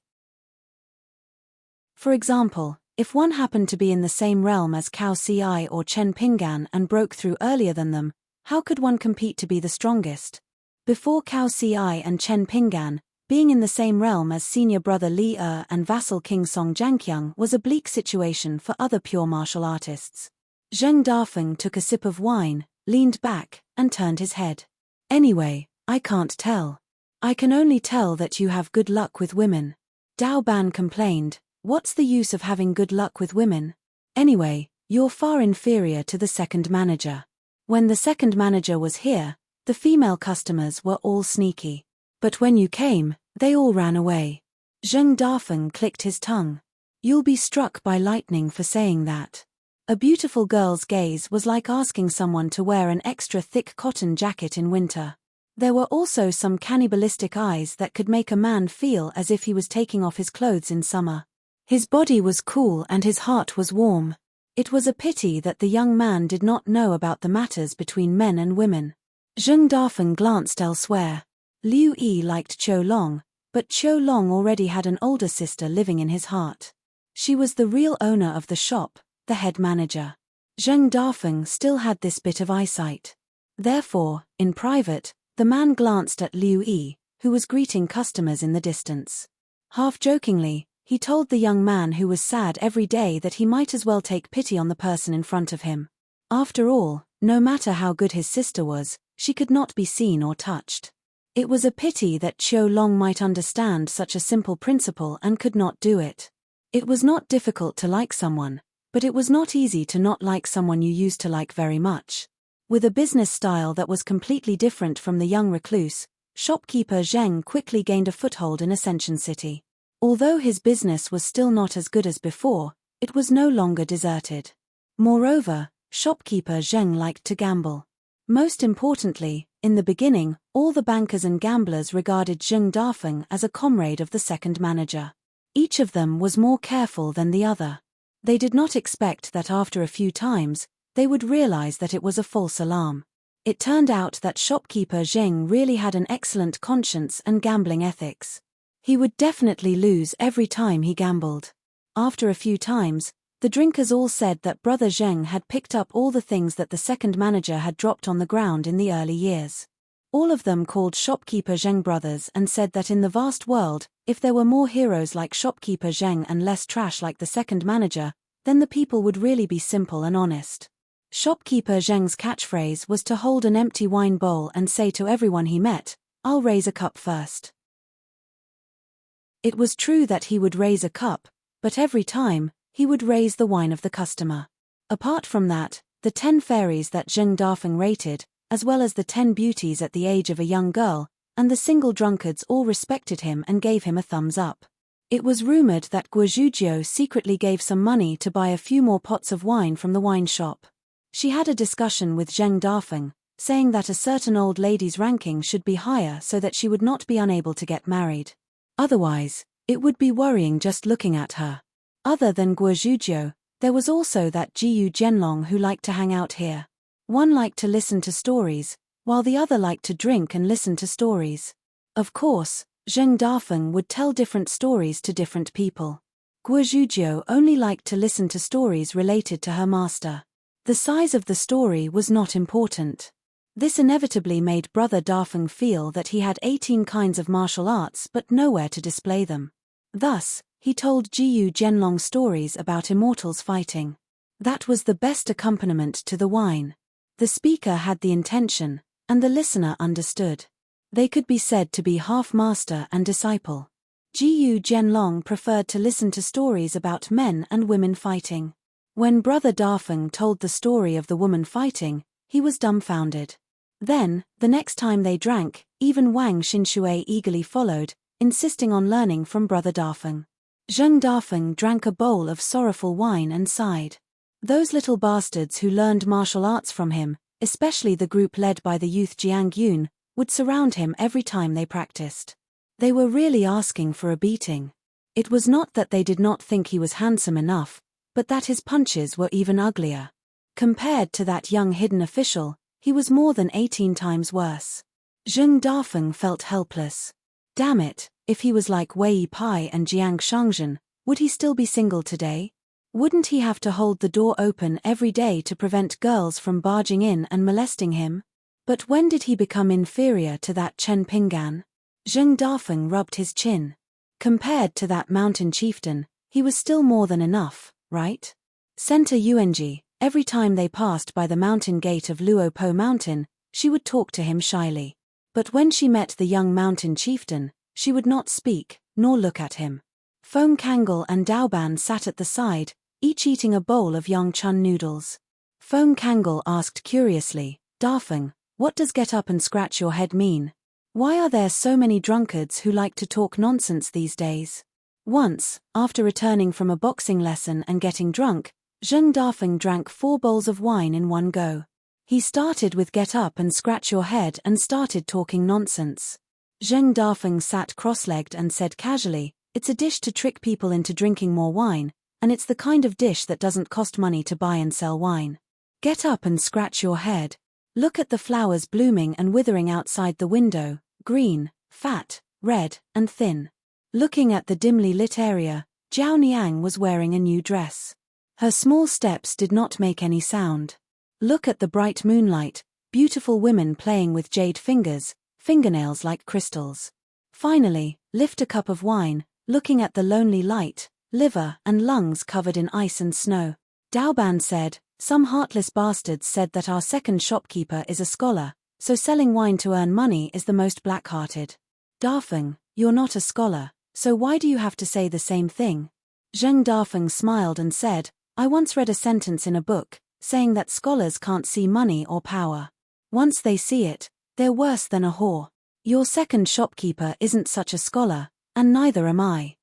For example, if one happened to be in the same realm as Cao Ci or Chen Pinggan and broke through earlier than them, how could one compete to be the strongest? Before Cao Ci and Chen Pinggan, being in the same realm as senior brother Li Er and vassal King Song Jianqiang was a bleak situation for other pure martial artists. Zheng Dafeng took a sip of wine, leaned back, and turned his head. "Anyway, I can't tell. I can only tell that you have good luck with women." Dao Ban complained, "What's the use of having good luck with women? Anyway, you're far inferior to the second manager." When the second manager was here, the female customers were all sneaky. But when you came, they all ran away. Zheng Dafeng clicked his tongue. "You'll be struck by lightning for saying that." A beautiful girl's gaze was like asking someone to wear an extra thick cotton jacket in winter. There were also some cannibalistic eyes that could make a man feel as if he was taking off his clothes in summer. His body was cool and his heart was warm. It was a pity that the young man did not know about the matters between men and women. Zheng Dafeng glanced elsewhere. Liu Yi liked Qiu Long, but Qiu Long already had an older sister living in his heart. She was the real owner of the shop, the head manager. Zheng Dafeng still had this bit of eyesight. Therefore, in private, the man glanced at Liu Yi, who was greeting customers in the distance. Half-jokingly, he told the young man who was sad every day that he might as well take pity on the person in front of him. After all, no matter how good his sister was, she could not be seen or touched. It was a pity that Qiu Long might understand such a simple principle and could not do it. It was not difficult to like someone, but it was not easy to not like someone you used to like very much. With a business style that was completely different from the young recluse, shopkeeper Zheng quickly gained a foothold in Ascension City. Although his business was still not as good as before, it was no longer deserted. Moreover, shopkeeper Zheng liked to gamble. Most importantly, in the beginning, all the bankers and gamblers regarded Zheng Dafeng as a comrade of the second manager. Each of them was more careful than the other. They did not expect that after a few times, they would realize that it was a false alarm. It turned out that shopkeeper Zheng really had an excellent conscience and gambling ethics. He would definitely lose every time he gambled. After a few times, the drinkers all said that brother Zheng had picked up all the things that the second manager had dropped on the ground in the early years. All of them called shopkeeper Zheng brothers and said that in the vast world, if there were more heroes like shopkeeper Zheng and less trash like the second manager, then the people would really be simple and honest. Shopkeeper Zheng's catchphrase was to hold an empty wine bowl and say to everyone he met, "I'll raise a cup first." It was true that he would raise a cup, but every time, he would raise the wine of the customer. Apart from that, the 10 fairies that Zheng Dafeng rated, as well as the 10 beauties at the age of a young girl, and the single drunkards all respected him and gave him a thumbs up. It was rumored that Guozhujiu secretly gave some money to buy a few more pots of wine from the wine shop. She had a discussion with Zheng Dafeng, saying that a certain old lady's ranking should be higher so that she would not be unable to get married. Otherwise, it would be worrying just looking at her. Other than Guozhujiu, there was also that Jiyu Jianlong who liked to hang out here. One liked to listen to stories, while the other liked to drink and listen to stories. Of course, Zheng Dafeng would tell different stories to different people. Guozhujiu only liked to listen to stories related to her master. The size of the story was not important. This inevitably made brother Dafeng feel that he had 18 kinds of martial arts but nowhere to display them. Thus, he told Jiyu Jianlong stories about immortals fighting. That was the best accompaniment to the wine. The speaker had the intention, and the listener understood. They could be said to be half master and disciple. Jiyu Jianlong preferred to listen to stories about men and women fighting. When brother Dafeng told the story of the woman fighting, he was dumbfounded. Then, the next time they drank, even Wang Xinshui eagerly followed, insisting on learning from brother Dafeng. Zheng Dafeng drank a bowl of sorrowful wine and sighed. Those little bastards who learned martial arts from him, especially the group led by the youth Jiang Yun, would surround him every time they practiced. They were really asking for a beating. It was not that they did not think he was handsome enough, but that his punches were even uglier. Compared to that young hidden official, he was more than 18 times worse. Zheng Dafeng felt helpless. Damn it, if he was like Wei Pai and Jiang Shangzhen, would he still be single today? Wouldn't he have to hold the door open every day to prevent girls from barging in and molesting him? But when did he become inferior to that Chen Pinggan? Zheng Dafeng rubbed his chin. Compared to that mountain chieftain, he was still more than enough, right? Center Yuanji, every time they passed by the mountain gate of Luopo Mountain, she would talk to him shyly. But when she met the young mountain chieftain, she would not speak, nor look at him. Feng Kangol and Daoban sat at the side, each eating a bowl of Yongchun noodles. Feng Kangol asked curiously, "Dafeng, what does get up and scratch your head mean? Why are there so many drunkards who like to talk nonsense these days?" Once, after returning from a boxing lesson and getting drunk, Zheng Dafeng drank 4 bowls of wine in one go. He started with "get up and scratch your head" and started talking nonsense. Zheng Dafeng sat cross-legged and said casually, "It's a dish to trick people into drinking more wine, and it's the kind of dish that doesn't cost money to buy and sell wine. Get up and scratch your head. Look at the flowers blooming and withering outside the window, green, fat, red, and thin. Looking at the dimly lit area, Jiao Niang was wearing a new dress. Her small steps did not make any sound. Look at the bright moonlight, beautiful women playing with jade fingers, fingernails like crystals. Finally, lift a cup of wine, looking at the lonely light, liver and lungs covered in ice and snow. Daoban said, "Some heartless bastards said that our second shopkeeper is a scholar, so selling wine to earn money is the most black-hearted. Dafeng, you're not a scholar, so why do you have to say the same thing?" Zheng Dafeng smiled and said, "I once read a sentence in a book, saying that scholars can't see money or power. Once they see it, they're worse than a whore. Your second shopkeeper isn't such a scholar, and neither am I.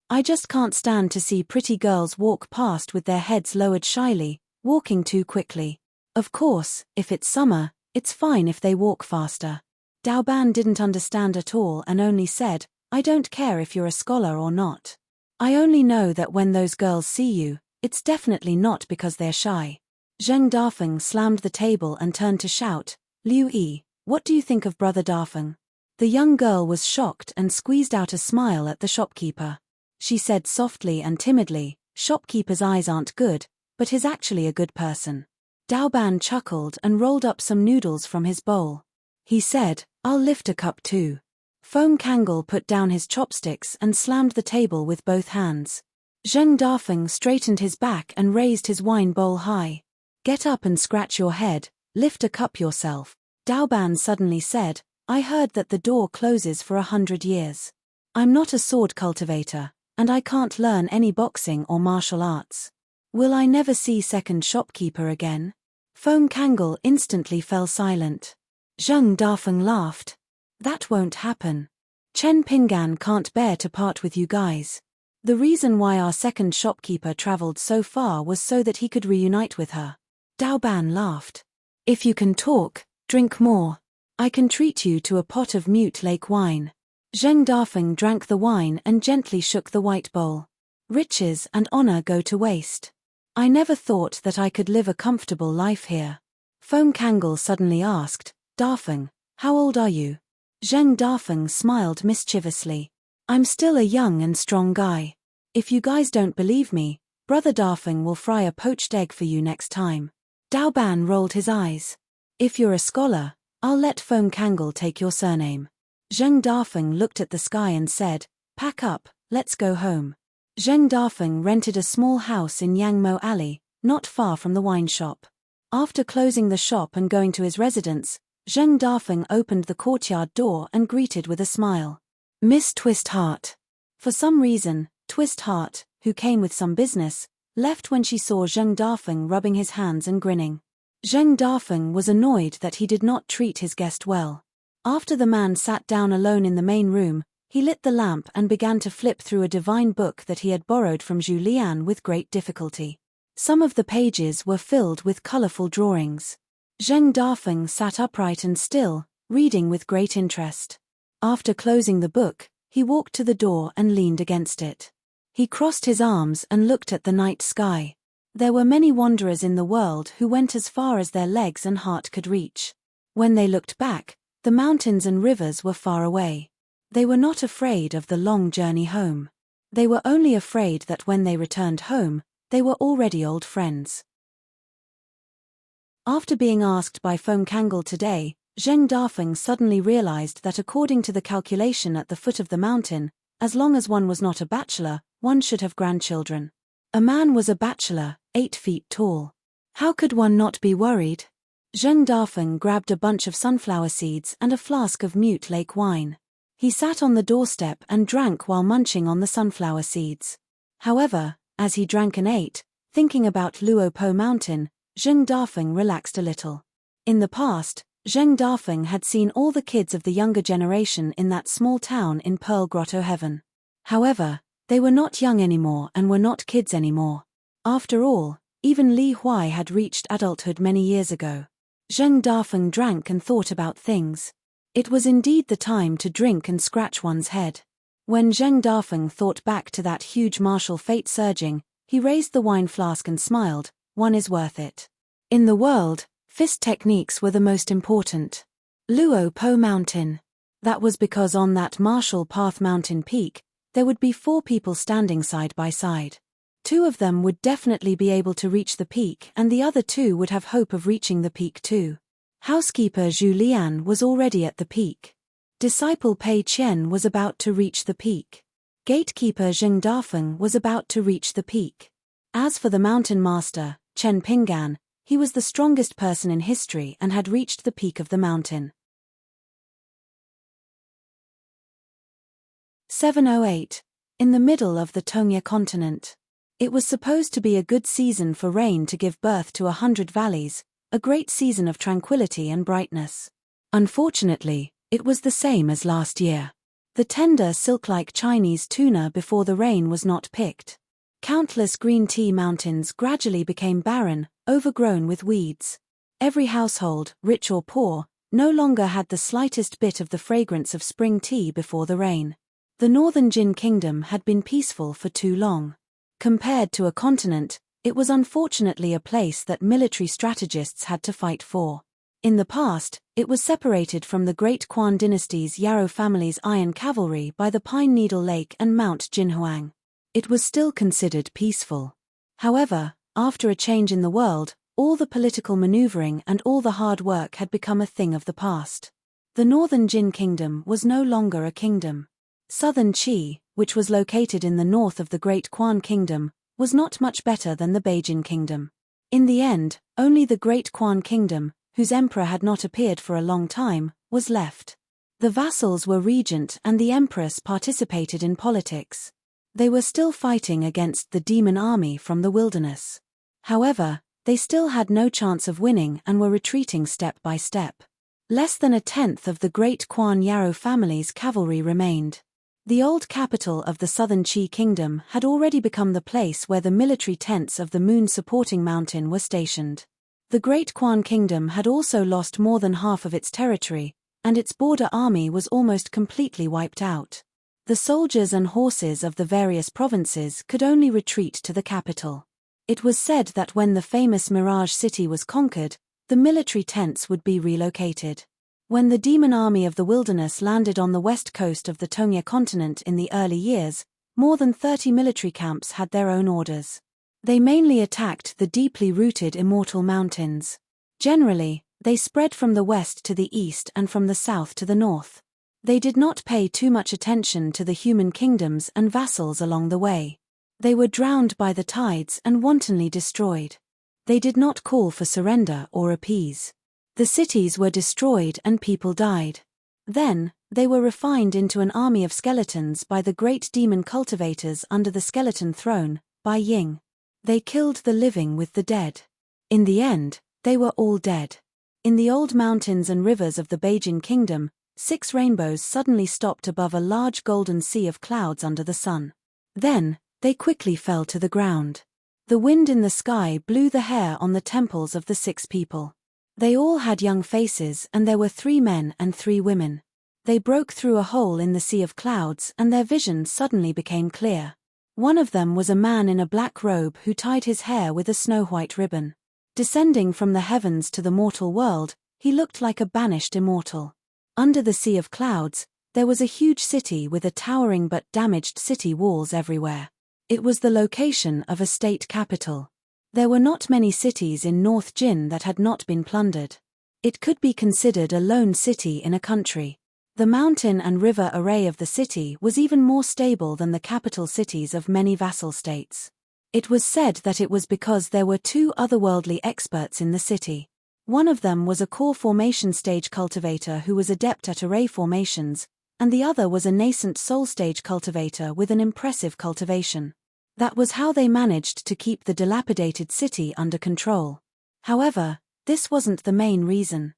I just can't stand to see pretty girls walk past with their heads lowered shyly, walking too quickly. Of course, if it's summer, it's fine if they walk faster." Daoban didn't understand at all and only said, "I don't care if you're a scholar or not. I only know that when those girls see you, it's definitely not because they're shy." Zheng Dafeng slammed the table and turned to shout, "Liu Yi, what do you think of Brother Dafeng?" The young girl was shocked and squeezed out a smile at the shopkeeper. She said softly and timidly, "Shopkeeper's eyes aren't good, but he's actually a good person." Daoban chuckled and rolled up some noodles from his bowl. He said, "I'll lift a cup too." Feng Kangol put down his chopsticks and slammed the table with both hands. Zheng Dafeng straightened his back and raised his wine bowl high. "Get up and scratch your head, lift a cup yourself." Daoban suddenly said, "I heard that the door closes for 100 years. I'm not a sword cultivator, and I can't learn any boxing or martial arts. Will I never see second shopkeeper again?" Feng Kangol instantly fell silent. Zheng Dafeng laughed. "That won't happen. Chen Pingan can't bear to part with you guys. The reason why our second shopkeeper traveled so far was so that he could reunite with her." Daoban laughed. "If you can talk, drink more. I can treat you to a pot of Mute Lake wine." Zheng Dafeng drank the wine and gently shook the white bowl. "Riches and honor go to waste. I never thought that I could live a comfortable life here." Feng Kangol suddenly asked, "Dafeng, how old are you?" Zheng Dafeng smiled mischievously. "I'm still a young and strong guy. If you guys don't believe me, Brother Dafeng will fry a poached egg for you next time." Daoban rolled his eyes. "If you're a scholar, I'll let Feng Kangol take your surname." Zheng Dafeng looked at the sky and said, "Pack up, let's go home." Zheng Dafeng rented a small house in Yangmo Alley, not far from the wine shop. After closing the shop and going to his residence, Zheng Dafeng opened the courtyard door and greeted with a smile, "Miss Twist Heart." For some reason, Twist Heart, who came with some business, left when she saw Zheng Dafeng rubbing his hands and grinning. Zheng Dafeng was annoyed that he did not treat his guest well. After the man sat down alone in the main room, he lit the lamp and began to flip through a divine book that he had borrowed from Zhu Lian with great difficulty. Some of the pages were filled with colorful drawings. Zheng Dafeng sat upright and still, reading with great interest. After closing the book, he walked to the door and leaned against it. He crossed his arms and looked at the night sky. There were many wanderers in the world who went as far as their legs and heart could reach. When they looked back, the mountains and rivers were far away. They were not afraid of the long journey home. They were only afraid that when they returned home, they were already old friends. After being asked by Feng Kangol today, Zheng Dafeng suddenly realized that according to the calculation at the foot of the mountain, as long as one was not a bachelor, one should have grandchildren. A man was a bachelor, 8 feet tall. How could one not be worried? Zheng Dafeng grabbed a bunch of sunflower seeds and a flask of Mute Lake wine. He sat on the doorstep and drank while munching on the sunflower seeds. However, as he drank and ate, thinking about Luo Po Mountain, Zheng Dafeng relaxed a little. In the past, Zheng Dafeng had seen all the kids of the younger generation in that small town in Pearl Grotto Heaven. However, they were not young anymore and were not kids anymore. After all, even Li Huai had reached adulthood many years ago. Zheng Dafeng drank and thought about things. It was indeed the time to drink and scratch one's head. When Zheng Dafeng thought back to that huge martial fate surging, he raised the wine flask and smiled, "One is worth it." In the world, Fist techniques were the most important. Luo Po Mountain. That was because on that Marshall Path mountain peak, there would be 4 people standing side by side. 2 of them would definitely be able to reach the peak and the other 2 would have hope of reaching the peak too. Housekeeper Zhu Lian was already at the peak. Disciple Pei Qian was about to reach the peak. Gatekeeper Zheng Dafeng was about to reach the peak. As for the mountain master, Chen Pinggan, he was the strongest person in history and had reached the peak of the mountain. 708. In the middle of the Tongya continent. It was supposed to be a good season for rain to give birth to 100 valleys, a great season of tranquility and brightness. Unfortunately, it was the same as last year. The tender silk-like Chinese tuna before the rain was not picked. Countless green tea mountains gradually became barren, overgrown with weeds. Every household, rich or poor, no longer had the slightest bit of the fragrance of spring tea before the rain. The northern Jin kingdom had been peaceful for too long. Compared to a continent, it was unfortunately a place that military strategists had to fight for. In the past, it was separated from the Great Quan dynasty's Yarrow family's iron cavalry by the Pine Needle Lake and Mount Jinhuang. It was still considered peaceful. However, after a change in the world, all the political maneuvering and all the hard work had become a thing of the past. The northern Jin kingdom was no longer a kingdom. Southern Qi, which was located in the north of the Great Quan kingdom, was not much better than the Beijing kingdom. In the end, only the Great Quan kingdom, whose emperor had not appeared for a long time, was left. The vassals were regent and the empress participated in politics. They were still fighting against the demon army from the wilderness. However, they still had no chance of winning and were retreating step by step. Less than 1/10 of the Great Quan Yarrow family's cavalry remained. The old capital of the southern Qi kingdom had already become the place where the military tents of the moon-supporting mountain were stationed. The Great Quan kingdom had also lost more than half of its territory, and its border army was almost completely wiped out. The soldiers and horses of the various provinces could only retreat to the capital. It was said that when the famous Mirage City was conquered, the military tents would be relocated. When the demon army of the wilderness landed on the west coast of the Tongya continent in the early years, more than 30 military camps had their own orders. They mainly attacked the deeply rooted Immortal Mountains. Generally, they spread from the west to the east and from the south to the north. They did not pay too much attention to the human kingdoms and vassals along the way. They were drowned by the tides and wantonly destroyed. They did not call for surrender or appease. The cities were destroyed and people died. Then, they were refined into an army of skeletons by the great demon cultivators under the skeleton throne, Bai Ying. They killed the living with the dead. In the end, they were all dead. In the old mountains and rivers of the Beijing kingdom, 6 rainbows suddenly stopped above a large golden sea of clouds under the sun. Then, they quickly fell to the ground. The wind in the sky blew the hair on the temples of the 6 people. They all had young faces and there were 3 men and 3 women. They broke through a hole in the sea of clouds and their vision suddenly became clear. One of them was a man in a black robe who tied his hair with a snow-white ribbon. Descending from the heavens to the mortal world, he looked like a banished immortal. Under the sea of clouds, there was a huge city with a towering but damaged city walls everywhere. It was the location of a state capital. There were not many cities in North Jin that had not been plundered. It could be considered a lone city in a country. The mountain and river array of the city was even more stable than the capital cities of many vassal states. It was said that it was because there were 2 otherworldly experts in the city. One of them was a core formation stage cultivator who was adept at array formations, and the other was a nascent soul stage cultivator with an impressive cultivation. That was how they managed to keep the dilapidated city under control. However, this wasn't the main reason.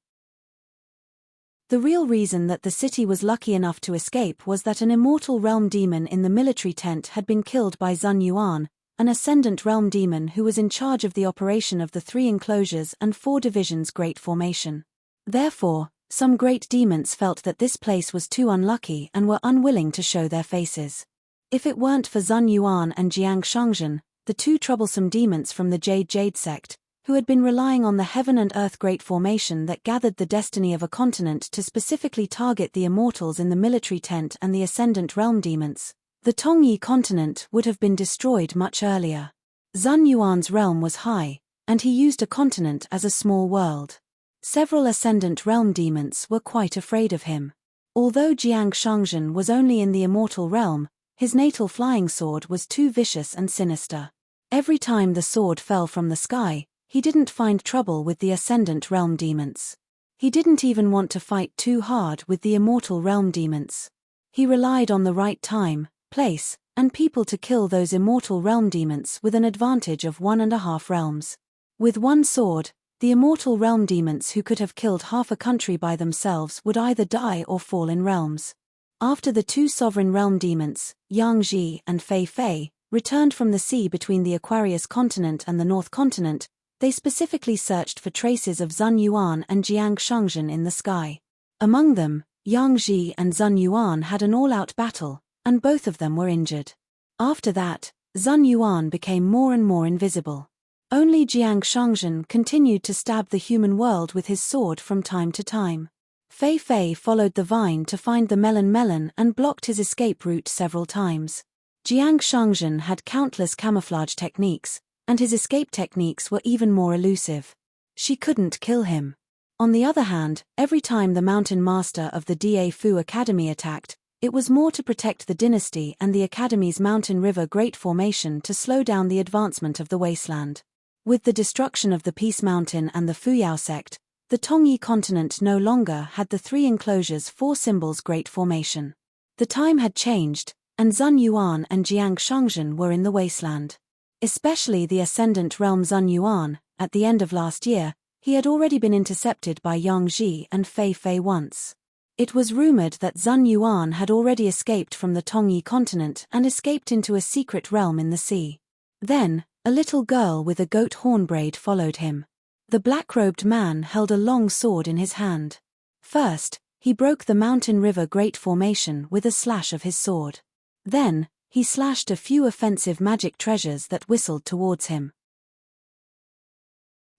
The real reason that the city was lucky enough to escape was that an immortal realm demon in the military tent had been killed by Zun Yuan, an ascendant realm demon who was in charge of the operation of the 3 enclosures and 4 divisions Great Formation. Therefore, some great demons felt that this place was too unlucky and were unwilling to show their faces. If it weren't for Zun Yuan and Jiang Shangzhen, the 2 troublesome demons from the Jade sect, who had been relying on the heaven and earth great formation that gathered the destiny of a continent to specifically target the immortals in the military tent and the ascendant realm demons, the Tongyi continent would have been destroyed much earlier. Zun Yuan's realm was high, and he used a continent as a small world. Several ascendant realm demons were quite afraid of him. Although Jiang Shangzhen was only in the immortal realm, his natal flying sword was too vicious and sinister. Every time the sword fell from the sky, he didn't find trouble with the ascendant realm demons. He didn't even want to fight too hard with the immortal realm demons. He relied on the right time, place, and people to kill those immortal realm demons with an advantage of 1.5 realms. With one sword, the immortal realm demons who could have killed half a country by themselves would either die or fall in realms. After the two sovereign realm demons, Yang Ji and Fei Fei, returned from the sea between the Aquarius continent and the North continent, they specifically searched for traces of Zun Yuan and Jiang Shangzhen in the sky. Among them, Yang Ji and Zun Yuan had an all-out battle, and both of them were injured. After that, Zun Yuan became more and more invisible. Only Jiang Shangzhen continued to stab the human world with his sword from time to time. Fei Fei followed the vine to find the melon and blocked his escape route several times. Jiang Shangzhen had countless camouflage techniques, and his escape techniques were even more elusive. She couldn't kill him. On the other hand, every time the mountain master of the Da Fu Academy attacked, it was more to protect the dynasty and the Academy's mountain river Great Formation to slow down the advancement of the wasteland. With the destruction of the Peace Mountain and the Fuyao sect, the Tongyi continent no longer had the 3 enclosures 4 symbols Great Formation. The time had changed, and Zun Yuan and Jiang Shangzhen were in the wasteland. Especially the ascendant realm Zun Yuan, at the end of last year, he had already been intercepted by Yang Ji and Fei Fei once. It was rumored that Zun Yuan had already escaped from the Tongyi continent and escaped into a secret realm in the sea. Then, a little girl with a goat horn braid followed him. The black-robed man held a long sword in his hand. First, he broke the mountain river Great Formation with a slash of his sword. Then, he slashed a few offensive magic treasures that whistled towards him.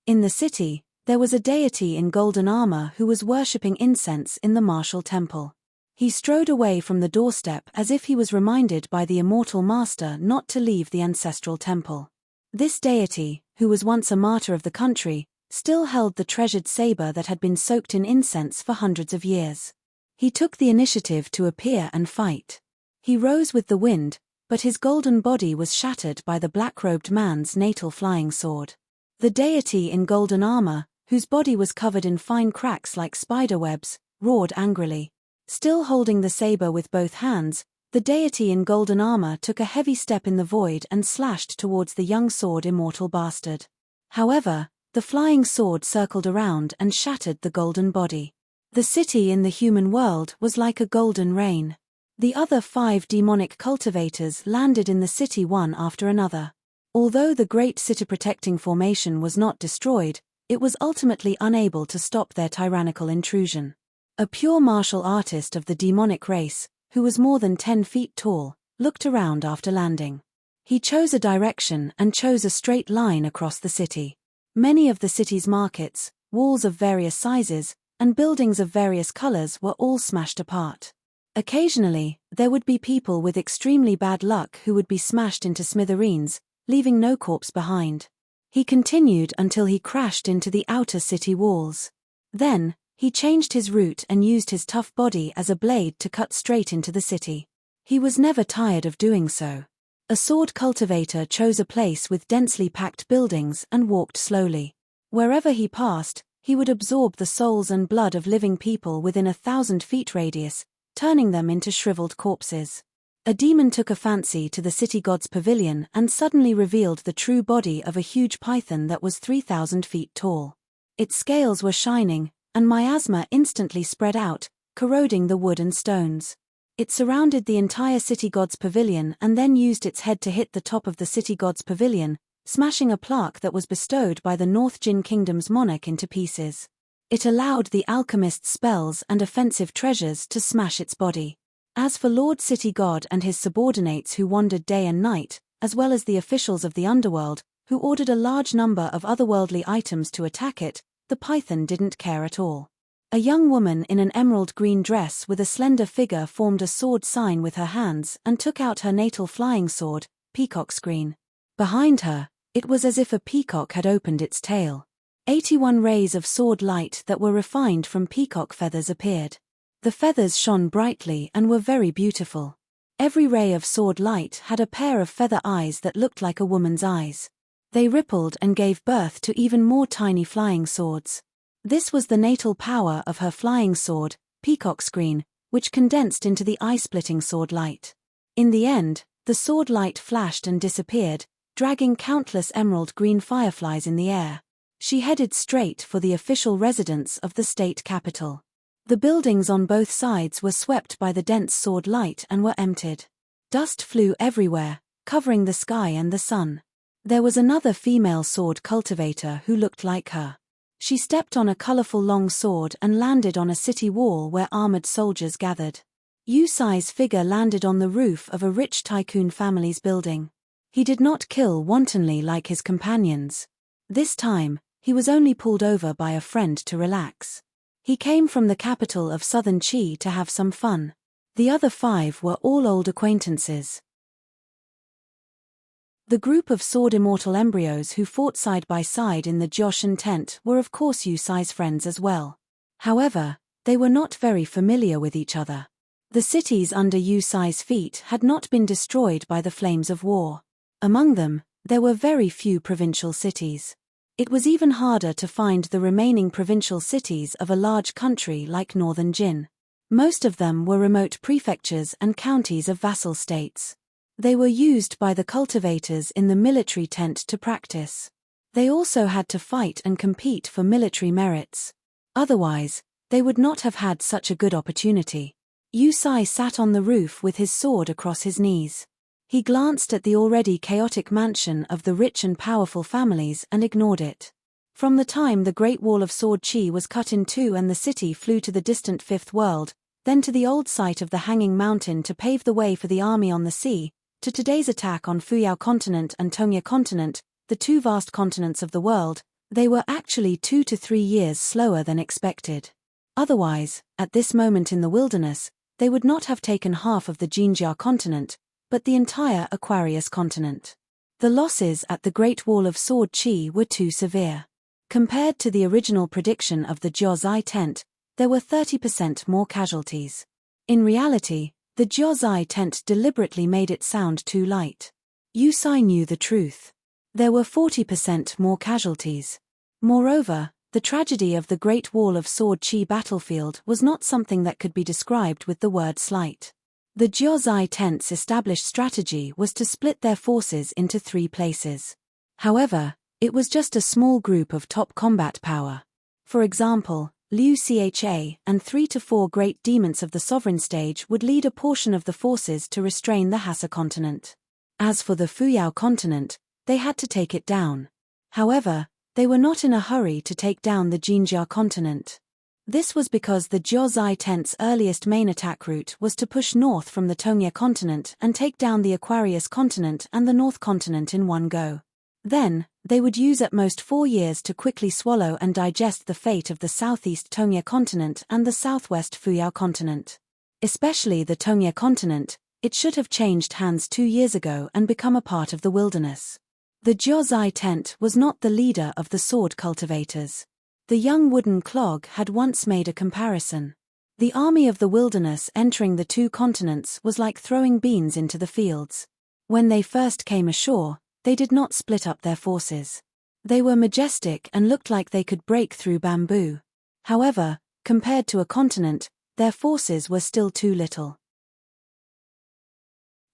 In the city, there was a deity in golden armor who was worshipping incense in the martial temple. He strode away from the doorstep as if he was reminded by the immortal master not to leave the ancestral temple. This deity, who was once a martyr of the country, still held the treasured saber that had been soaked in incense for hundreds of years. He took the initiative to appear and fight. He rose with the wind, but his golden body was shattered by the black-robed man's natal flying sword. The deity in golden armor, whose body was covered in fine cracks like spiderwebs, roared angrily. Still holding the saber with both hands, the deity in golden armor took a heavy step in the void and slashed towards the young sword immortal bastard. However, the flying sword circled around and shattered the golden body. The city in the human world was like a golden rain. The other 5 demonic cultivators landed in the city one after another. Although the great city-protecting formation was not destroyed, it was ultimately unable to stop their tyrannical intrusion. A pure martial artist of the demonic race, who was more than 10 feet tall, looked around after landing. He chose a direction and chose a straight line across the city. Many of the city's markets, walls of various sizes, and buildings of various colors were all smashed apart. Occasionally, there would be people with extremely bad luck who would be smashed into smithereens, leaving no corpse behind. He continued until he crashed into the outer city walls. Then, he changed his route and used his tough body as a blade to cut straight into the city. He was never tired of doing so. A sword cultivator chose a place with densely packed buildings and walked slowly. Wherever he passed, he would absorb the souls and blood of living people within 1,000 feet radius, turning them into shriveled corpses. A demon took a fancy to the city god's pavilion and suddenly revealed the true body of a huge python that was 3,000 feet tall. Its scales were shining, and miasma instantly spread out, corroding the wood and stones. It surrounded the entire city god's pavilion and then used its head to hit the top of the city god's pavilion, smashing a plaque that was bestowed by the North Jin Kingdom's monarch into pieces. It allowed the alchemist's spells and offensive treasures to smash its body. As for Lord City God and his subordinates who wandered day and night, as well as the officials of the underworld, who ordered a large number of otherworldly items to attack it, the python didn't care at all. A young woman in an emerald green dress with a slender figure formed a sword sign with her hands and took out her natal flying sword, peacock screen. Behind her, it was as if a peacock had opened its tail. 81 rays of sword light that were refined from peacock feathers appeared. The feathers shone brightly and were very beautiful. Every ray of sword light had a pair of feather eyes that looked like a woman's eyes. They rippled and gave birth to even more tiny flying swords. This was the natal power of her flying sword, peacock screen, which condensed into the eye-splitting sword light. In the end, the sword light flashed and disappeared, dragging countless emerald green fireflies in the air. She headed straight for the official residence of the state capital. The buildings on both sides were swept by the dense sword light and were emptied. Dust flew everywhere, covering the sky and the sun. There was another female sword cultivator who looked like her. She stepped on a colorful long sword and landed on a city wall where armored soldiers gathered. Yusai's figure landed on the roof of a rich tycoon family's building. He did not kill wantonly like his companions. This time, he was only pulled over by a friend to relax. He came from the capital of southern Qi to have some fun. The other 5 were all old acquaintances. The group of sword immortal embryos who fought side by side in the Joshin tent were of course Yusai's friends as well. However, they were not very familiar with each other. The cities under Yusai's feet had not been destroyed by the flames of war. Among them, there were very few provincial cities. It was even harder to find the remaining provincial cities of a large country like northern Jin. Most of them were remote prefectures and counties of vassal states. They were used by the cultivators in the military tent to practice. They also had to fight and compete for military merits. Otherwise, they would not have had such a good opportunity. Yusai sat on the roof with his sword across his knees. He glanced at the already chaotic mansion of the rich and powerful families and ignored it. From the time the Great Wall of Sword Qi was cut in two and the city flew to the distant Fifth World, then to the old site of the Hanging Mountain to pave the way for the army on the sea, to today's attack on Fuyao Continent and Tongya Continent, the 2 vast continents of the world, they were actually 2 to 3 years slower than expected. Otherwise, at this moment in the wilderness, they would not have taken half of the Jinjia continent, but the entire Aquarius continent. The losses at the Great Wall of Sword Qi were too severe. Compared to the original prediction of the Jiozai tent, there were 30% more casualties. In reality, the Jiozai tent deliberately made it sound too light. Yusai knew the truth. There were 40% more casualties. Moreover, the tragedy of the Great Wall of Sword Qi battlefield was not something that could be described with the word slight. The Jiozai tent's established strategy was to split their forces into 3 places. However, it was just a small group of top combat power. For example, Liu Cha and 3 to 4 great demons of the sovereign stage would lead a portion of the forces to restrain the Hassa continent. As for the Fuyao continent, they had to take it down. However, they were not in a hurry to take down the Jinjia continent. This was because the Jiozai tent's earliest main attack route was to push north from the Tongya continent and take down the Aquarius continent and the North continent in one go. Then, they would use at most 4 years to quickly swallow and digest the fate of the southeast Tongya continent and the southwest Fuyao continent. Especially the Tongya continent, it should have changed hands 2 years ago and become a part of the wilderness. The Jiozai tent was not the leader of the sword cultivators. The young wooden clog had once made a comparison. The army of the wilderness entering the 2 continents was like throwing beans into the fields. When they first came ashore, they did not split up their forces. They were majestic and looked like they could break through bamboo. However, compared to a continent, their forces were still too little.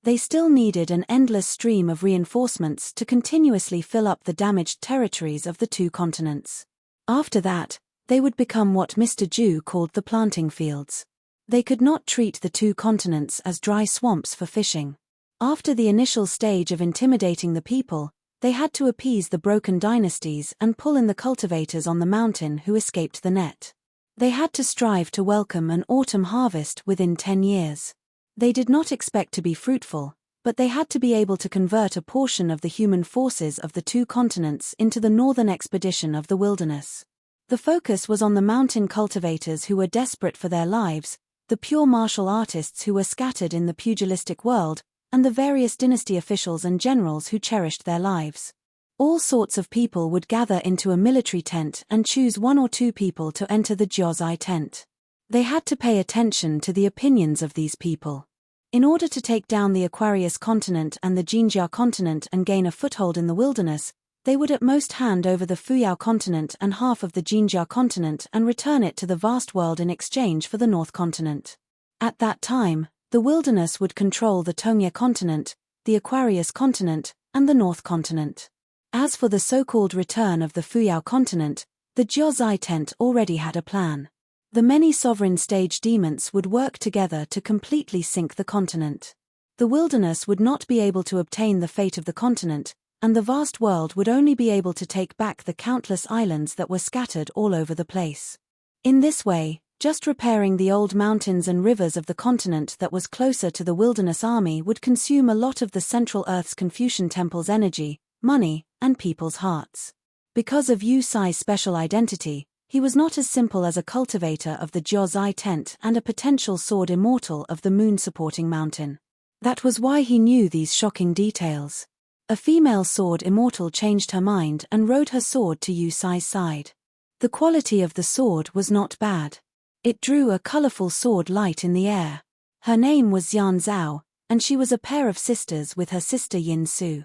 They still needed an endless stream of reinforcements to continuously fill up the damaged territories of the 2 continents. After that, they would become what Mr. Ju called the planting fields. They could not treat the 2 continents as dry swamps for fishing. After the initial stage of intimidating the people, they had to appease the broken dynasties and pull in the cultivators on the mountain who escaped the net. They had to strive to welcome an autumn harvest within 10 years. They did not expect to be fruitful, but they had to be able to convert a portion of the human forces of the two continents into the northern expedition of the wilderness. The focus was on the mountain cultivators who were desperate for their lives, the pure martial artists who were scattered in the pugilistic world, and the various dynasty officials and generals who cherished their lives. All sorts of people would gather into a military tent and choose one or two people to enter the Josai tent. They had to pay attention to the opinions of these people. In order to take down the Aquarius continent and the Jinjia continent and gain a foothold in the wilderness, they would at most hand over the Fuyao continent and half of the Jinjia continent and return it to the vast world in exchange for the North continent. At that time, the wilderness would control the Tongye continent, the Aquarius continent, and the North continent. As for the so-called return of the Fuyao continent, the Jiuzai tent already had a plan. The many sovereign stage demons would work together to completely sink the continent. The wilderness would not be able to obtain the fate of the continent, and the vast world would only be able to take back the countless islands that were scattered all over the place. In this way, just repairing the old mountains and rivers of the continent that was closer to the wilderness army would consume a lot of the Central Earth's Confucian Temple's energy, money, and people's hearts. Because of Yu Sai's special identity, he was not as simple as a cultivator of the Jiuzai tent and a potential sword immortal of the moon-supporting mountain. That was why he knew these shocking details. A female sword immortal changed her mind and rode her sword to Yu Sai's side. The quality of the sword was not bad. It drew a colorful sword light in the air. Her name was Xian Zhao, and she was a pair of sisters with her sister Yin Su.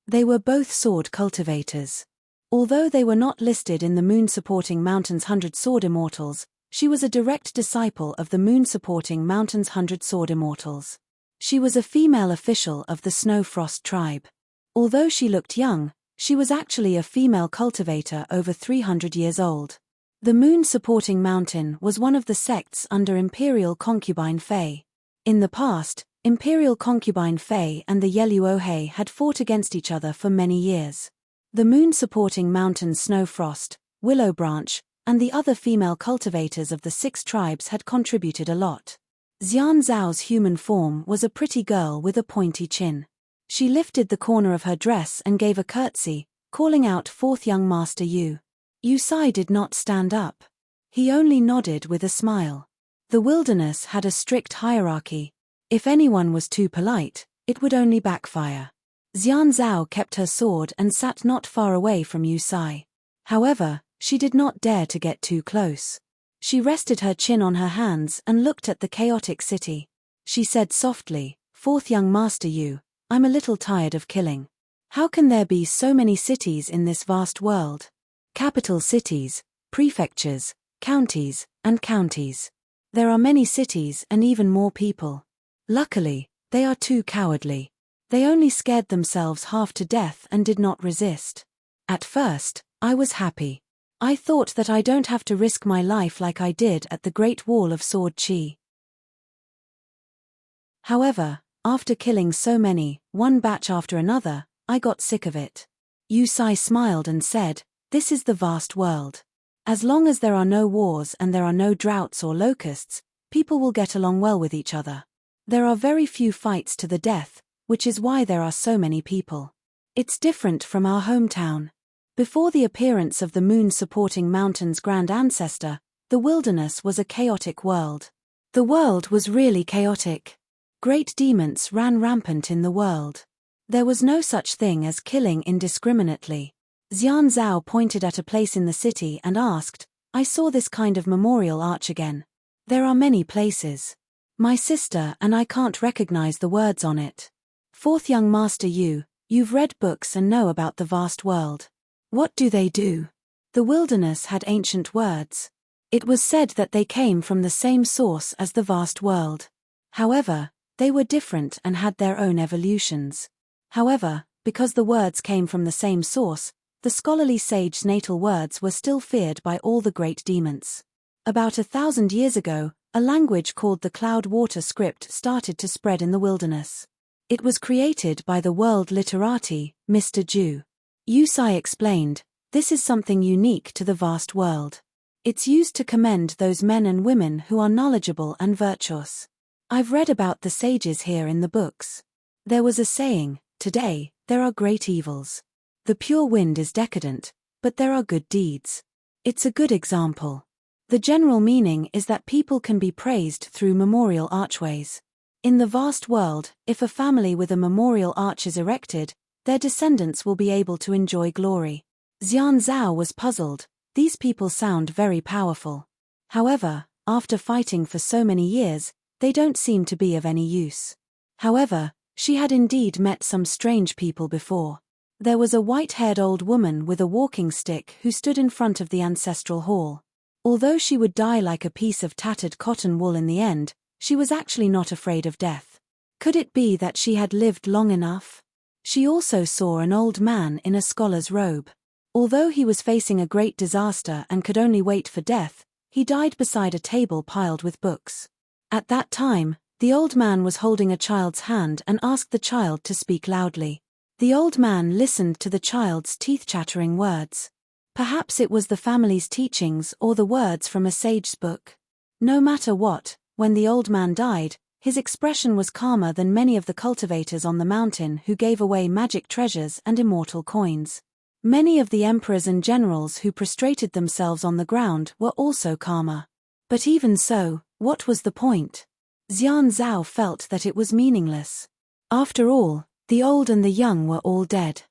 They were both sword cultivators. Although they were not listed in the moon-supporting mountain's 100 sword immortals, she was a direct disciple of the moon-supporting mountain's 100 sword immortals. She was a female official of the Snow Frost tribe. Although she looked young, she was actually a female cultivator over 300 years old. The moon-supporting mountain was one of the sects under Imperial Concubine Fei. In the past, Imperial Concubine Fei and the Yeluohei had fought against each other for many years. The moon-supporting mountain Snow Frost, Willow Branch, and the other female cultivators of the 6 tribes had contributed a lot. Xian Zhao's human form was a pretty girl with a pointy chin. She lifted the corner of her dress and gave a curtsy, calling out 4th young Master Yu. Yu Sai did not stand up. He only nodded with a smile. The wilderness had a strict hierarchy. If anyone was too polite, it would only backfire. Xian Zhao kept her sword and sat not far away from Yu Sai. However, she did not dare to get too close. She rested her chin on her hands and looked at the chaotic city. She said softly, 4th young Master Yu, I'm a little tired of killing. How can there be so many cities in this vast world? Capital cities, prefectures, counties, and counties. There are many cities and even more people. Luckily, they are too cowardly. They only scared themselves half to death and did not resist. At first, I was happy. I thought that I don't have to risk my life like I did at the Great Wall of Sword Chi. However, after killing so many, one batch after another, I got sick of it. Yu Sai smiled and said, this is the vast world. As long as there are no wars and there are no droughts or locusts, people will get along well with each other. There are very few fights to the death, which is why there are so many people. It's different from our hometown. Before the appearance of the moon-supporting mountain's grand ancestor, the wilderness was a chaotic world. The world was really chaotic. Great demons ran rampant in the world. There was no such thing as killing indiscriminately. Xian Zhao pointed at a place in the city and asked, I saw this kind of memorial arch again. There are many places. My sister and I can't recognize the words on it. 4th young Master Yu, you've read books and know about the vast world. What do they do? The wilderness had ancient words. It was said that they came from the same source as the vast world. However, they were different and had their own evolutions. However, because the words came from the same source, the scholarly sage's natal words were still feared by all the great demons. About 1,000 years ago, a language called the Cloud Water script started to spread in the wilderness. It was created by the world literati, Mr. Ju. Yu Sai explained, this is something unique to the vast world. It's used to commend those men and women who are knowledgeable and virtuous. I've read about the sages here in the books. There was a saying, "Today, there are great evils. The pure wind is decadent, but there are good deeds." It's a good example. The general meaning is that people can be praised through memorial archways. In the vast world, if a family with a memorial arch is erected, their descendants will be able to enjoy glory. Xian Zhao was puzzled. These people sound very powerful. However, after fighting for so many years, they don't seem to be of any use. However, she had indeed met some strange people before. There was a white-haired old woman with a walking stick who stood in front of the ancestral hall. Although she would die like a piece of tattered cotton wool in the end, she was actually not afraid of death. Could it be that she had lived long enough? She also saw an old man in a scholar's robe. Although he was facing a great disaster and could only wait for death, he died beside a table piled with books. At that time, the old man was holding a child's hand and asked the child to speak loudly. The old man listened to the child's teeth-chattering words. Perhaps it was the family's teachings or the words from a sage's book. No matter what, when the old man died, his expression was calmer than many of the cultivators on the mountain who gave away magic treasures and immortal coins. Many of the emperors and generals who prostrated themselves on the ground were also calmer. But even so, what was the point? Xian Zhao felt that it was meaningless. After all, the old and the young were all dead.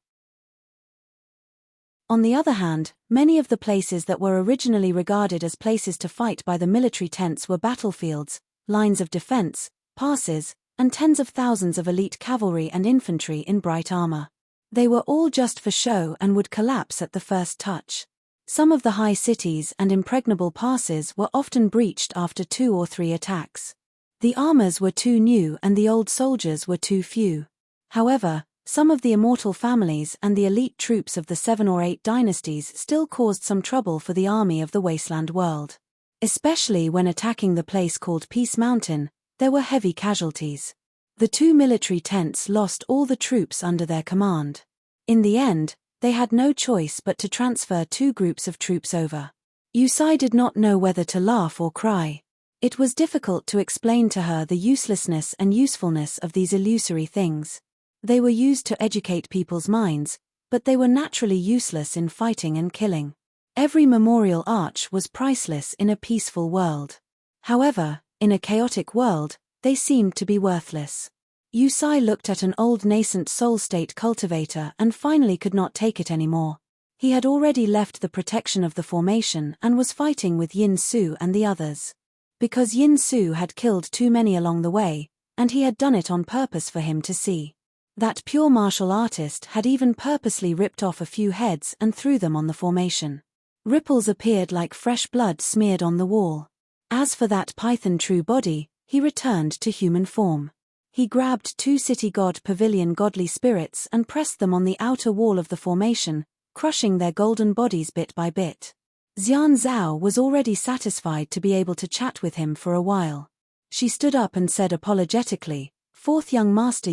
On the other hand, many of the places that were originally regarded as places to fight by the military tents were battlefields, lines of defense, passes, and tens of thousands of elite cavalry and infantry in bright armor. They were all just for show and would collapse at the first touch. Some of the high cities and impregnable passes were often breached after 2 or 3 attacks. The armors were too new and the old soldiers were too few. However, some of the immortal families and the elite troops of the 7 or 8 dynasties still caused some trouble for the army of the wasteland world. Especially when attacking the place called Peace Mountain, there were heavy casualties. The 2 military tents lost all the troops under their command. In the end, they had no choice but to transfer 2 groups of troops over. Yusai did not know whether to laugh or cry. It was difficult to explain to her the uselessness and usefulness of these illusory things. They were used to educate people's minds, but they were naturally useless in fighting and killing. Every memorial arch was priceless in a peaceful world. However, in a chaotic world, they seemed to be worthless. Yusai looked at an old nascent soul state cultivator and finally could not take it anymore. He had already left the protection of the formation and was fighting with Yin Su and the others. Because Yin Su had killed too many along the way, and he had done it on purpose for him to see. That pure martial artist had even purposely ripped off a few heads and threw them on the formation. Ripples appeared like fresh blood smeared on the wall. As for that python true body, he returned to human form. He grabbed 2 city god pavilion godly spirits and pressed them on the outer wall of the formation, crushing their golden bodies bit by bit. Xian Zhao was already satisfied to be able to chat with him for a while. She stood up and said apologetically, "Fourth young master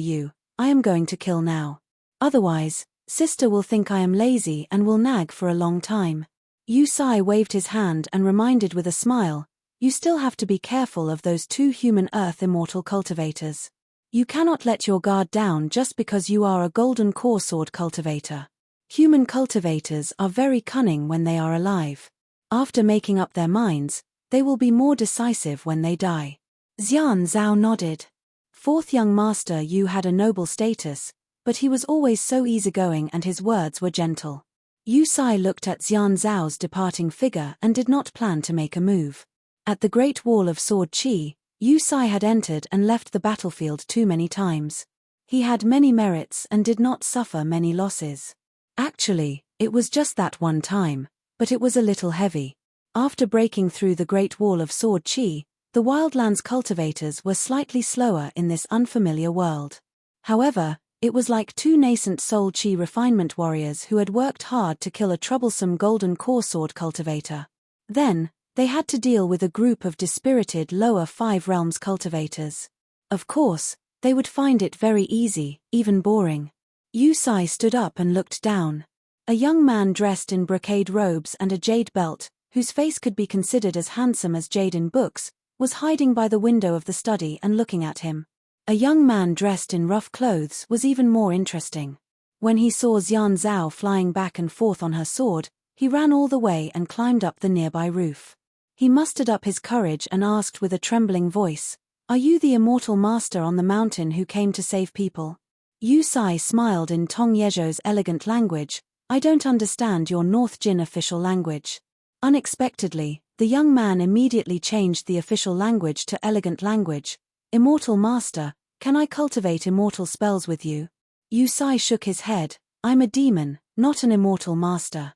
I am going to kill now. Otherwise, sister will think I am lazy and will nag for a long time." Yusai waved his hand and reminded with a smile, "You still have to be careful of those 2 human earth immortal cultivators. You cannot let your guard down just because you are a golden core sword cultivator. Human cultivators are very cunning when they are alive. After making up their minds, they will be more decisive when they die." Xian Zhao nodded. Fourth young master Yu had a noble status, but he was always so easygoing and his words were gentle. Yusai looked at Xian Zhao's departing figure and did not plan to make a move. At the Great Wall of Sword Qi, Yusai had entered and left the battlefield too many times. He had many merits and did not suffer many losses. Actually, it was just that one time, but it was a little heavy. After breaking through the Great Wall of Sword Qi, the Wildlands cultivators were slightly slower in this unfamiliar world. However, it was like 2 nascent soul Qi refinement warriors who had worked hard to kill a troublesome golden core sword cultivator. Then, they had to deal with a group of dispirited lower 5 realms cultivators. Of course, they would find it very easy, even boring. Yusai stood up and looked down. A young man dressed in brocade robes and a jade belt, whose face could be considered as handsome as jade in books, was hiding by the window of the study and looking at him. A young man dressed in rough clothes was even more interesting. When he saw Xian Zhao flying back and forth on her sword, he ran all the way and climbed up the nearby roof. He mustered up his courage and asked with a trembling voice, "Are you the immortal master on the mountain who came to save people?" Yu Sai smiled in Tong Yezhou's elegant language, "I don't understand your North Jin official language." Unexpectedly, the young man immediately changed the official language to elegant language. "Immortal master, can I cultivate immortal spells with you?" Yu Sai shook his head, "I'm a demon, not an immortal master.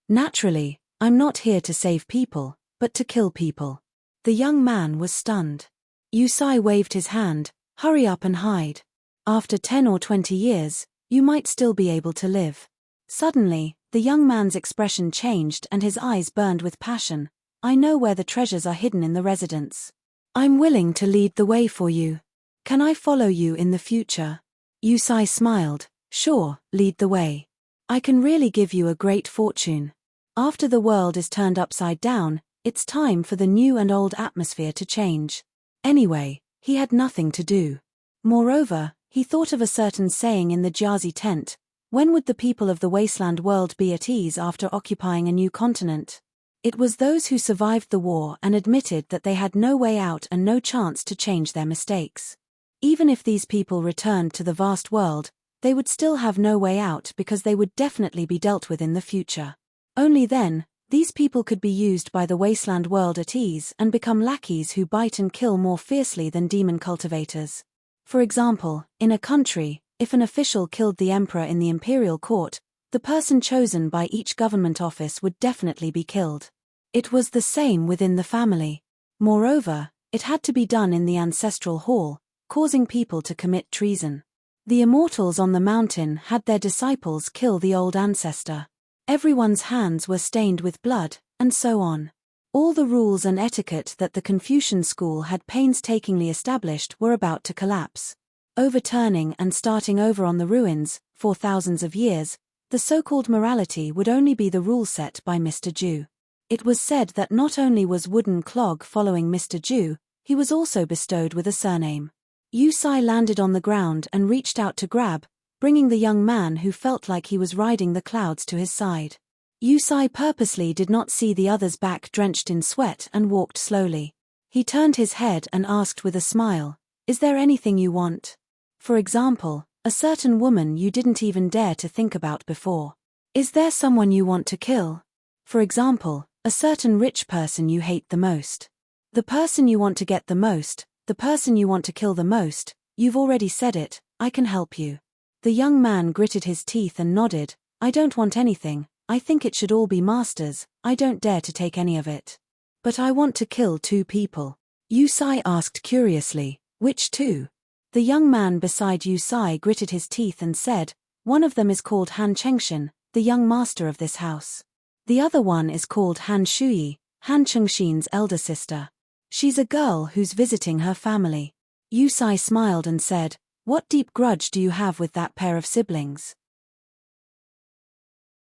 Naturally, I'm not here to save people, but to kill people." The young man was stunned. Yu Sai waved his hand, "Hurry up and hide. After 10 or 20 years, you might still be able to live." Suddenly, the young man's expression changed and his eyes burned with passion. "I know where the treasures are hidden in the residence. I'm willing to lead the way for you. Can I follow you in the future?" Yu Sai smiled, "Sure, lead the way. I can really give you a great fortune. After the world is turned upside down, it's time for the new and old atmosphere to change." Anyway, he had nothing to do. Moreover, he thought of a certain saying in the Jiazi tent, "When would the people of the wasteland world be at ease after occupying a new continent?" It was those who survived the war and admitted that they had no way out and no chance to change their mistakes. Even if these people returned to the vast world, they would still have no way out because they would definitely be dealt with in the future. Only then, these people could be used by the wasteland world at ease and become lackeys who bite and kill more fiercely than demon cultivators. For example, in a country, if an official killed the emperor in the imperial court, the person chosen by each government office would definitely be killed. It was the same within the family. Moreover, it had to be done in the ancestral hall, causing people to commit treason. The immortals on the mountain had their disciples kill the old ancestor. Everyone's hands were stained with blood, and so on. All the rules and etiquette that the Confucian school had painstakingly established were about to collapse. Overturning and starting over on the ruins, for thousands of years, the so-called morality would only be the rule set by Mr. Zhu. It was said that not only was Wooden Clog following Mr. Zhu, he was also bestowed with a surname. Yu Sai landed on the ground and reached out to grab, bringing the young man who felt like he was riding the clouds to his side. Yu Sai purposely did not see the other's back drenched in sweat and walked slowly. He turned his head and asked with a smile, "Is there anything you want? For example, a certain woman you didn't even dare to think about before. Is there someone you want to kill? For example, a certain rich person you hate the most. The person you want to get the most, the person you want to kill the most, you've already said it, I can help you." The young man gritted his teeth and nodded, "I don't want anything, I think it should all be masters, I don't dare to take any of it. But I want to kill 2 people. Yu Sai asked curiously, "Which 2? The young man beside Yu Sai gritted his teeth and said, "One of them is called Han Chengshin, the young master of this house. The other one is called Han Shuyi, Han Chengshin's elder sister. She's a girl who's visiting her family." Yu Sai smiled and said, "What deep grudge do you have with that pair of siblings?"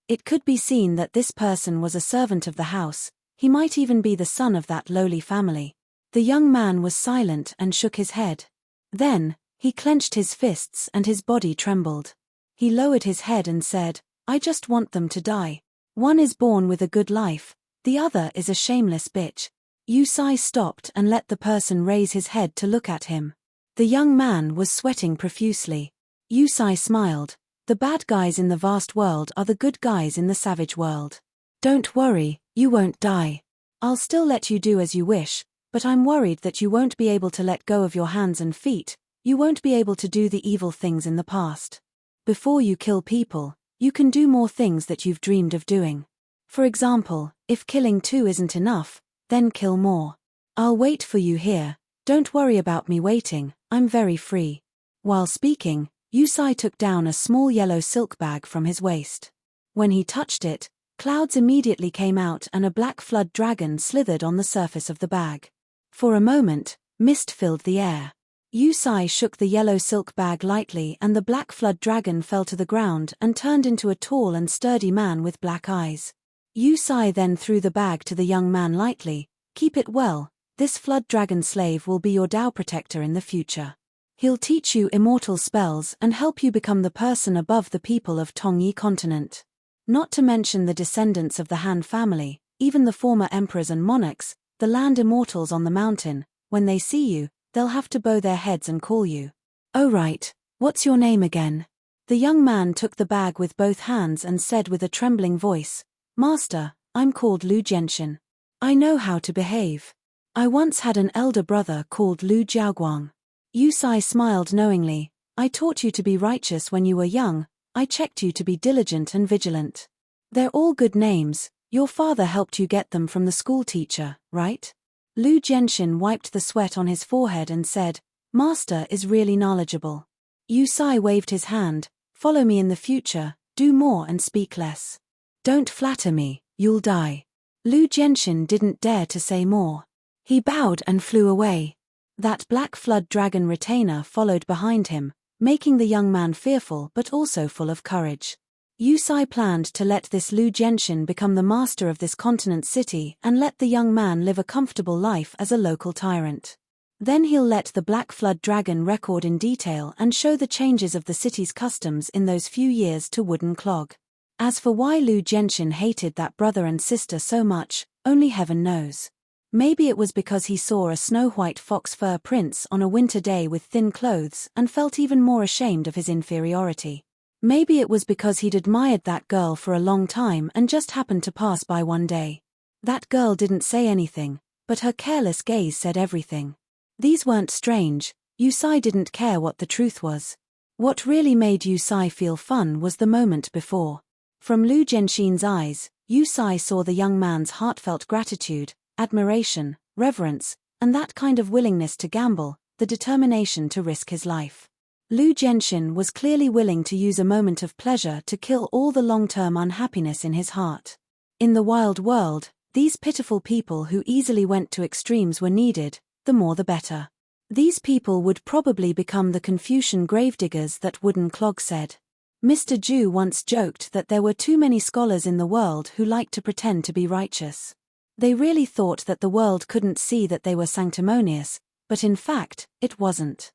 It could be seen that this person was a servant of the house, he might even be the son of that lowly family. The young man was silent and shook his head. Then, he clenched his fists and his body trembled. He lowered his head and said, "I just want them to die. One is born with a good life, the other is a shameless bitch." Yu Sai stopped and let the person raise his head to look at him. The young man was sweating profusely. Yu Sai smiled, "The bad guys in the vast world are the good guys in the savage world. Don't worry, you won't die. I'll still let you do as you wish, but I'm worried that you won't be able to let go of your hands and feet, you won't be able to do the evil things in the past. Before you kill people, you can do more things that you've dreamed of doing. For example, if killing 2 isn't enough, then kill more. I'll wait for you here, don't worry about me waiting, I'm very free." While speaking, Yu Sai took down a small yellow silk bag from his waist. When he touched it, clouds immediately came out and a black flood dragon slithered on the surface of the bag. For a moment, mist filled the air. Yu Sai shook the yellow silk bag lightly and the black flood dragon fell to the ground and turned into a tall and sturdy man with black eyes. Yu Sai then threw the bag to the young man lightly, "Keep it well, This flood dragon slave will be your Tao protector in the future. He'll teach you immortal spells and help you become the person above the people of Tongyi continent. Not to mention the descendants of the Han family, even the former emperors and monarchs, the land immortals on the mountain. When they see you, they'll have to bow their heads and call you. Oh right, what's your name again? The young man took the bag with both hands and said with a trembling voice, Master, I'm called Lu Genshin. I know how to behave. I once had an elder brother called Lu Jiaoguang. Yu Sai smiled knowingly. I taught you to be righteous when you were young. I checked you to be diligent and vigilant. They're all good names. Your father helped you get them from the school teacher, right? Lu Genshin wiped the sweat on his forehead and said, Master is really knowledgeable. Yu Sai waved his hand. Follow me in the future, do more and speak less. Don't flatter me, you'll die. Lu Genshin didn't dare to say more. He bowed and flew away. That black flood dragon retainer followed behind him, making the young man fearful but also full of courage. Yu Sai planned to let this Lu Genshin become the master of this continent city and let the young man live a comfortable life as a local tyrant. Then he'll let the black flood dragon record in detail and show the changes of the city's customs in those few years to Wooden Clog. As for why Lu Genshin hated that brother and sister so much, only heaven knows. Maybe it was because he saw a snow-white fox fur prince on a winter day with thin clothes and felt even more ashamed of his inferiority. Maybe it was because he'd admired that girl for a long time and just happened to pass by one day. That girl didn't say anything, but her careless gaze said everything. These weren't strange. Yu Sai didn't care what the truth was. What really made Yu Sai feel fun was the moment before. From Lu Genshin's eyes, Yu Sai saw the young man's heartfelt gratitude, admiration, reverence, and that kind of willingness to gamble, the determination to risk his life. Lu Genshin was clearly willing to use a moment of pleasure to kill all the long-term unhappiness in his heart. In the wild world, these pitiful people who easily went to extremes were needed, the more the better. These people would probably become the Confucian gravediggers that Wooden Clog said. Mr. Ju once joked that there were too many scholars in the world who liked to pretend to be righteous. They really thought that the world couldn't see that they were sanctimonious, but in fact, it wasn't.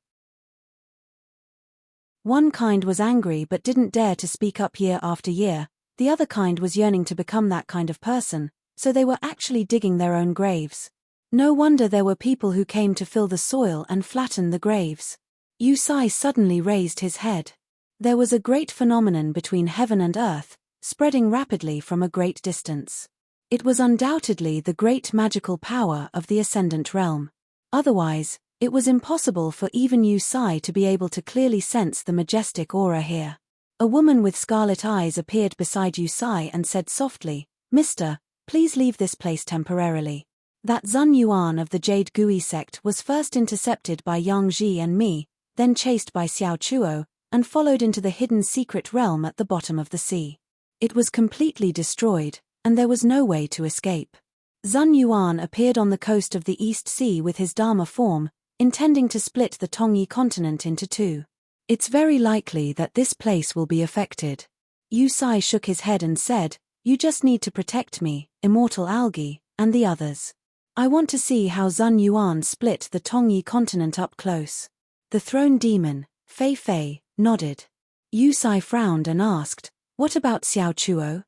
One kind was angry but didn't dare to speak up year after year, the other kind was yearning to become that kind of person, so they were actually digging their own graves. No wonder there were people who came to fill the soil and flatten the graves. Yu Sai suddenly raised his head. There was a great phenomenon between heaven and earth, spreading rapidly from a great distance. It was undoubtedly the great magical power of the Ascendant Realm. Otherwise, it was impossible for even Yu Sai to be able to clearly sense the majestic aura here. A woman with scarlet eyes appeared beside Yu Sai and said softly, Mister, please leave this place temporarily. That Zun Yuan of the Jade Gui sect was first intercepted by Yang Ji and me, then chased by Xiao Chuo, and followed into the hidden secret realm at the bottom of the sea. It was completely destroyed, and there was no way to escape. Zun Yuan appeared on the coast of the East Sea with his Dharma form, intending to split the Tongyi continent into two. It's very likely that this place will be affected. Yu Sai shook his head and said, You just need to protect me, Immortal Algae, and the others. I want to see how Zun Yuan split the Tongyi continent up close. The throne demon, Fei Fei, nodded. Yu Sai frowned and asked, What about Xiao Chuo?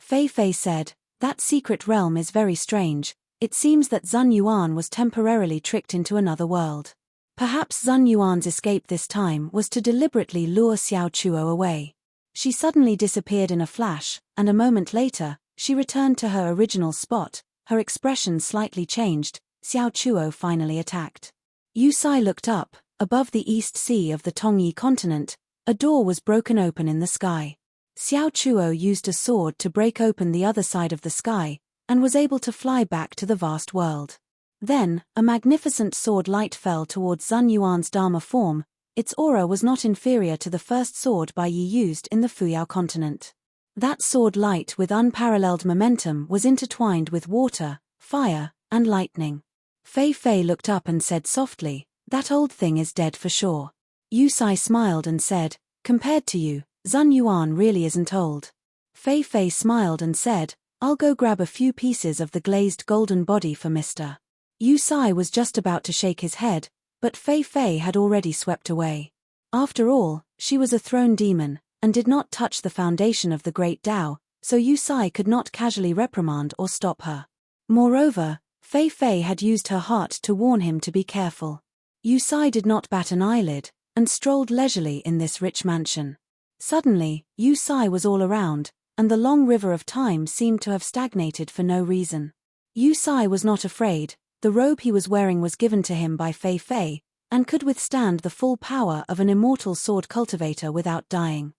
Fei Fei said, That secret realm is very strange. It seems that Zun Yuan was temporarily tricked into another world. Perhaps Zun Yuan's escape this time was to deliberately lure Xiao Chuo away. She suddenly disappeared in a flash, and a moment later, she returned to her original spot, her expression slightly changed. Xiao Chuo finally attacked. Yu Sai looked up. Above the East Sea of the Tongyi continent, a door was broken open in the sky. Xiao Chuo used a sword to break open the other side of the sky, and was able to fly back to the vast world. Then, a magnificent sword light fell towards Zun Yuan's Dharma form. Its aura was not inferior to the first sword Bai Yi used in the Fuyao continent. That sword light with unparalleled momentum was intertwined with water, fire, and lightning. Fei Fei looked up and said softly, That old thing is dead for sure. Yu Sai smiled and said, Compared to you, Zun Yuan really isn't old. Fei Fei smiled and said, I'll go grab a few pieces of the glazed golden body for Mr. Yu Sai was just about to shake his head, but Fei Fei had already swept away. After all, she was a throne demon, and did not touch the foundation of the Great Tao, so Yu Sai could not casually reprimand or stop her. Moreover, Fei Fei had used her heart to warn him to be careful. Yu Sai did not bat an eyelid, and strolled leisurely in this rich mansion. Suddenly, Yu Sai was all around, and the long river of time seemed to have stagnated for no reason. Yu Sai was not afraid. The robe he was wearing was given to him by Fei Fei, and could withstand the full power of an immortal sword cultivator without dying.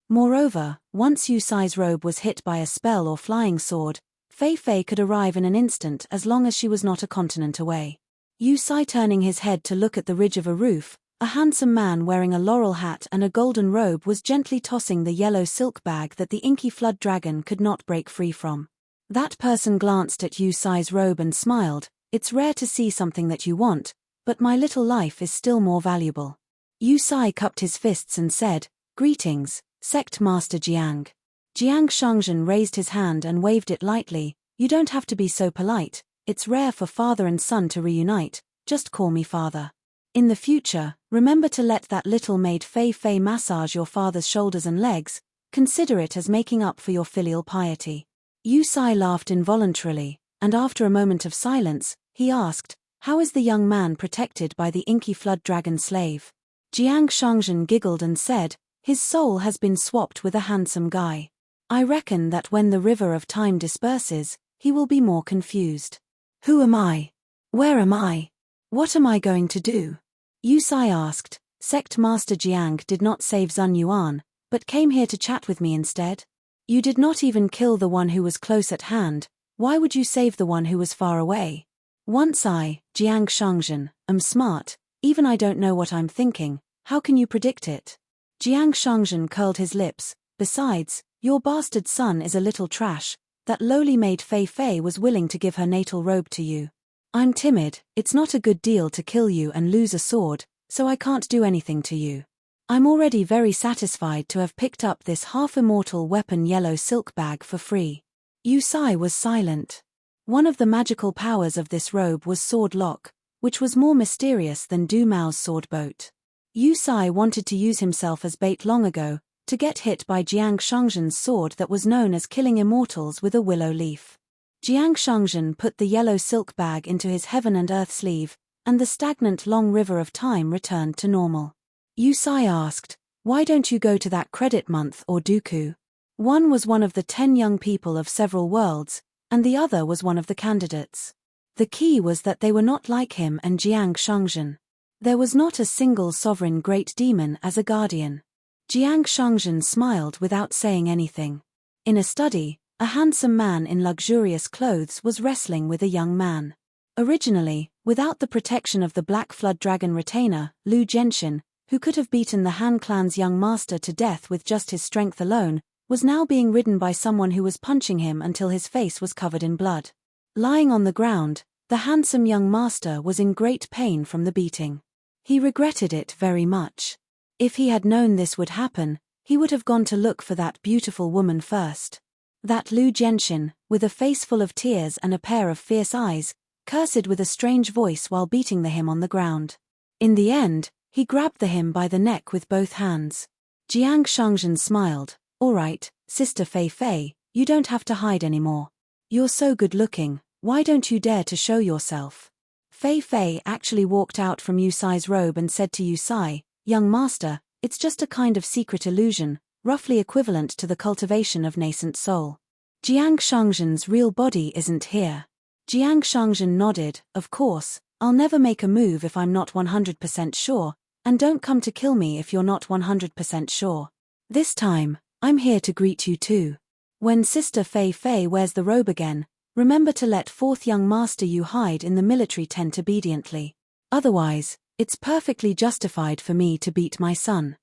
Moreover, once Yu Sai's robe was hit by a spell or flying sword, Fei Fei could arrive in an instant as long as she was not a continent away. Yu Sai turning his head to look at the ridge of a roof, a handsome man wearing a laurel hat and a golden robe was gently tossing the yellow silk bag that the inky flood dragon could not break free from. That person glanced at Yu Sai's robe and smiled. It's rare to see something that you want, but my little life is still more valuable. Yu Sai cupped his fists and said, "Greetings, Sect Master Jiang." Jiang Shangzhen raised his hand and waved it lightly. "You don't have to be so polite. It's rare for father and son to reunite. Just call me father. In the future, remember to let that little maid Fei Fei massage your father's shoulders and legs. Consider it as making up for your filial piety." Yu Sai laughed involuntarily, and after a moment of silence, he asked, "How is the young man protected by the inky flood dragon slave?" Jiang Shangzhen giggled and said, "His soul has been swapped with a handsome guy. I reckon that when the river of time disperses, he will be more confused." "Who am I? Where am I? What am I going to do?" Yu Sai asked. "Sect Master Jiang did not save Zun Yuan, but came here to chat with me instead. You did not even kill the one who was close at hand. Why would you save the one who was far away?" "Once I, Jiang Shangzhen, am smart, even I don't know what I'm thinking. How can you predict it?" Jiang Shangzhen curled his lips. "Besides, your bastard son is a little trash. That lowly maid Fei Fei was willing to give her natal robe to you. I'm timid. It's not a good deal to kill you and lose a sword, so I can't do anything to you. I'm already very satisfied to have picked up this half-immortal weapon yellow silk bag for free." Yu Sai was silent. One of the magical powers of this robe was sword lock, which was more mysterious than Du Mao's sword boat. Yu Sai wanted to use himself as bait long ago, to get hit by Jiang Shangzhen's sword that was known as killing immortals with a willow leaf. Jiang Shangzhen put the yellow silk bag into his heaven and earth sleeve, and the stagnant long river of time returned to normal. Yu Sai asked, "Why don't you go to that credit month or Dooku?" One was one of the 10 young people of several worlds, and the other was one of the candidates. The key was that they were not like him and Jiang Shangzhen. There was not a single sovereign great demon as a guardian. Jiang Shangzhen smiled without saying anything. In a study, a handsome man in luxurious clothes was wrestling with a young man. Originally, without the protection of the Black Flood Dragon retainer, Lu Genshin, who could have beaten the Han clan's young master to death with just his strength alone, was now being ridden by someone who was punching him until his face was covered in blood. Lying on the ground, the handsome young master was in great pain from the beating. He regretted it very much. If he had known this would happen, he would have gone to look for that beautiful woman first. That Lu Genshin, with a face full of tears and a pair of fierce eyes, cursed with a strange voice while beating the him on the ground. In the end, he grabbed the him by the neck with both hands. Jiang Shangzhen smiled. "All right, Sister Fei Fei, you don't have to hide anymore. You're so good looking, why don't you dare to show yourself?" Fei Fei actually walked out from Yu Sai's robe and said to Yu Sai, "Young master, it's just a kind of secret illusion, roughly equivalent to the cultivation of nascent soul. Jiang Shangzhen's real body isn't here." Jiang Shangzhen nodded. "Of course, I'll never make a move if I'm not 100% sure, and don't come to kill me if you're not 100% sure. This time, I'm here to greet you too. When Sister Fei Fei wears the robe again, remember to let 4th young master Yu hide in the military tent obediently. Otherwise, it's perfectly justified for me to beat my son."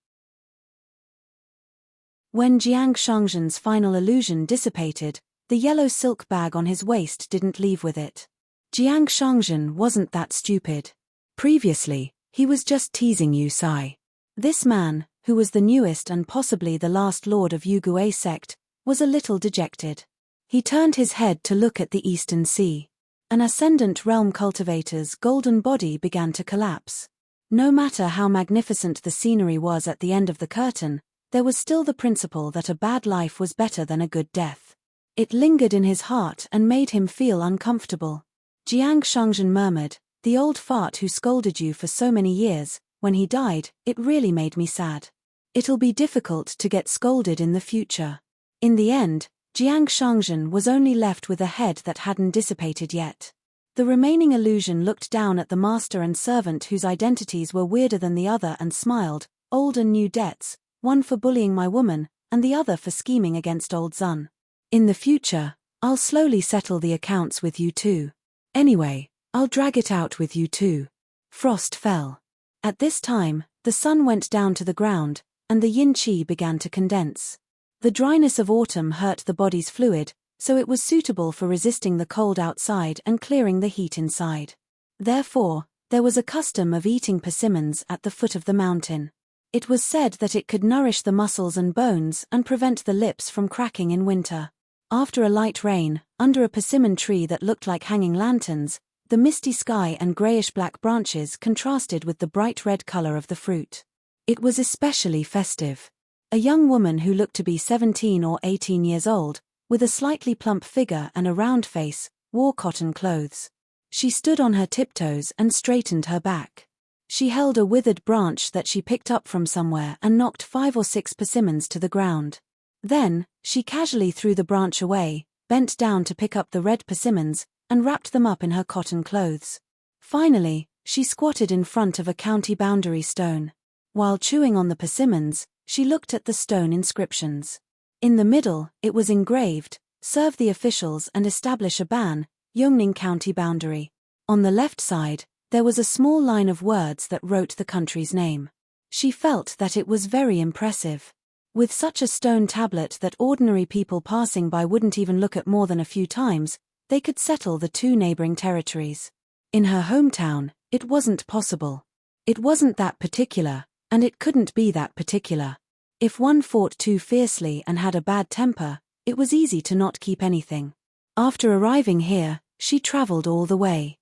When Jiang Shangzhen's final illusion dissipated, the yellow silk bag on his waist didn't leave with it. Jiang Shangzhen wasn't that stupid. Previously, he was just teasing Yu Sai. This man, who was the newest and possibly the last lord of Yugue sect, was a little dejected. He turned his head to look at the eastern sea. An ascendant realm cultivator's golden body began to collapse. No matter how magnificent the scenery was at the end of the curtain, there was still the principle that a bad life was better than a good death. It lingered in his heart and made him feel uncomfortable. Jiang Shangzhen murmured, "The old fart who scolded you for so many years, when he died, it really made me sad. It'll be difficult to get scolded in the future." In the end, Jiang Shangzhen was only left with a head that hadn't dissipated yet. The remaining illusion looked down at the master and servant whose identities were weirder than the other and smiled, "Old and new debts, one for bullying my woman, and the other for scheming against old Zun. In the future, I'll slowly settle the accounts with you too. Anyway, I'll drag it out with you too." Frost fell. At this time, the sun went down to the ground, and the yin-qi began to condense. The dryness of autumn hurt the body's fluid, so it was suitable for resisting the cold outside and clearing the heat inside. Therefore, there was a custom of eating persimmons at the foot of the mountain. It was said that it could nourish the muscles and bones and prevent the lips from cracking in winter. After a light rain, under a persimmon tree that looked like hanging lanterns, the misty sky and grayish-black branches contrasted with the bright red color of the fruit. It was especially festive. A young woman who looked to be 17 or 18 years old, with a slightly plump figure and a round face, wore cotton clothes. She stood on her tiptoes and straightened her back. She held a withered branch that she picked up from somewhere and knocked 5 or 6 persimmons to the ground. Then, she casually threw the branch away, bent down to pick up the red persimmons, and wrapped them up in her cotton clothes. Finally, she squatted in front of a county boundary stone. While chewing on the persimmons, she looked at the stone inscriptions. In the middle, it was engraved, "Serve the officials and establish a ban, Yongning County boundary." On the left side, there was a small line of words that wrote the country's name. She felt that it was very impressive. With such a stone tablet that ordinary people passing by wouldn't even look at more than a few times, they could settle the 2 neighboring territories. In her hometown, it wasn't possible. It wasn't that particular, and it couldn't be that particular. If one fought too fiercely and had a bad temper, it was easy to not keep anything. After arriving here, she traveled all the way.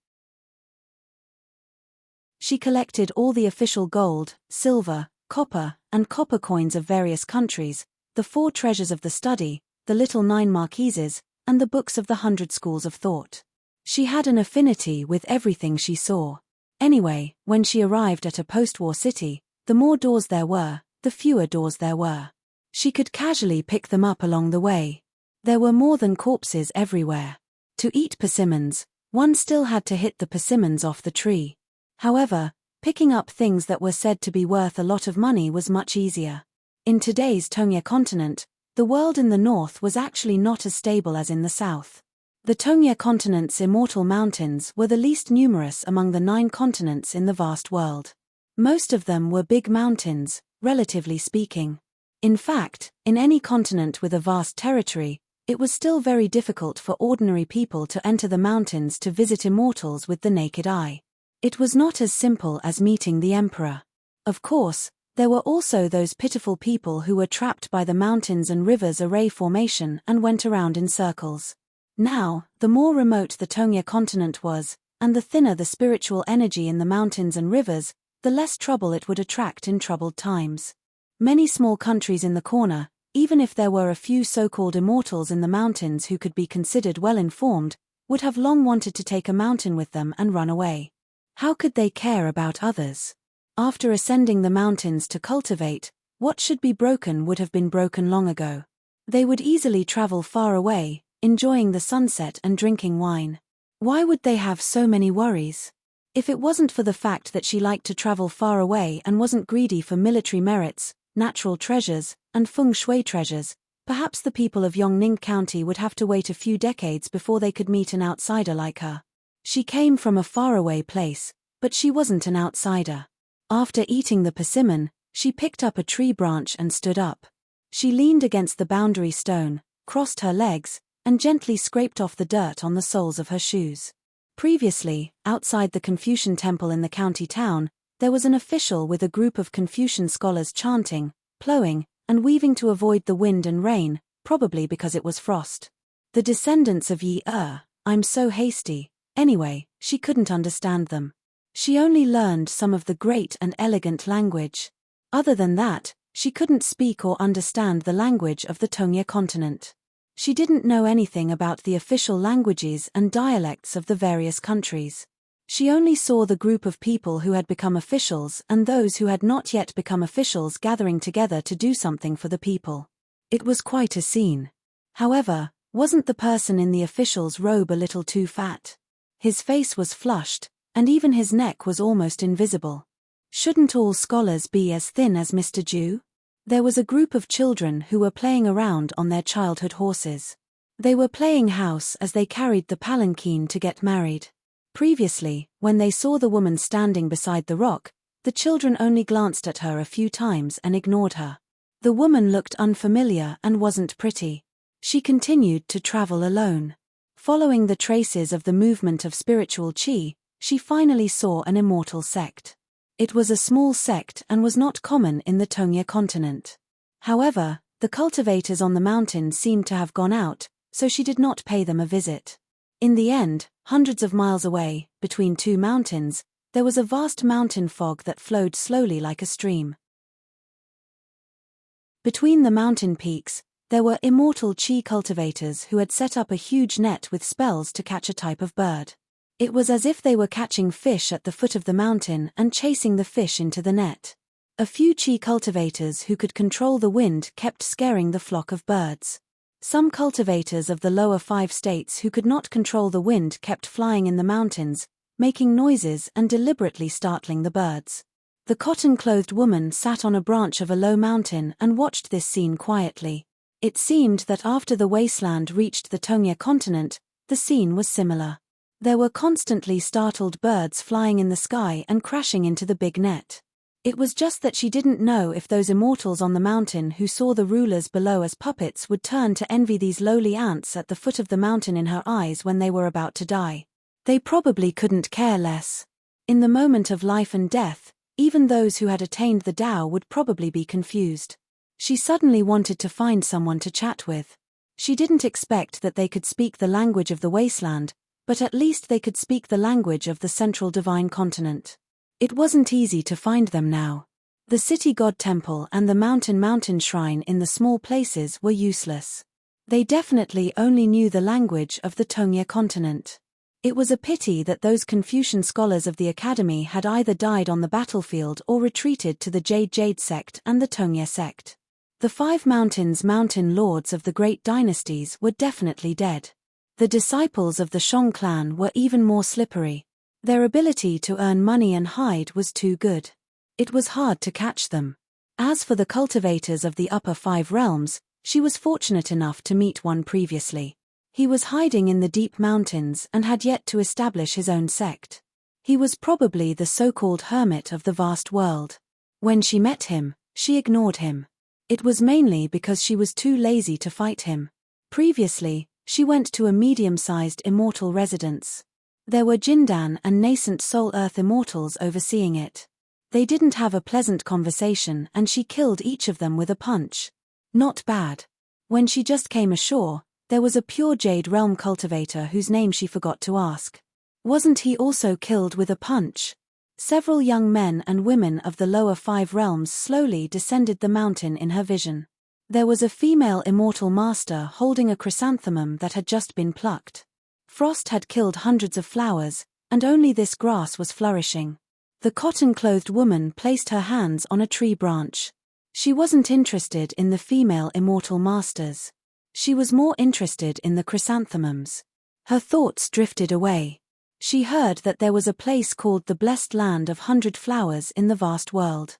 She collected all the official gold, silver, copper, and copper coins of various countries, the 4 treasures of the study, the little 9 marquises, and the books of the 100 schools of thought. She had an affinity with everything she saw. Anyway, when she arrived at a post-war city, the more doors there were, the fewer doors there were. She could casually pick them up along the way. There were more than corpses everywhere. To eat persimmons, one still had to hit the persimmons off the tree. However, picking up things that were said to be worth a lot of money was much easier. In today's Tongye continent, the world in the north was actually not as stable as in the south. The Tongye continent's immortal mountains were the least numerous among the 9 continents in the vast world. Most of them were big mountains, relatively speaking. In fact, in any continent with a vast territory, it was still very difficult for ordinary people to enter the mountains to visit immortals with the naked eye. It was not as simple as meeting the emperor. Of course, there were also those pitiful people who were trapped by the mountains and rivers array formation and went around in circles. Now, the more remote the Tongye continent was, and the thinner the spiritual energy in the mountains and rivers, the less trouble it would attract in troubled times. Many small countries in the corner, even if there were a few so-called immortals in the mountains who could be considered well-informed, would have long wanted to take a mountain with them and run away. How could they care about others? After ascending the mountains to cultivate, what should be broken would have been broken long ago. They would easily travel far away, enjoying the sunset and drinking wine. Why would they have so many worries? If it wasn't for the fact that she liked to travel far away and wasn't greedy for military merits, natural treasures, and feng shui treasures, perhaps the people of Yongning County would have to wait a few decades before they could meet an outsider like her. She came from a faraway place, but she wasn't an outsider. After eating the persimmon, she picked up a tree branch and stood up. She leaned against the boundary stone, crossed her legs, and gently scraped off the dirt on the soles of her shoes. Previously, outside the Confucian temple in the county town, there was an official with a group of Confucian scholars chanting, plowing, and weaving to avoid the wind and rain, probably because it was frost. The descendants of Yi I'm so hasty, Anyway, she couldn't understand them. She only learned some of the great and elegant language. Other than that, she couldn't speak or understand the language of the Tongya continent. She didn't know anything about the official languages and dialects of the various countries. She only saw the group of people who had become officials and those who had not yet become officials gathering together to do something for the people. It was quite a scene. However, wasn't the person in the official's robe a little too fat? His face was flushed, and even his neck was almost invisible. Shouldn't all scholars be as thin as Mr. Jew? There was a group of children who were playing around on their childhood horses. They were playing house as they carried the palanquin to get married. Previously, when they saw the woman standing beside the rock, the children only glanced at her a few times and ignored her. The woman looked unfamiliar and wasn't pretty. She continued to travel alone. Following the traces of the movement of spiritual chi, she finally saw an immortal sect. It was a small sect and was not common in the Tongya continent. However, the cultivators on the mountain seemed to have gone out, so she did not pay them a visit. In the end, hundreds of miles away, between two mountains, there was a vast mountain fog that flowed slowly like a stream. Between the mountain peaks, there were immortal chi cultivators who had set up a huge net with spells to catch a type of bird. It was as if they were catching fish at the foot of the mountain and chasing the fish into the net. A few chi cultivators who could control the wind kept scaring the flock of birds. Some cultivators of the lower 5 states who could not control the wind kept flying in the mountains, making noises and deliberately startling the birds. The cotton-clothed woman sat on a branch of a low mountain and watched this scene quietly. It seemed that after the wasteland reached the Tongya continent, the scene was similar. There were constantly startled birds flying in the sky and crashing into the big net. It was just that she didn't know if those immortals on the mountain who saw the rulers below as puppets would turn to envy these lowly ants at the foot of the mountain in her eyes when they were about to die. They probably couldn't care less. In the moment of life and death, even those who had attained the Tao would probably be confused. She suddenly wanted to find someone to chat with. She didn't expect that they could speak the language of the wasteland, but at least they could speak the language of the central divine continent. It wasn't easy to find them now. The city god temple and the mountain shrine in the small places were useless. They definitely only knew the language of the Tongya continent. It was a pity that those Confucian scholars of the academy had either died on the battlefield or retreated to the Jade sect and the Tongya sect. The 5 mountain lords of the great dynasties were definitely dead. The disciples of the Shang clan were even more slippery. Their ability to earn money and hide was too good. It was hard to catch them. As for the cultivators of the upper 5 realms, she was fortunate enough to meet one previously. He was hiding in the deep mountains and had yet to establish his own sect. He was probably the so-called hermit of the vast world. When she met him, she ignored him. It was mainly because she was too lazy to fight him. Previously, she went to a medium-sized immortal residence. There were Jindan and nascent Soul Earth immortals overseeing it. They didn't have a pleasant conversation and she killed each of them with a punch. Not bad. When she just came ashore, there was a pure Jade realm cultivator whose name she forgot to ask. Wasn't he also killed with a punch? Several young men and women of the lower 5 realms slowly descended the mountain in her vision. There was a female immortal master holding a chrysanthemum that had just been plucked. Frost had killed hundreds of flowers, and only this grass was flourishing. The cotton-clothed woman placed her hands on a tree branch. She wasn't interested in the female immortal masters. She was more interested in the chrysanthemums. Her thoughts drifted away. She heard that there was a place called the Blessed Land of 100 Flowers in the vast world.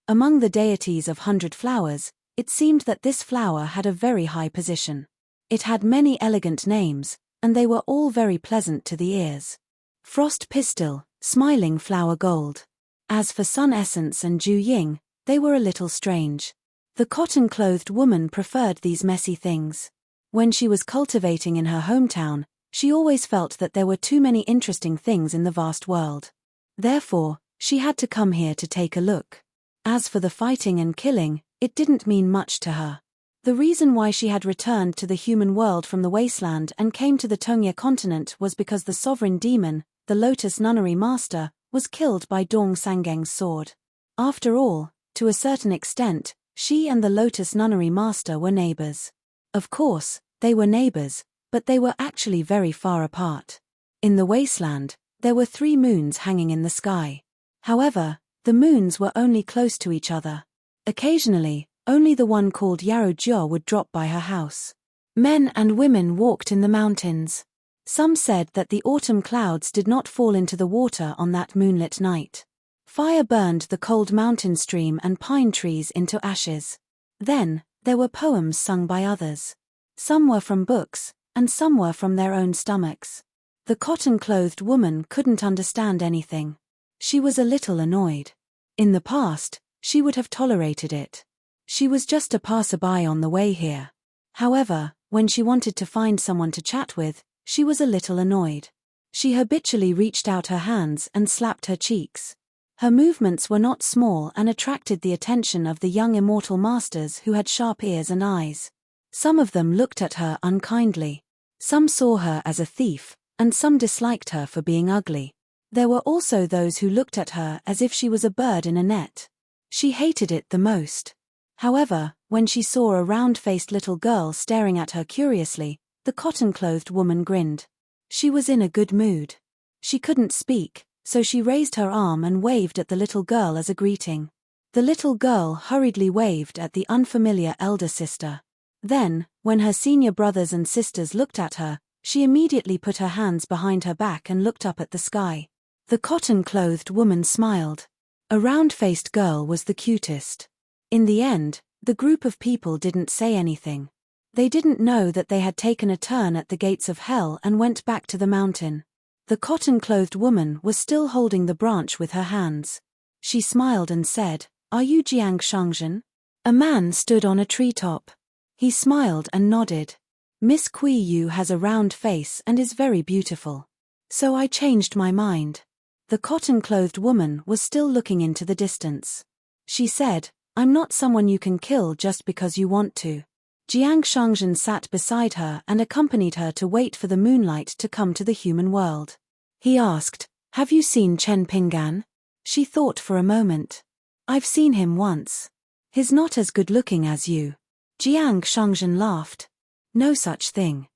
Among the deities of 100 Flowers, it seemed that this flower had a very high position. It had many elegant names, and they were all very pleasant to the ears. Frost Pistil, Smiling Flower Gold. As for Sun Essence and Ju Ying, they were a little strange. The cotton-clothed woman preferred these messy things. When she was cultivating in her hometown, she always felt that there were too many interesting things in the vast world. Therefore, she had to come here to take a look. As for the fighting and killing, it didn't mean much to her. The reason why she had returned to the human world from the wasteland and came to the Tongya continent was because the sovereign demon, the Lotus Nunnery Master, was killed by Dong Sangeng's sword. After all, to a certain extent, she and the Lotus Nunnery Master were neighbors. Of course, they were neighbors, but they were actually very far apart. In the wasteland, there were 3 moons hanging in the sky. However, the moons were only close to each other. Occasionally, only the one called Yarojyo would drop by her house. Men and women walked in the mountains. Some said that the autumn clouds did not fall into the water on that moonlit night. Fire burned the cold mountain stream and pine trees into ashes. Then, there were poems sung by others. Some were from books, and some were from their own stomachs. The cotton-clothed woman couldn't understand anything. She was a little annoyed. In the past, she would have tolerated it. She was just a passerby on the way here. However, when she wanted to find someone to chat with, she was a little annoyed. She habitually reached out her hands and slapped her cheeks. Her movements were not small and attracted the attention of the young immortal masters who had sharp ears and eyes. Some of them looked at her unkindly. Some saw her as a thief, and some disliked her for being ugly. There were also those who looked at her as if she was a bird in a net. She hated it the most. However, when she saw a round-faced little girl staring at her curiously, the cotton-clothed woman grinned. She was in a good mood. She couldn't speak, so she raised her arm and waved at the little girl as a greeting. The little girl hurriedly waved at the unfamiliar elder sister. Then, when her senior brothers and sisters looked at her, she immediately put her hands behind her back and looked up at the sky. The cotton-clothed woman smiled. A round-faced girl was the cutest. In the end, the group of people didn't say anything. They didn't know that they had taken a turn at the gates of hell and went back to the mountain. The cotton-clothed woman was still holding the branch with her hands. She smiled and said, "Are you Jiang Shangzhen?" A man stood on a treetop. He smiled and nodded. "Miss Kui Yu has a round face and is very beautiful. So I changed my mind." The cotton-clothed woman was still looking into the distance. She said, "I'm not someone you can kill just because you want to." Jiang Shangzhen sat beside her and accompanied her to wait for the moonlight to come to the human world. He asked, "Have you seen Chen Pinggan?" She thought for a moment. "I've seen him once. He's not as good-looking as you." Jiang Shangzhen laughed. "No such thing."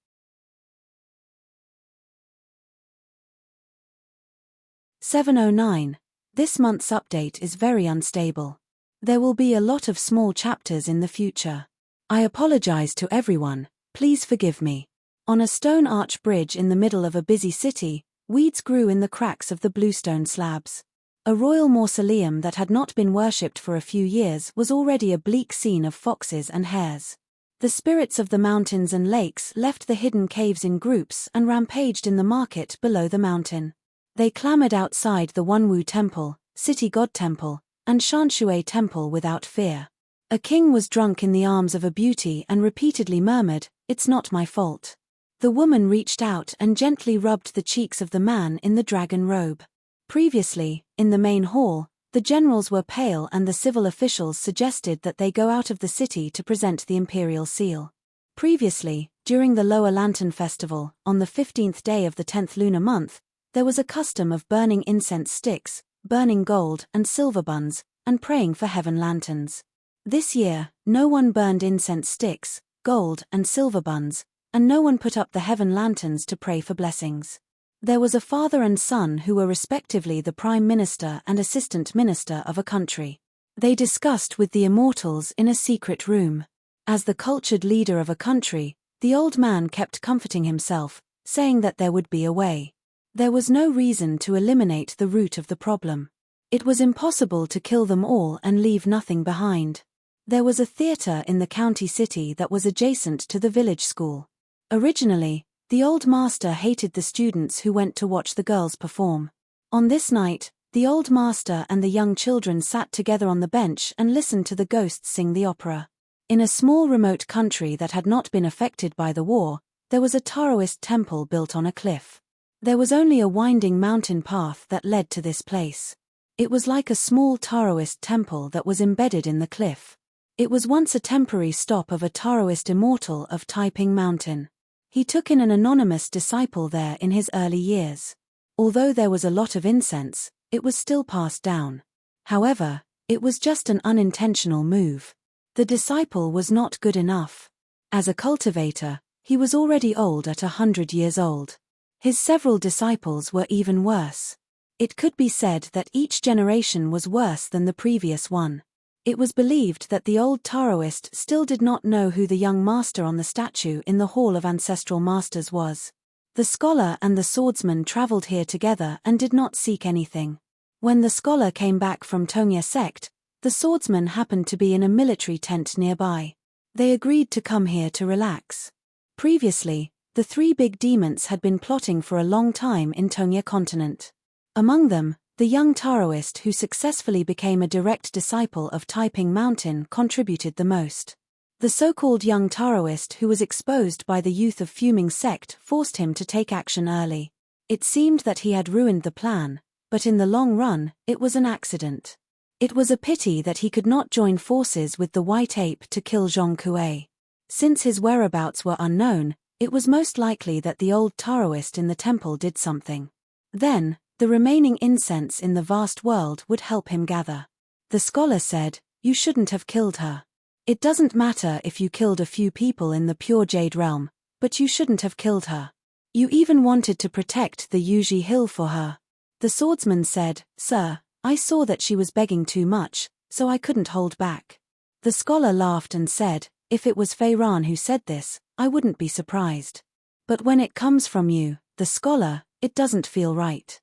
709. This month's update is very unstable. There will be a lot of small chapters in the future. I apologize to everyone, please forgive me. On a stone arch bridge in the middle of a busy city, weeds grew in the cracks of the bluestone slabs. A royal mausoleum that had not been worshipped for a few years was already a bleak scene of foxes and hares. The spirits of the mountains and lakes left the hidden caves in groups and rampaged in the market below the mountain. They clamored outside the Wanwu Temple, City God Temple, and Shanshui Temple without fear. A king was drunk in the arms of a beauty and repeatedly murmured, "It's not my fault." The woman reached out and gently rubbed the cheeks of the man in the dragon robe. Previously, in the main hall, the generals were pale and the civil officials suggested that they go out of the city to present the imperial seal. Previously, during the Lower Lantern Festival, on the 15th day of the 10th lunar month, there was a custom of burning incense sticks, burning gold and silver buns, and praying for heaven lanterns. This year, no one burned incense sticks, gold and silver buns, and no one put up the heaven lanterns to pray for blessings. There was a father and son who were respectively the prime minister and assistant minister of a country. They discussed with the immortals in a secret room. As the cultured leader of a country, the old man kept comforting himself, saying that there would be a way. There was no reason to eliminate the root of the problem. It was impossible to kill them all and leave nothing behind. There was a theater in the county city that was adjacent to the village school. Originally, the old master hated the students who went to watch the girls perform. On this night, the old master and the young children sat together on the bench and listened to the ghosts sing the opera. In a small remote country that had not been affected by the war, there was a Taoist temple built on a cliff. There was only a winding mountain path that led to this place. It was like a small Taoist temple that was embedded in the cliff. It was once a temporary stop of a Taoist immortal of Taiping Mountain. He took in an anonymous disciple there in his early years. Although there was a lot of incense, it was still passed down. However, it was just an unintentional move. The disciple was not good enough. As a cultivator, he was already old at 100 years old. His several disciples were even worse. It could be said that each generation was worse than the previous one. It was believed that the old Taoist still did not know who the young master on the statue in the Hall of Ancestral Masters was. The scholar and the swordsman traveled here together and did not seek anything. When the scholar came back from Tongya sect, the swordsman happened to be in a military tent nearby. They agreed to come here to relax. Previously, the three big demons had been plotting for a long time in Tongya continent. Among them, the young Taoist who successfully became a direct disciple of Taiping Mountain contributed the most. The so-called young Taoist who was exposed by the youth of Fuming sect forced him to take action early. It seemed that he had ruined the plan, but in the long run, it was an accident. It was a pity that he could not join forces with the white ape to kill Zhong Kuei. Since his whereabouts were unknown, it was most likely that the old Taoist in the temple did something. Then, the remaining incense in the vast world would help him gather. The scholar said, "You shouldn't have killed her. It doesn't matter if you killed a few people in the pure jade realm, but you shouldn't have killed her. You even wanted to protect the Yuji Hill for her." The swordsman said, "Sir, I saw that she was begging too much, so I couldn't hold back." The scholar laughed and said, "If it was Feiran who said this, I wouldn't be surprised. But when it comes from you, the scholar, it doesn't feel right."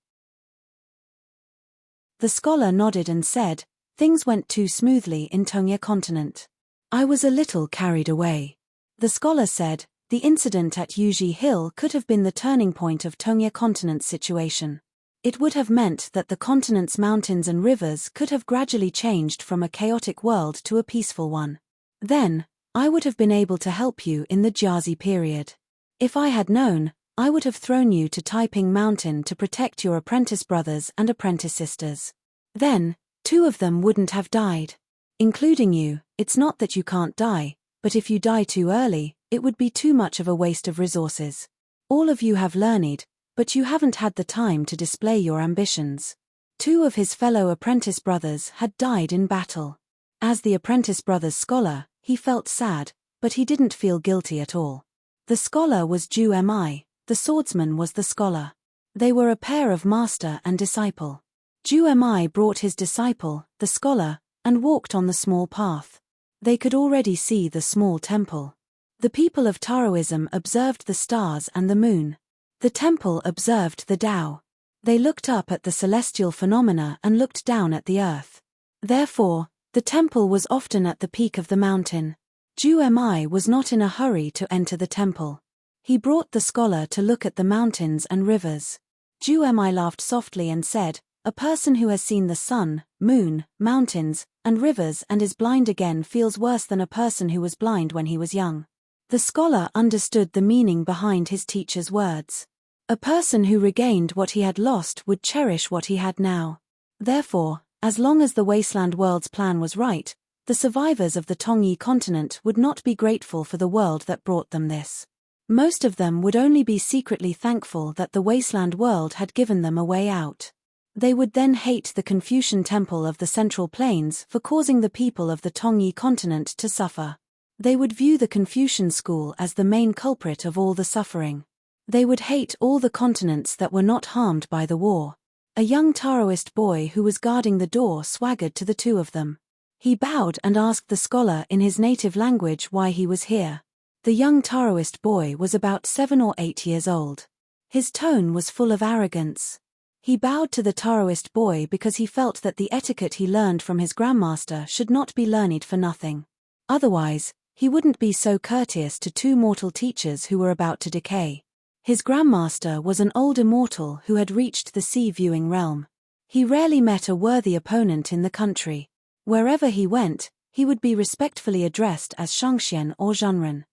The scholar nodded and said, "Things went too smoothly in Tongya continent. I was a little carried away." The scholar said, "The incident at Yuji Hill could have been the turning point of Tongya continent's situation. It would have meant that the continent's mountains and rivers could have gradually changed from a chaotic world to a peaceful one. Then, I would have been able to help you in the Jiazi period. If I had known, I would have thrown you to Taiping Mountain to protect your apprentice brothers and apprentice sisters. Then, 2 of them wouldn't have died. Including you. It's not that you can't die, but if you die too early, it would be too much of a waste of resources. All of you have learned, but you haven't had the time to display your ambitions." 2 of his fellow apprentice brothers had died in battle. As the apprentice brother's scholar, he felt sad, but he didn't feel guilty at all. The scholar was Ju Mi, the swordsman was the scholar. They were a pair of master and disciple. Ju Mi brought his disciple, the scholar, and walked on the small path. They could already see the small temple. The people of Taoism observed the stars and the moon. The temple observed the Tao. They looked up at the celestial phenomena and looked down at the earth. Therefore, the temple was often at the peak of the mountain. Ju Mi was not in a hurry to enter the temple. He brought the scholar to look at the mountains and rivers. Ju Mi laughed softly and said, "A person who has seen the sun, moon, mountains, and rivers and is blind again feels worse than a person who was blind when he was young." The scholar understood the meaning behind his teacher's words. A person who regained what he had lost would cherish what he had now. Therefore, as long as the Wasteland World's plan was right, the survivors of the Tongyi continent would not be grateful for the world that brought them this. Most of them would only be secretly thankful that the Wasteland World had given them a way out. They would then hate the Confucian Temple of the Central Plains for causing the people of the Tongyi continent to suffer. They would view the Confucian school as the main culprit of all the suffering. They would hate all the continents that were not harmed by the war. A young Taoist boy who was guarding the door swaggered to the 2 of them. He bowed and asked the scholar in his native language why he was here. The young Taoist boy was about 7 or 8 years old. His tone was full of arrogance. He bowed to the Taoist boy because he felt that the etiquette he learned from his grandmaster should not be learned for nothing. Otherwise, he wouldn't be so courteous to 2 mortal teachers who were about to decay. His grandmaster was an old immortal who had reached the sea-viewing realm. He rarely met a worthy opponent in the country. Wherever he went, he would be respectfully addressed as Shangxian or Zhenren.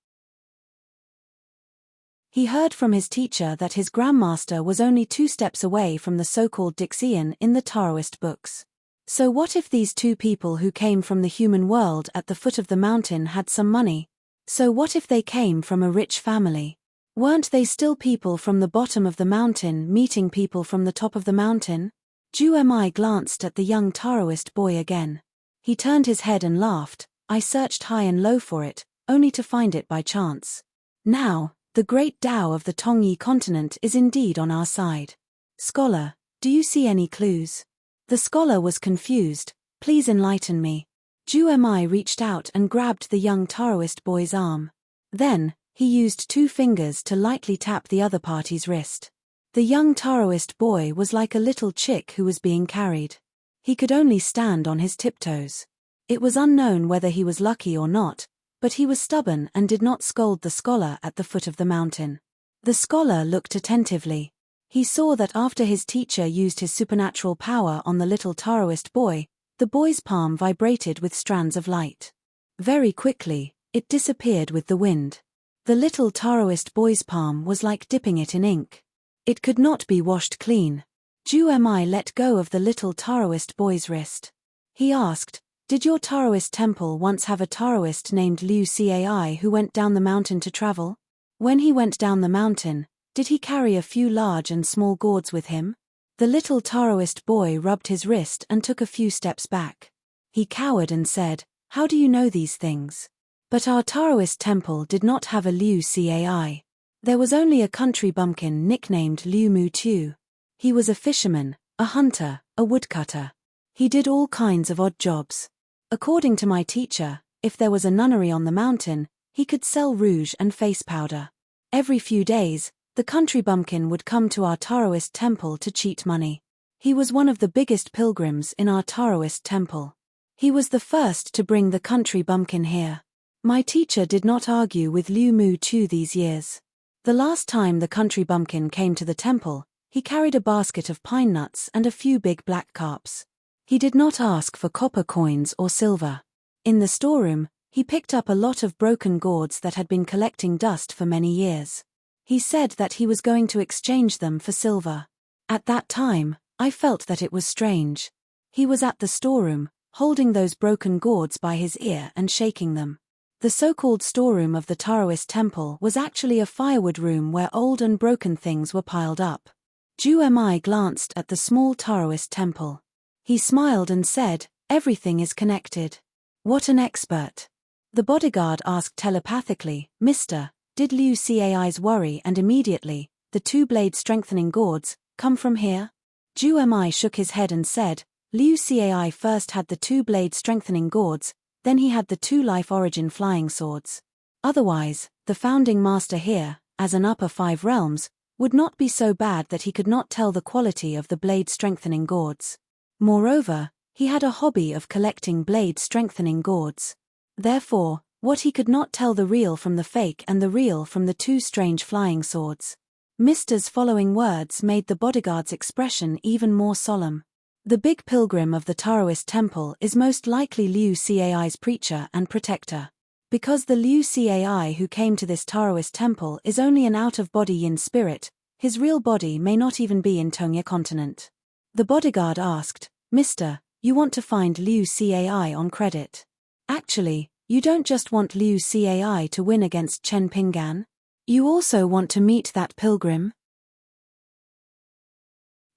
He heard from his teacher that his grandmaster was only 2 steps away from the so-called Dixian in the Taoist books. So what if these two people who came from the human world at the foot of the mountain had some money? So what if they came from a rich family? Weren't they still people from the bottom of the mountain meeting people from the top of the mountain? Ju-Mi glanced at the young Taoist boy again. He turned his head and laughed. I searched high and low for it, only to find it by chance. Now, the great Tao of the Tongyi continent is indeed on our side. Scholar, do you see any clues? The scholar was confused. Please enlighten me. Ju-Mi reached out and grabbed the young Taoist boy's arm. Then, he used 2 fingers to lightly tap the other party's wrist. The young Taoist boy was like a little chick who was being carried. He could only stand on his tiptoes. It was unknown whether he was lucky or not, but he was stubborn and did not scold the scholar at the foot of the mountain. The scholar looked attentively. He saw that after his teacher used his supernatural power on the little Taoist boy, the boy's palm vibrated with strands of light. Very quickly, it disappeared with the wind. The little Taoist boy's palm was like dipping it in ink. It could not be washed clean. Ju-Mi let go of the little Taoist boy's wrist. He asked, did your Taoist temple once have a Taoist named Liu Cai who went down the mountain to travel? When he went down the mountain, did he carry a few large and small gourds with him? The little Taoist boy rubbed his wrist and took a few steps back. He cowered and said, how do you know these things? But our Taoist temple did not have a Liu Cai. There was only a country bumpkin nicknamed Liu Mu Tu. He was a fisherman, a hunter, a woodcutter. He did all kinds of odd jobs. According to my teacher, if there was a nunnery on the mountain, he could sell rouge and face powder. Every few days, the country bumpkin would come to our Taoist temple to cheat money. He was one of the biggest pilgrims in our Taoist temple. He was the first to bring the country bumpkin here. My teacher did not argue with Liu Mu Tu these years. The last time the country bumpkin came to the temple, he carried a basket of pine nuts and a few big black carps. He did not ask for copper coins or silver. In the storeroom, he picked up a lot of broken gourds that had been collecting dust for many years. He said that he was going to exchange them for silver. At that time, I felt that it was strange. He was at the storeroom, holding those broken gourds by his ear and shaking them. The so-called storeroom of the Taoist temple was actually a firewood room where old and broken things were piled up. Ju-Mi glanced at the small Taoist temple. He smiled and said, everything is connected. What an expert. The bodyguard asked telepathically, Mister, did Liu Cai's worry and immediately, the 2-blade strengthening gourds, come from here? Ju-Mi shook his head and said, Liu Cai first had the 2-blade strengthening gourds, then he had the 2 life origin flying swords. Otherwise, the founding master here, as an upper 5 realms, would not be so bad that he could not tell the quality of the blade strengthening gourds. Moreover, he had a hobby of collecting blade strengthening gourds. Therefore, what he could not tell the real from the fake and the real from the 2 strange flying swords. Mister's following words made the bodyguard's expression even more solemn. The big pilgrim of the Taoist temple is most likely Liu Cai's preacher and protector. Because the Liu Cai who came to this Taoist temple is only an out-of-body yin spirit, his real body may not even be in Tongyi continent. The bodyguard asked, Mister, you want to find Liu Cai on credit. Actually, you don't just want Liu Cai to win against Chen Pinggan. You also want to meet that pilgrim?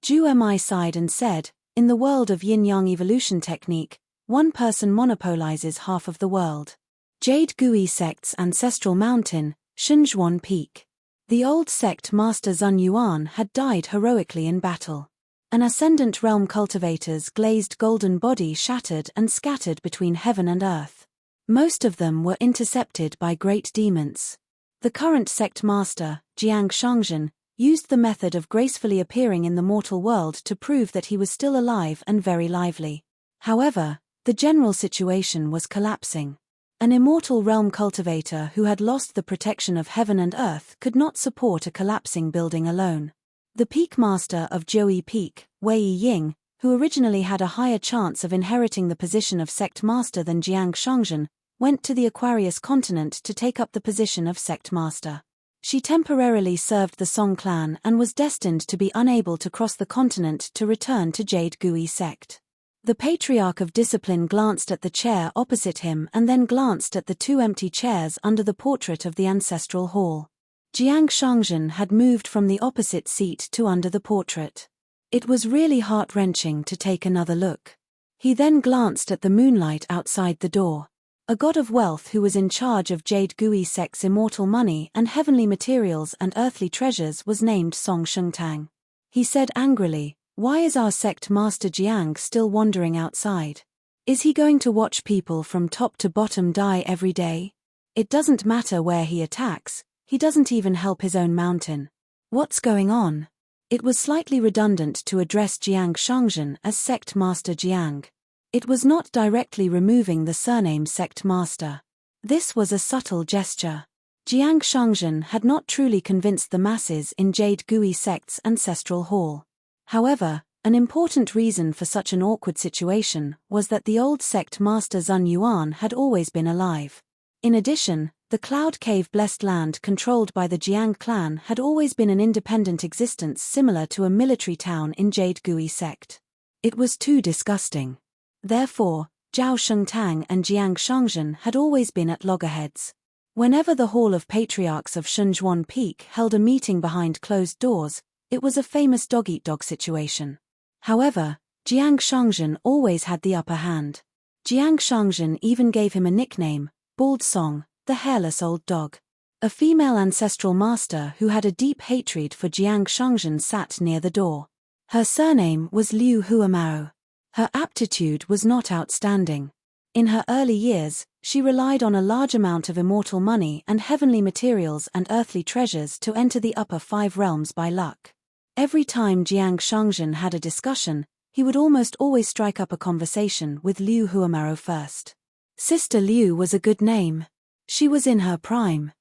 Ju-Mi sighed and said, in the world of yin-yang evolution technique, one person monopolizes half of the world. Jade Gui sect's ancestral mountain, Shenzhuan Peak. The old sect master Zun Yuan had died heroically in battle. An ascendant realm cultivator's glazed golden body shattered and scattered between heaven and earth. Most of them were intercepted by great demons. The current sect master, Jiang Shangzhen, used the method of gracefully appearing in the mortal world to prove that he was still alive and very lively. However, the general situation was collapsing. An immortal realm cultivator who had lost the protection of heaven and earth could not support a collapsing building alone. The peak master of Jiui Peak, Wei Ying, who originally had a higher chance of inheriting the position of sect master than Jiang Shangzhen, went to the Aquarius continent to take up the position of sect master. She temporarily served the Song clan and was destined to be unable to cross the continent to return to Jade Gui sect. The Patriarch of Discipline glanced at the chair opposite him and then glanced at the two empty chairs under the portrait of the ancestral hall. Jiang Shangzhen had moved from the opposite seat to under the portrait. It was really heart-wrenching to take another look. He then glanced at the moonlight outside the door. A god of wealth who was in charge of Jade Gui sect's immortal money and heavenly materials and earthly treasures was named Song Shengtang. He said angrily, "Why is our sect master Jiang still wandering outside? Is he going to watch people from top to bottom die every day? It doesn't matter where he attacks, he doesn't even help his own mountain. What's going on?" It was slightly redundant to address Jiang Shangzhen as Sect Master Jiang. It was not directly removing the surname Sect Master. This was a subtle gesture. Jiang Shangzhen had not truly convinced the masses in Jade Gui sect's ancestral hall. However, an important reason for such an awkward situation was that the old sect master Zun Yuan had always been alive. In addition, the Cloud Cave blessed land controlled by the Jiang clan had always been an independent existence similar to a military town in Jade Gui sect. It was too disgusting. Therefore, Zhao Shengtang and Jiang Shangzhen had always been at loggerheads. Whenever the Hall of Patriarchs of Shenzhuan Peak held a meeting behind closed doors, it was a famous dog-eat-dog situation. However, Jiang Shangzhen always had the upper hand. Jiang Shangzhen even gave him a nickname, Bald Song, the hairless old dog. A female ancestral master who had a deep hatred for Jiang Shangzhen sat near the door. Her surname was Liu Huamao. Her aptitude was not outstanding. In her early years, she relied on a large amount of immortal money and heavenly materials and earthly treasures to enter the upper 5 realms by luck. Every time Jiang Shangzhen had a discussion, he would almost always strike up a conversation with Liu Huamao first. Sister Liu was a good name. She was in her prime.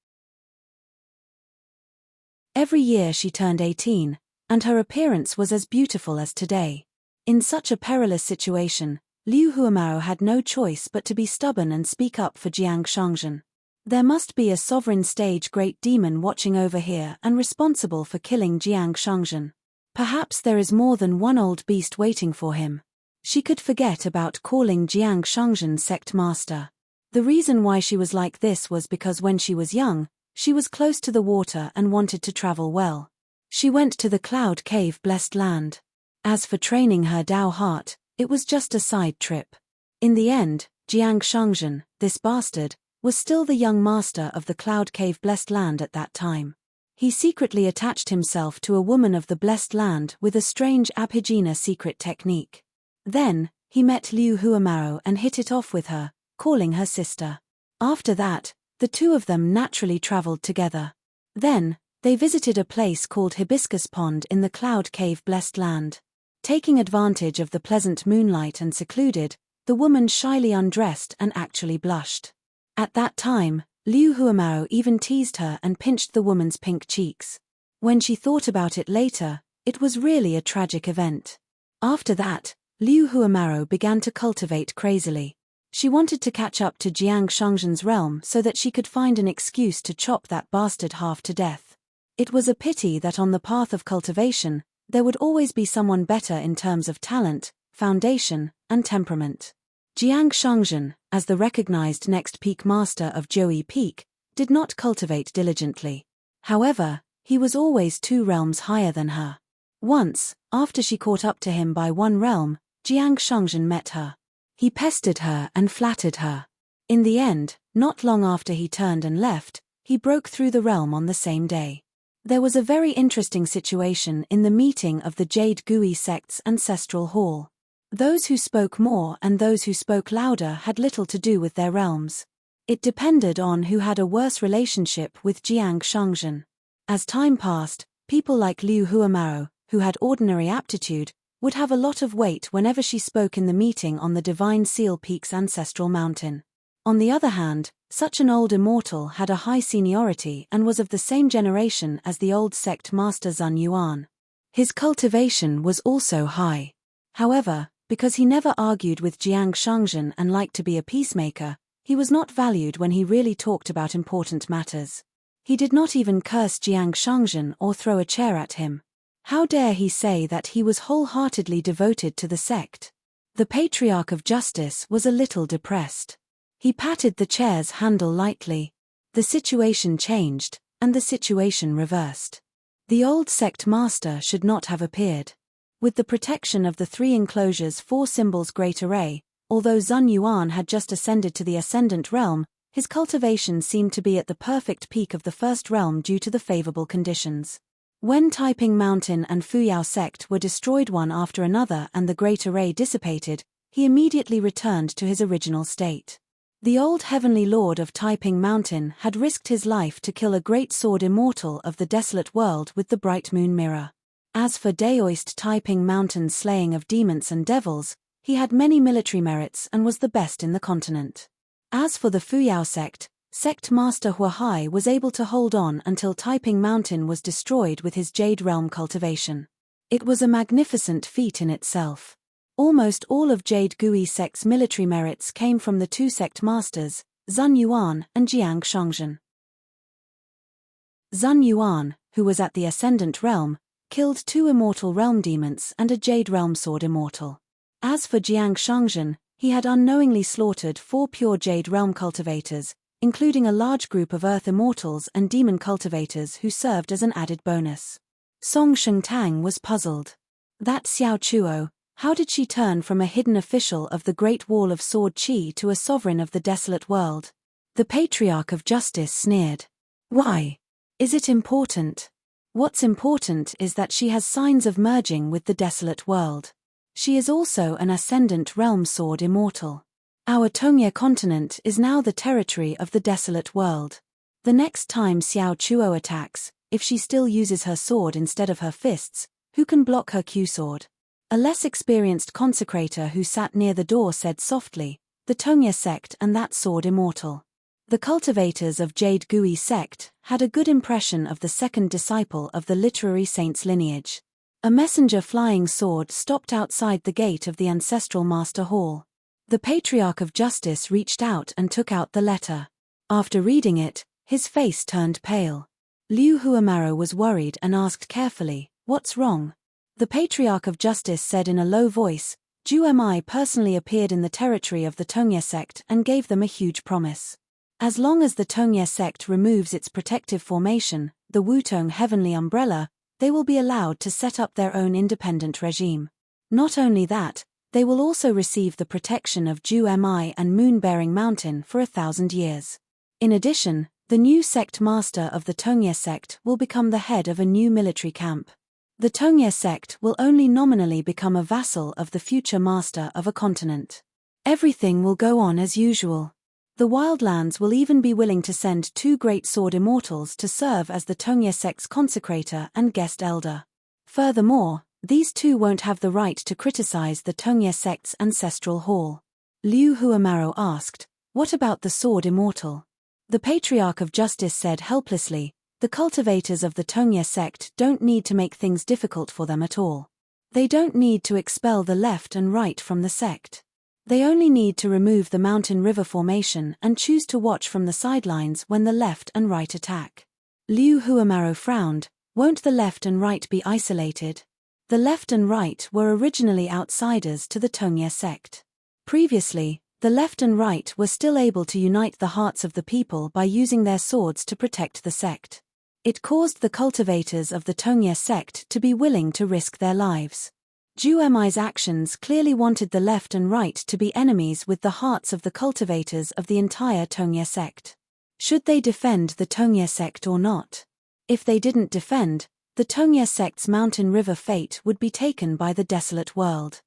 Every year she turned 18, and her appearance was as beautiful as today. In such a perilous situation, Liu Huamao had no choice but to be stubborn and speak up for Jiang Shangzhen. There must be a sovereign stage great demon watching over here and responsible for killing Jiang Shangzhen. Perhaps there is more than one old beast waiting for him. She could forget about calling Jiang Shangzhen sect master. The reason why she was like this was because when she was young, she was close to the water and wanted to travel well. She went to the Cloud Cave blessed land. As for training her Dao heart, it was just a side trip. In the end, Jiang Shangzhen, this bastard, was still the young master of the Cloud Cave blessed land at that time. He secretly attached himself to a woman of the blessed land with a strange Abhijina secret technique. Then, he met Liu Huamao and hit it off with her, calling her sister. After that, the two of them naturally traveled together. Then, they visited a place called Hibiscus Pond in the Cloud Cave blessed land. Taking advantage of the pleasant moonlight and secluded, the woman shyly undressed and actually blushed. At that time, Liu Huamao even teased her and pinched the woman's pink cheeks. When she thought about it later, it was really a tragic event. After that, Liu Huamao began to cultivate crazily. She wanted to catch up to Jiang Shangzhen's realm so that she could find an excuse to chop that bastard half to death. It was a pity that on the path of cultivation, there would always be someone better in terms of talent, foundation, and temperament. Jiang Shangzhen, as the recognized next peak master of Joey Peak, did not cultivate diligently. However, he was always 2 realms higher than her. Once, after she caught up to him by 1 realm, Jiang Shangzhen met her. He pestered her and flattered her. In the end, not long after he turned and left, he broke through the realm on the same day. There was a very interesting situation in the meeting of the Jade Gui sect's ancestral hall. Those who spoke more and those who spoke louder had little to do with their realms. It depended on who had a worse relationship with Jiang Shangzhen. As time passed, people like Liu Huamao, who had ordinary aptitude, would have a lot of weight whenever she spoke in the meeting on the Divine Seal Peak's ancestral mountain. On the other hand, such an old immortal had a high seniority and was of the same generation as the old sect master Zun Yuan. His cultivation was also high. However, because he never argued with Jiang Shangzhen and liked to be a peacemaker, he was not valued when he really talked about important matters. He did not even curse Jiang Shangzhen or throw a chair at him. How dare he say that he was wholeheartedly devoted to the sect? The Patriarch of Justice was a little depressed. He patted the chair's handle lightly. The situation changed, and the situation reversed. The old sect master should not have appeared. With the protection of the 3 enclosures 4 symbols great array, although Zun Yuan had just ascended to the ascendant realm, his cultivation seemed to be at the perfect peak of the first realm due to the favorable conditions. When Taiping Mountain and Fuyao sect were destroyed one after another and the great array dissipated, he immediately returned to his original state. The old heavenly lord of Taiping Mountain had risked his life to kill a great sword immortal of the desolate world with the bright moon mirror. As for Daoist Taiping Mountain's slaying of demons and devils, he had many military merits and was the best in the continent. As for the Fuyao sect, Sect Master Huahai was able to hold on until Taiping Mountain was destroyed with his Jade Realm cultivation. It was a magnificent feat in itself. Almost all of Jade Gui sect's military merits came from the 2 sect masters, Zun Yuan and Jiang Shangzhen. Zun Yuan, who was at the Ascendant Realm, killed 2 immortal realm demons and a Jade Realm sword immortal. As for Jiang Shangzhen, he had unknowingly slaughtered 4 pure Jade Realm cultivators, including a large group of Earth Immortals and Demon cultivators who served as an added bonus. Song Shengtang was puzzled. That Xiao Chuo, how did she turn from a hidden official of the Great Wall of Sword Qi to a sovereign of the desolate world? The Patriarch of Justice sneered. Why? Is it important? What's important is that she has signs of merging with the desolate world. She is also an Ascendant Realm Sword Immortal. Our Tongye continent is now the territory of the desolate world. The next time Xiao Chuo attacks, if she still uses her sword instead of her fists, who can block her Q-sword? A less experienced consecrator who sat near the door said softly, the Tongye sect and that sword immortal. The cultivators of Jade Gui sect had a good impression of the second disciple of the literary saint's lineage. A messenger flying sword stopped outside the gate of the ancestral master hall. The Patriarch of Justice reached out and took out the letter. After reading it, his face turned pale. Liu Huamaro was worried and asked carefully, "What's wrong?" The Patriarch of Justice said in a low voice, Ju Mi personally appeared in the territory of the Tongye sect and gave them a huge promise. As long as the Tongye sect removes its protective formation, the Wutong Heavenly Umbrella, they will be allowed to set up their own independent regime. Not only that, they will also receive the protection of Ju Mi and Moon-bearing Mountain for 1,000 years. In addition, the new sect master of the Tongye sect will become the head of a new military camp. The Tongye sect will only nominally become a vassal of the future master of a continent. Everything will go on as usual. The Wildlands will even be willing to send 2 great sword immortals to serve as the Tongye sect's consecrator and guest elder. Furthermore, these 2 won't have the right to criticize the Tongye sect's ancestral hall. Liu Huamaro asked, "What about the sword immortal?" The Patriarch of Justice said helplessly, "The cultivators of the Tongye sect don't need to make things difficult for them at all. They don't need to expel the left and right from the sect. They only need to remove the mountain river formation and choose to watch from the sidelines when the left and right attack." Liu Huamaro frowned. "Won't the left and right be isolated?" The left and right were originally outsiders to the Tongye sect. Previously, the left and right were still able to unite the hearts of the people by using their swords to protect the sect. It caused the cultivators of the Tongye sect to be willing to risk their lives. Ju Mi's actions clearly wanted the left and right to be enemies with the hearts of the cultivators of the entire Tongye sect. Should they defend the Tongye sect or not? If they didn't defend, the Tongye sect's mountain river fate would be taken by the desolate world.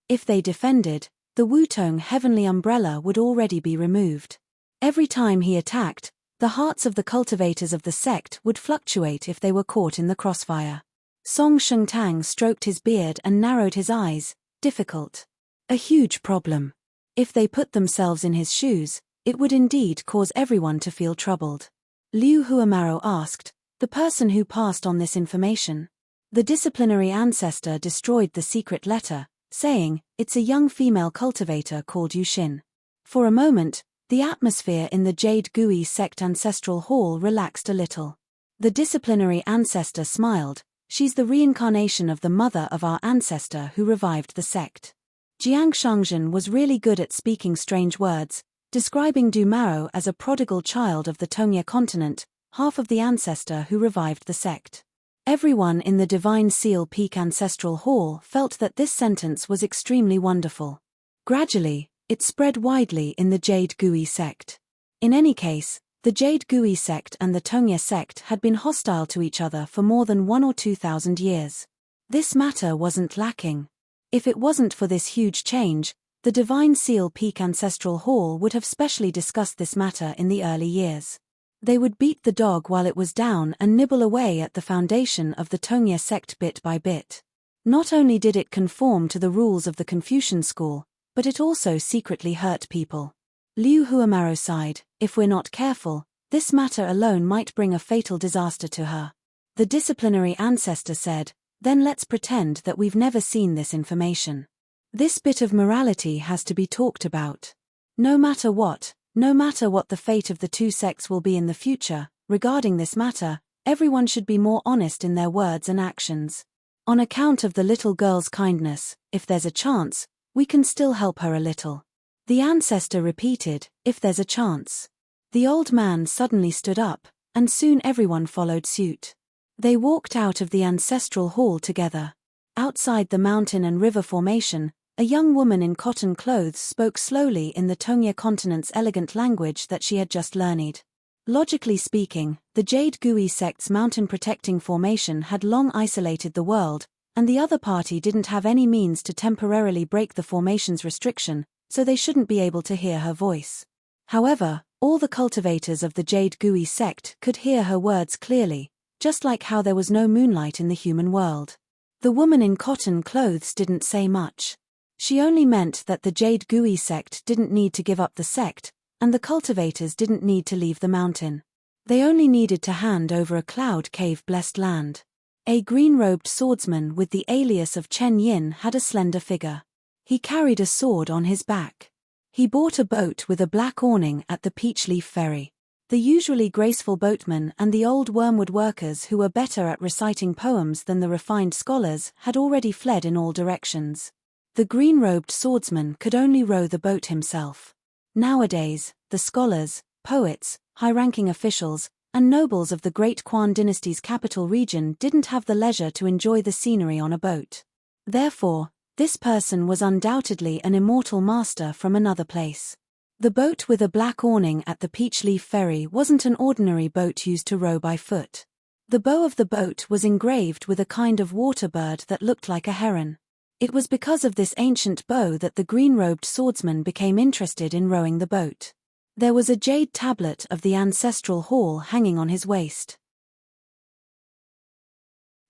If they defended, the Wutong Heavenly Umbrella would already be removed. Every time he attacked, the hearts of the cultivators of the sect would fluctuate if they were caught in the crossfire. Song Shengtang stroked his beard and narrowed his eyes. Difficult. A huge problem. If they put themselves in his shoes, it would indeed cause everyone to feel troubled. Liu Huamaro asked, "The person who passed on this information?" The disciplinary ancestor destroyed the secret letter, saying, "It's a young female cultivator called Yushin." For a moment, the atmosphere in the Jade Gui sect ancestral hall relaxed a little. The disciplinary ancestor smiled, She's the reincarnation of the mother of our ancestor who revived the sect. Jiang Shangzhen was really good at speaking strange words, describing Du Mao as a prodigal child of the Tongye continent, half of the ancestor who revived the sect. Everyone in the Divine Seal Peak Ancestral Hall felt that this sentence was extremely wonderful. Gradually, it spread widely in the Jade Gui sect. In any case, the Jade Gui sect and the Tongye sect had been hostile to each other for more than 1 or 2,000 years. This matter wasn't lacking. If it wasn't for this huge change, the Divine Seal Peak Ancestral Hall would have specially discussed this matter in the early years. They would beat the dog while it was down and nibble away at the foundation of the Tongye sect bit by bit. Not only did it conform to the rules of the Confucian school, but it also secretly hurt people. Liu Huamaro sighed, if we're not careful, this matter alone might bring a fatal disaster to her. The disciplinary ancestor said, then let's pretend that we've never seen this information. This bit of morality has to be talked about. No matter what the fate of the two sects will be in the future, regarding this matter, everyone should be more honest in their words and actions. On account of the little girl's kindness, if there's a chance, we can still help her a little. The ancestor repeated, if there's a chance. The old man suddenly stood up, and soon everyone followed suit. They walked out of the ancestral hall together. Outside the mountain and river formation, a young woman in cotton clothes spoke slowly in the Tongye continent's elegant language that she had just learned. Logically speaking, the Jade Gui sect's mountain protecting formation had long isolated the world, and the other party didn't have any means to temporarily break the formation's restriction, so they shouldn't be able to hear her voice. However, all the cultivators of the Jade Gui sect could hear her words clearly, just like how there was no moonlight in the human world. The woman in cotton clothes didn't say much. She only meant that the Jade Gui sect didn't need to give up the sect, and the cultivators didn't need to leave the mountain. They only needed to hand over a cloud cave-blessed land. A green-robed swordsman with the alias of Chen Yin had a slender figure. He carried a sword on his back. He bought a boat with a black awning at the Peach Leaf Ferry. The usually graceful boatmen and the old wormwood workers who were better at reciting poems than the refined scholars had already fled in all directions. The green-robed swordsman could only row the boat himself. Nowadays, the scholars, poets, high-ranking officials, and nobles of the Great Quan dynasty's capital region didn't have the leisure to enjoy the scenery on a boat. Therefore, this person was undoubtedly an immortal master from another place. The boat with a black awning at the Peach Leaf Ferry wasn't an ordinary boat used to row by foot. The bow of the boat was engraved with a kind of water bird that looked like a heron. It was because of this ancient bow that the green-robed swordsman became interested in rowing the boat. There was a jade tablet of the ancestral hall hanging on his waist.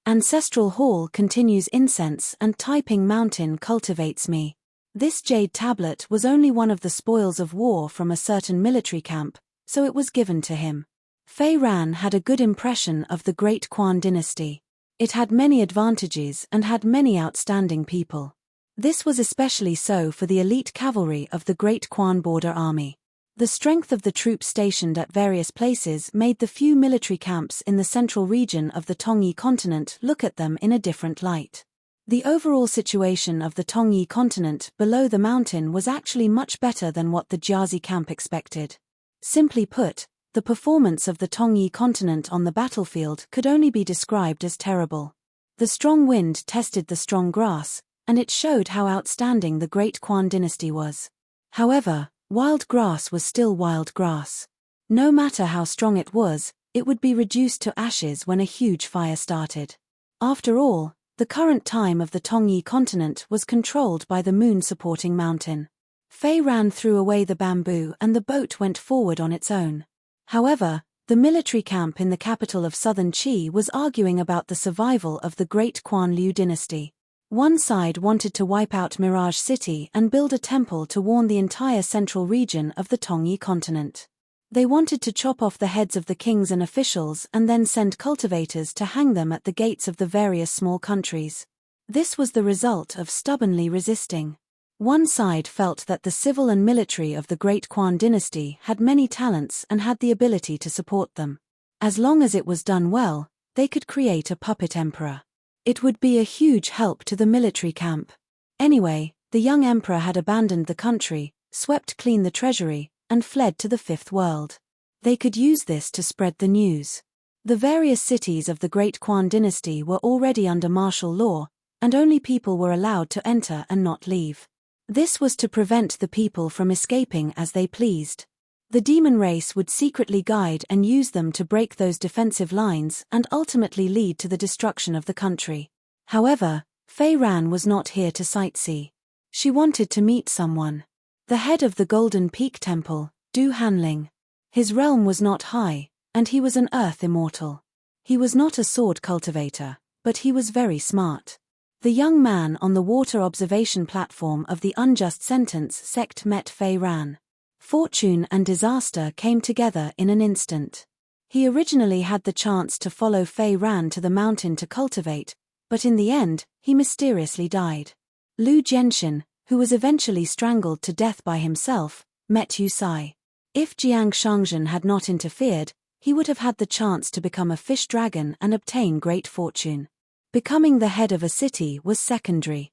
Ancestral hall continues incense and Taiping Mountain cultivates me. This jade tablet was only one of the spoils of war from a certain military camp, so it was given to him. Fei Ran had a good impression of the Great Quan dynasty. It had many advantages and had many outstanding people. This was especially so for the elite cavalry of the Great Quan Border Army. The strength of the troops stationed at various places made the few military camps in the central region of the Tongyi continent look at them in a different light. The overall situation of the Tongyi continent below the mountain was actually much better than what the Jiazi camp expected. Simply put, the performance of the Tongyi continent on the battlefield could only be described as terrible. The strong wind tested the strong grass, and it showed how outstanding the Great Quan dynasty was. However, wild grass was still wild grass. No matter how strong it would be reduced to ashes when a huge fire started. After all, the current time of the Tongyi continent was controlled by the moon-supporting mountain. Fei Ran threw away the bamboo and the boat went forward on its own. However, the military camp in the capital of southern Qi was arguing about the survival of the Great Quan Liu dynasty. One side wanted to wipe out Mirage City and build a temple to warn the entire central region of the Tongyi continent. They wanted to chop off the heads of the kings and officials and then send cultivators to hang them at the gates of the various small countries. This was the result of stubbornly resisting. One side felt that the civil and military of the Great Quan dynasty had many talents and had the ability to support them. As long as it was done well, they could create a puppet emperor. It would be a huge help to the military camp. Anyway, the young emperor had abandoned the country, swept clean the treasury, and fled to the Fifth World. They could use this to spread the news. The various cities of the Great Quan dynasty were already under martial law, and only people were allowed to enter and not leave. This was to prevent the people from escaping as they pleased. The demon race would secretly guide and use them to break those defensive lines and ultimately lead to the destruction of the country. However, Fei Ran was not here to sightsee. She wanted to meet someone. The head of the Golden Peak Temple, Du Hanling. His realm was not high, and he was an earth immortal. He was not a sword cultivator, but he was very smart. The young man on the water observation platform of the Unjust Sentence sect met Fei Ran. Fortune and disaster came together in an instant. He originally had the chance to follow Fei Ran to the mountain to cultivate, but in the end, he mysteriously died. Lu Jianxin, who was eventually strangled to death by himself, met Yu Sai. If Jiang Shangzhen had not interfered, he would have had the chance to become a fish dragon and obtain great fortune. Becoming the head of a city was secondary.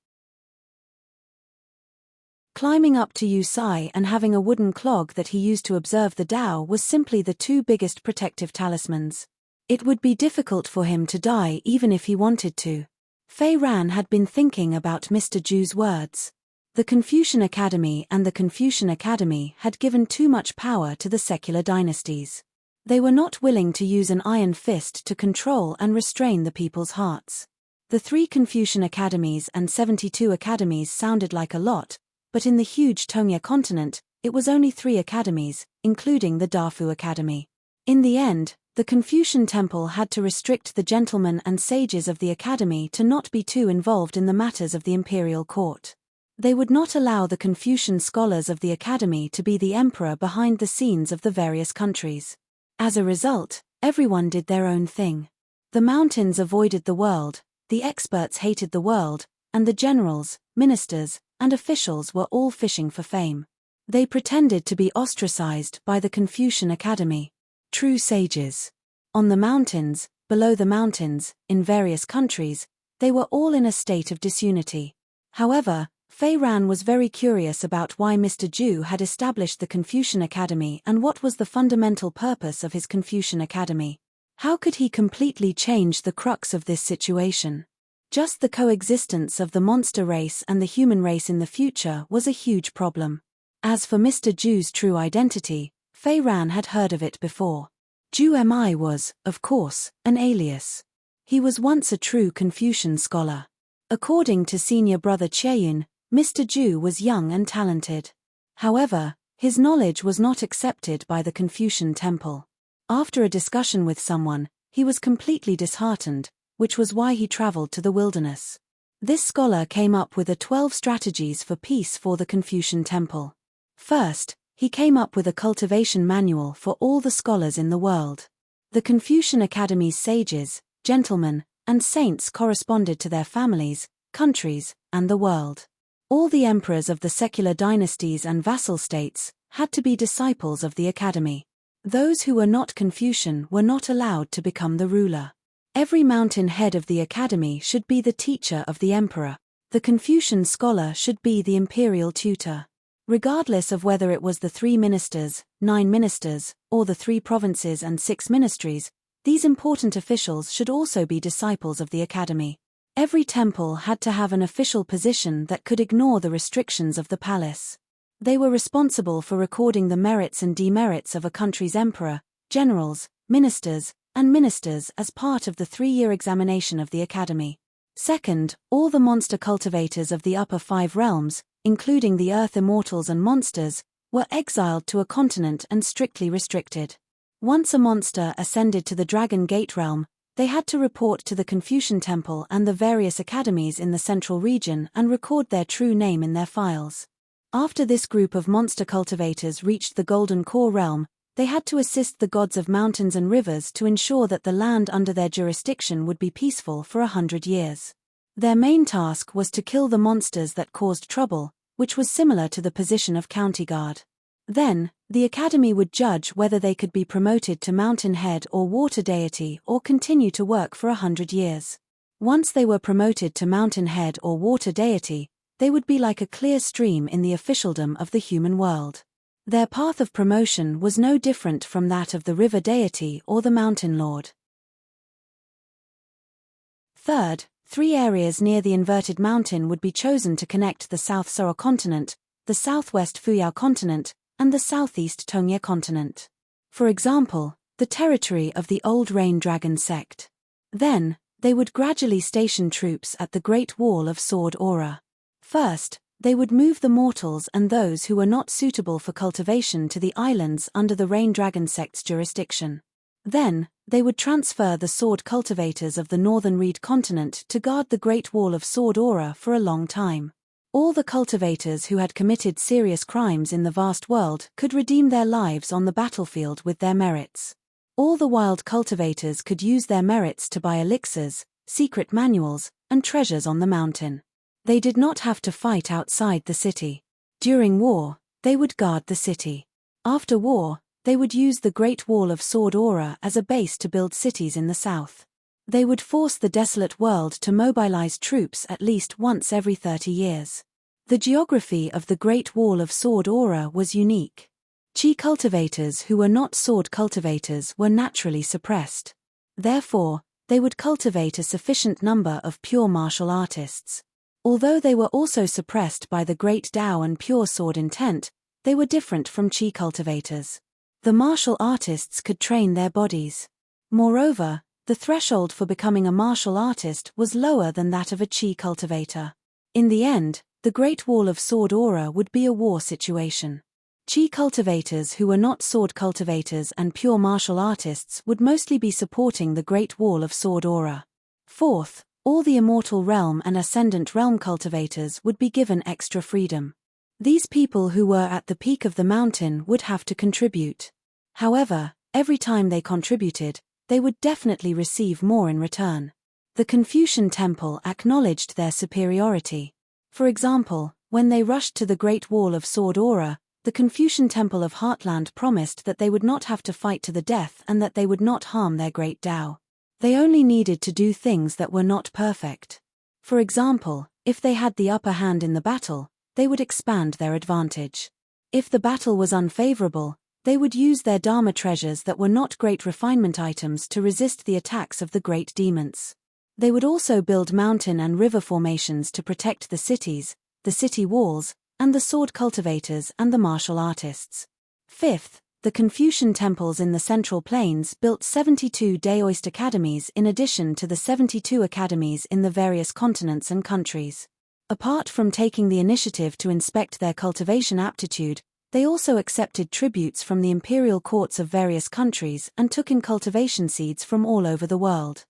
Climbing up to Yu Sai and having a wooden clog that he used to observe the Tao was simply the two biggest protective talismans. It would be difficult for him to die even if he wanted to. Fei Ran had been thinking about Mr. Zhu's words. The Confucian Academy and the Confucian Academy had given too much power to the secular dynasties. They were not willing to use an iron fist to control and restrain the people's hearts. The 3 Confucian Academies and 72 academies sounded like a lot, but in the huge Tongya continent, it was only 3 academies, including the Dafu Academy. In the end, the Confucian Temple had to restrict the gentlemen and sages of the academy to not be too involved in the matters of the imperial court. They would not allow the Confucian scholars of the academy to be the emperor behind the scenes of the various countries. As a result, everyone did their own thing. The mountains avoided the world, the experts hated the world, and the generals, ministers, and officials were all fishing for fame. They pretended to be ostracized by the Confucian Academy. True sages. On the mountains, below the mountains, in various countries, they were all in a state of disunity. However, Fei Ran was very curious about why Mr. Zhu had established the Confucian Academy and what was the fundamental purpose of his Confucian Academy. How could he completely change the crux of this situation? Just the coexistence of the monster race and the human race in the future was a huge problem. As for Mr. Zhu's true identity, Fei Ran had heard of it before. Zhu Mi was, of course, an alias. He was once a true Confucian scholar. According to senior brother Qieyun, Mr. Zhu was young and talented. However, his knowledge was not accepted by the Confucian Temple. After a discussion with someone, he was completely disheartened, which was why he traveled to the wilderness. This scholar came up with 12 strategies for peace for the Confucian Temple. First, he came up with a cultivation manual for all the scholars in the world. The Confucian Academy's sages, gentlemen, and saints corresponded to their families, countries, and the world. All the emperors of the secular dynasties and vassal states had to be disciples of the academy. Those who were not Confucian were not allowed to become the ruler. Every mountain head of the academy should be the teacher of the emperor. The Confucian scholar should be the imperial tutor. Regardless of whether it was the 3 ministers, 9 ministers, or the 3 provinces and 6 ministries, these important officials should also be disciples of the academy. Every temple had to have an official position that could ignore the restrictions of the palace. They were responsible for recording the merits and demerits of a country's emperor, generals, ministers, and ministers as part of the 3-year examination of the academy. Second, all the monster cultivators of the upper 5 realms, including the earth immortals and monsters, were exiled to a continent and strictly restricted. Once a monster ascended to the Dragon Gate realm, they had to report to the Confucian Temple and the various academies in the central region and record their true name in their files. After this group of monster cultivators reached the Golden Core realm, they had to assist the gods of mountains and rivers to ensure that the land under their jurisdiction would be peaceful for 100 years. Their main task was to kill the monsters that caused trouble, which was similar to the position of county guard. Then, The academy would judge whether they could be promoted to mountain head or water deity or continue to work for 100 years. Once they were promoted to mountain head or water deity, they would be like a clear stream in the officialdom of the human world. Their path of promotion was no different from that of the river deity or the mountain lord. Third, 3 areas near the inverted mountain would be chosen to connect the South Soro continent, the southwest Fuyao continent, and the southeast Tongye continent. For example, the territory of the Old Rain Dragon sect. Then, they would gradually station troops at the Great Wall of Sword Aura. First, they would move the mortals and those who were not suitable for cultivation to the islands under the Rain Dragon sect's jurisdiction. Then, they would transfer the sword cultivators of the Northern Reed continent to guard the Great Wall of Sword Aura for a long time. All the cultivators who had committed serious crimes in the vast world could redeem their lives on the battlefield with their merits. All the wild cultivators could use their merits to buy elixirs, secret manuals, and treasures on the mountain. They did not have to fight outside the city. During war, they would guard the city. After war, they would use the Great Wall of Sword Aura as a base to build cities in the south. They would force the desolate world to mobilize troops at least once every 30 years. The geography of the Great Wall of Sword Aura was unique. Chi cultivators who were not sword cultivators were naturally suppressed. Therefore, they would cultivate a sufficient number of pure martial artists. Although they were also suppressed by the great Tao and pure sword intent, they were different from Chi cultivators. The martial artists could train their bodies. Moreover, the threshold for becoming a martial artist was lower than that of a Chi cultivator. In the end, the Great Wall of Sword Aura would be a war situation. Chi cultivators who were not sword cultivators and pure martial artists would mostly be supporting the Great Wall of Sword Aura. Fourth, all the Immortal Realm and Ascendant Realm cultivators would be given extra freedom. These people who were at the peak of the mountain would have to contribute. However, every time they contributed, they would definitely receive more in return. The Confucian Temple acknowledged their superiority. For example, when they rushed to the Great Wall of Sword Aura, the Confucian Temple of Heartland promised that they would not have to fight to the death and that they would not harm their great Tao. They only needed to do things that were not perfect. For example, if they had the upper hand in the battle, they would expand their advantage. If the battle was unfavorable, they would use their Dharma treasures that were not great refinement items to resist the attacks of the great demons. They would also build mountain and river formations to protect the cities, the city walls, and the sword cultivators and the martial artists. Fifth, the Confucian temples in the Central Plains built 72 Daoist academies in addition to the 72 academies in the various continents and countries. Apart from taking the initiative to inspect their cultivation aptitude, they also accepted tributes from the imperial courts of various countries and took in cultivation seeds from all over the world.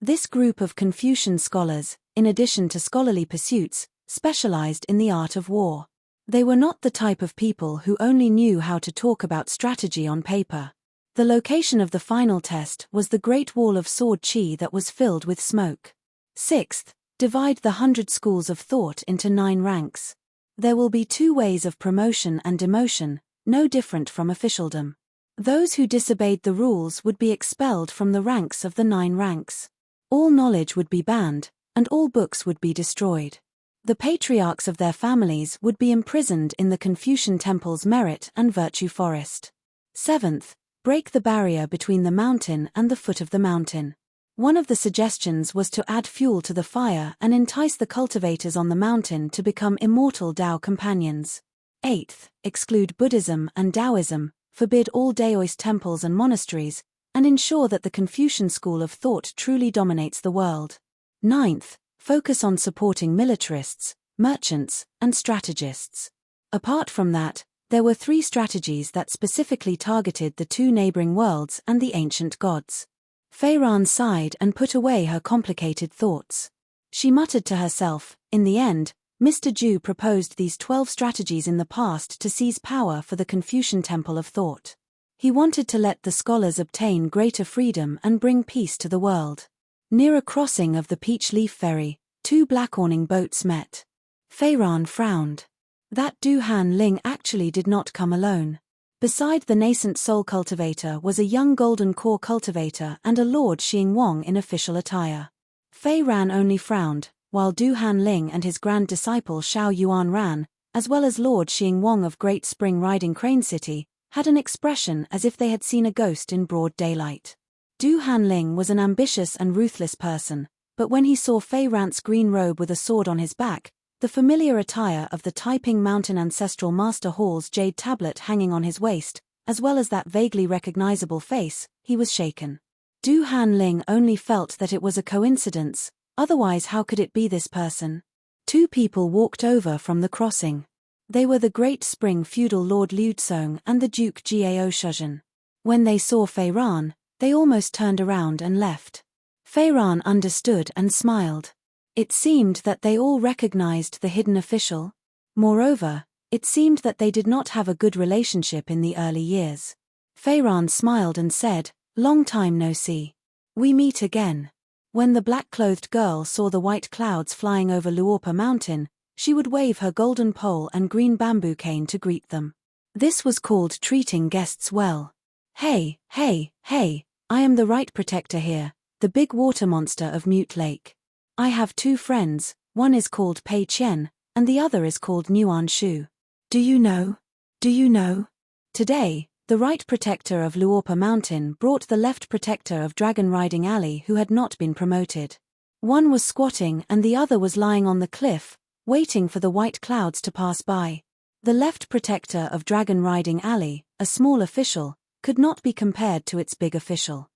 This group of Confucian scholars, in addition to scholarly pursuits, specialized in the art of war. They were not the type of people who only knew how to talk about strategy on paper. The location of the final test was the Great Wall of Sword Chi that was filled with smoke. Sixth, divide the 100 schools of thought into 9 ranks. There will be 2 ways of promotion and demotion, no different from officialdom. Those who disobeyed the rules would be expelled from the ranks of the 9 ranks. All knowledge would be banned, and all books would be destroyed. The patriarchs of their families would be imprisoned in the Confucian Temple's merit and virtue forest. Seventh, break the barrier between the mountain and the foot of the mountain. One of the suggestions was to add fuel to the fire and entice the cultivators on the mountain to become immortal Tao companions. Eighth, exclude Buddhism and Taoism, forbid all Daoist temples and monasteries, and ensure that the Confucian school of thought truly dominates the world. Ninth, focus on supporting militarists, merchants, and strategists. Apart from that, there were 3 strategies that specifically targeted the 2 neighboring worlds and the ancient gods. Feiran sighed and put away her complicated thoughts. She muttered to herself, in the end, Mr. Ju proposed these 12 strategies in the past to seize power for the Confucian Temple of Thought. He wanted to let the scholars obtain greater freedom and bring peace to the world. Near a crossing of the Peach Leaf Ferry, 2 black awning boats met. Feiran frowned. That Du Han Ling actually did not come alone. Beside the nascent soul cultivator was a young golden core cultivator and a Lord Xing Wang in official attire. Fei Ran only frowned, while Du Han Ling and his grand disciple Xiao Yuan Ran, as well as Lord Xing Wang of Great Spring Riding Crane City, had an expression as if they had seen a ghost in broad daylight. Du Han Ling was an ambitious and ruthless person, but when he saw Fei Ran's green robe with a sword on his back, the familiar attire of the Taiping Mountain Ancestral Master Hall's jade tablet hanging on his waist, as well as that vaguely recognizable face, he was shaken. Du Han Ling only felt that it was a coincidence, otherwise how could it be this person? Two people walked over from the crossing. They were the Great Spring feudal Lord Liu Tsong and the Duke Gao Shuzhen. When they saw Fei Ran, they almost turned around and left. Fei Ran understood and smiled. It seemed that they all recognized the hidden official. Moreover, it seemed that they did not have a good relationship in the early years. Fei Ran smiled and said, "Long time no see. We meet again." When the black-clothed girl saw the white clouds flying over Luopa Mountain, she would wave her golden pole and green bamboo cane to greet them. This was called treating guests well. "Hey, hey, hey, I am the right protector here, the big water monster of Mute Lake. I have two friends, one is called Pei Qian, and the other is called Nuan Shu. Do you know? Do you know?" Today, the right protector of Luopa Mountain brought the left protector of Dragon Riding Alley who had not been promoted. One was squatting and the other was lying on the cliff, waiting for the white clouds to pass by. The left protector of Dragon Riding Alley, a small official, could not be compared to its big official.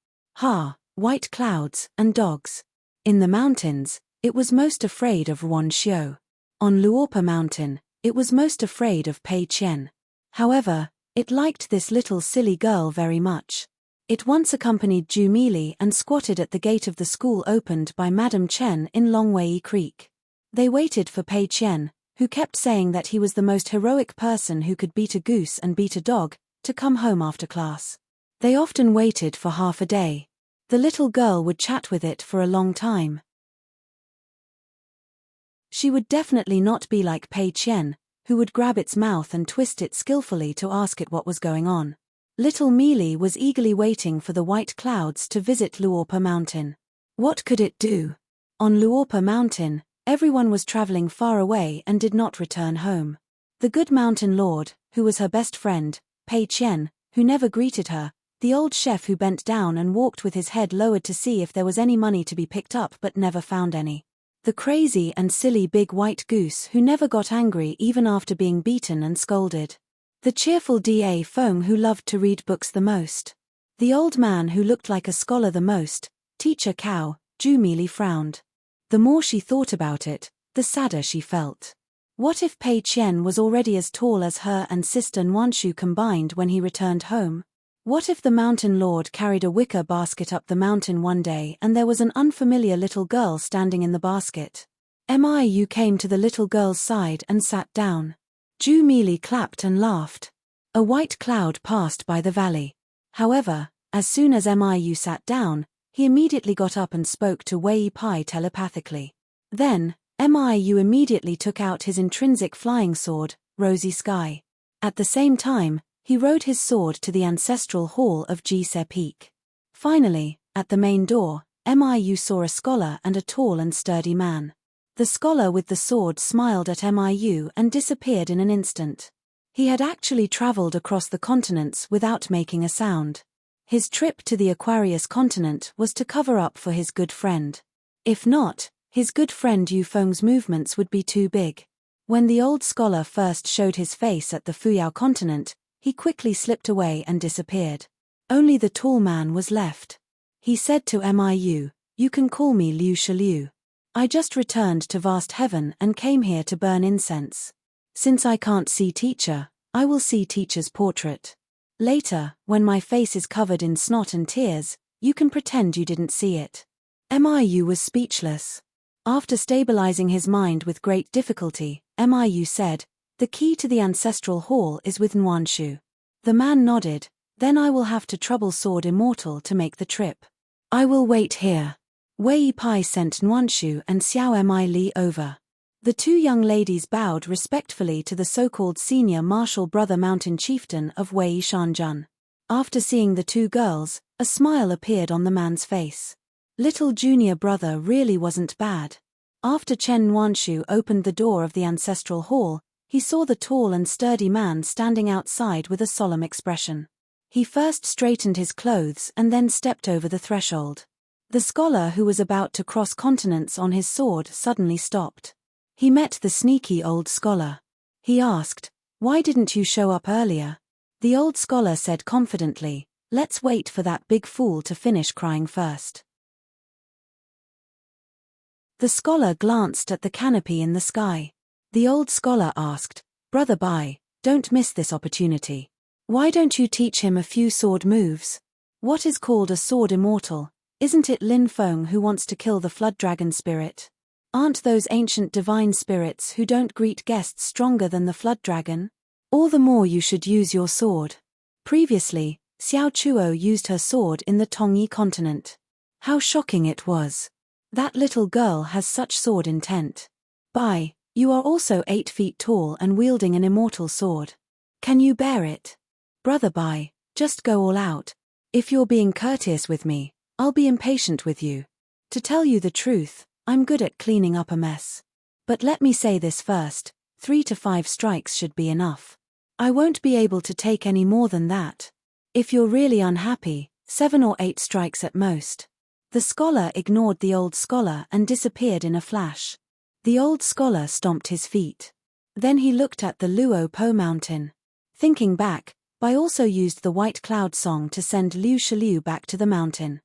White clouds and dogs. In the mountains, it was most afraid of Wan Xiu. On Luopa Mountain, it was most afraid of Pei Qian. However, it liked this little silly girl very much. It once accompanied Ju Mili and squatted at the gate of the school opened by Madam Chen in Longwei Creek. They waited for Pei Qian, who kept saying that he was the most heroic person who could beat a goose and beat a dog, to come home after class. They often waited for half a day. The little girl would chat with it for a long time. She would definitely not be like Pei Qian, who would grab its mouth and twist it skillfully to ask it what was going on. Little Mealy was eagerly waiting for the white clouds to visit Luopa Mountain. What could it do? On Luopa Mountain, everyone was traveling far away and did not return home. The good mountain lord, who was her best friend, Pei Qian, who never greeted her, the old chef who bent down and walked with his head lowered to see if there was any money to be picked up but never found any. The crazy and silly big white goose who never got angry even after being beaten and scolded. The cheerful Da Feng who loved to read books the most. The old man who looked like a scholar the most, Teacher Cow. Ju Mili frowned. The more she thought about it, the sadder she felt. What if Pei Qian was already as tall as her and sister Nuanshu combined when he returned home? What if the mountain lord carried a wicker basket up the mountain one day and there was an unfamiliar little girl standing in the basket? Miu came to the little girl's side and sat down. Ju Mili clapped and laughed. A white cloud passed by the valley. However, as soon as Miu sat down, he immediately got up and spoke to Wei Pai telepathically. Then, Miu immediately took out his intrinsic flying sword, Rosy Sky. At the same time, he rode his sword to the ancestral hall of Jise Peak. Finally, at the main door, Miu saw a scholar and a tall and sturdy man. The scholar with the sword smiled at Miu and disappeared in an instant. He had actually traveled across the continents without making a sound. His trip to the Aquarius continent was to cover up for his good friend. If not, his good friend Yu Feng's movements would be too big. When the old scholar first showed his face at the Fuyao continent, he quickly slipped away and disappeared. Only the tall man was left. He said to Miu, "You can call me Liu Shiliu. I just returned to vast heaven and came here to burn incense. Since I can't see teacher, I will see teacher's portrait. Later, when my face is covered in snot and tears, you can pretend you didn't see it." Miu was speechless. After stabilizing his mind with great difficulty, Miu said, "The key to the ancestral hall is with Nuanshu." The man nodded. "Then I will have to trouble Sword Immortal to make the trip. I will wait here." Wei Pai sent Nuanshu and Xiao Mi Li over. The two young ladies bowed respectfully to the so-called senior martial brother mountain chieftain of Wei Shanjun. After seeing the two girls, a smile appeared on the man's face. Little junior brother really wasn't bad. After Chen Nuanshu opened the door of the ancestral hall, he saw the tall and sturdy man standing outside with a solemn expression. He first straightened his clothes and then stepped over the threshold. The scholar who was about to cross continents on his sword suddenly stopped. He met the sneaky old scholar. He asked, "Why didn't you show up earlier?" The old scholar said confidently, "Let's wait for that big fool to finish crying first." The scholar glanced at the canopy in the sky. The old scholar asked, "Brother Bai, don't miss this opportunity. Why don't you teach him a few sword moves? What is called a sword immortal? Isn't it Lin Feng who wants to kill the flood dragon spirit? Aren't those ancient divine spirits who don't greet guests stronger than the flood dragon? All the more you should use your sword." Previously, Xiao Chuo used her sword in the Tongyi continent. How shocking it was. That little girl has such sword intent. Bai, you are also 8 feet tall and wielding an immortal sword. Can you bear it? Brother Bai, just go all out. If you're being courteous with me, I'll be impatient with you. To tell you the truth, I'm good at cleaning up a mess. But let me say this first, 3 to 5 strikes should be enough. I won't be able to take any more than that. If you're really unhappy, 7 or 8 strikes at most. The scholar ignored the old scholar and disappeared in a flash. The old scholar stomped his feet. Then he looked at the Luo Po mountain. Thinking back, Bai also used the White Cloud song to send Liu Shiliu back to the mountain.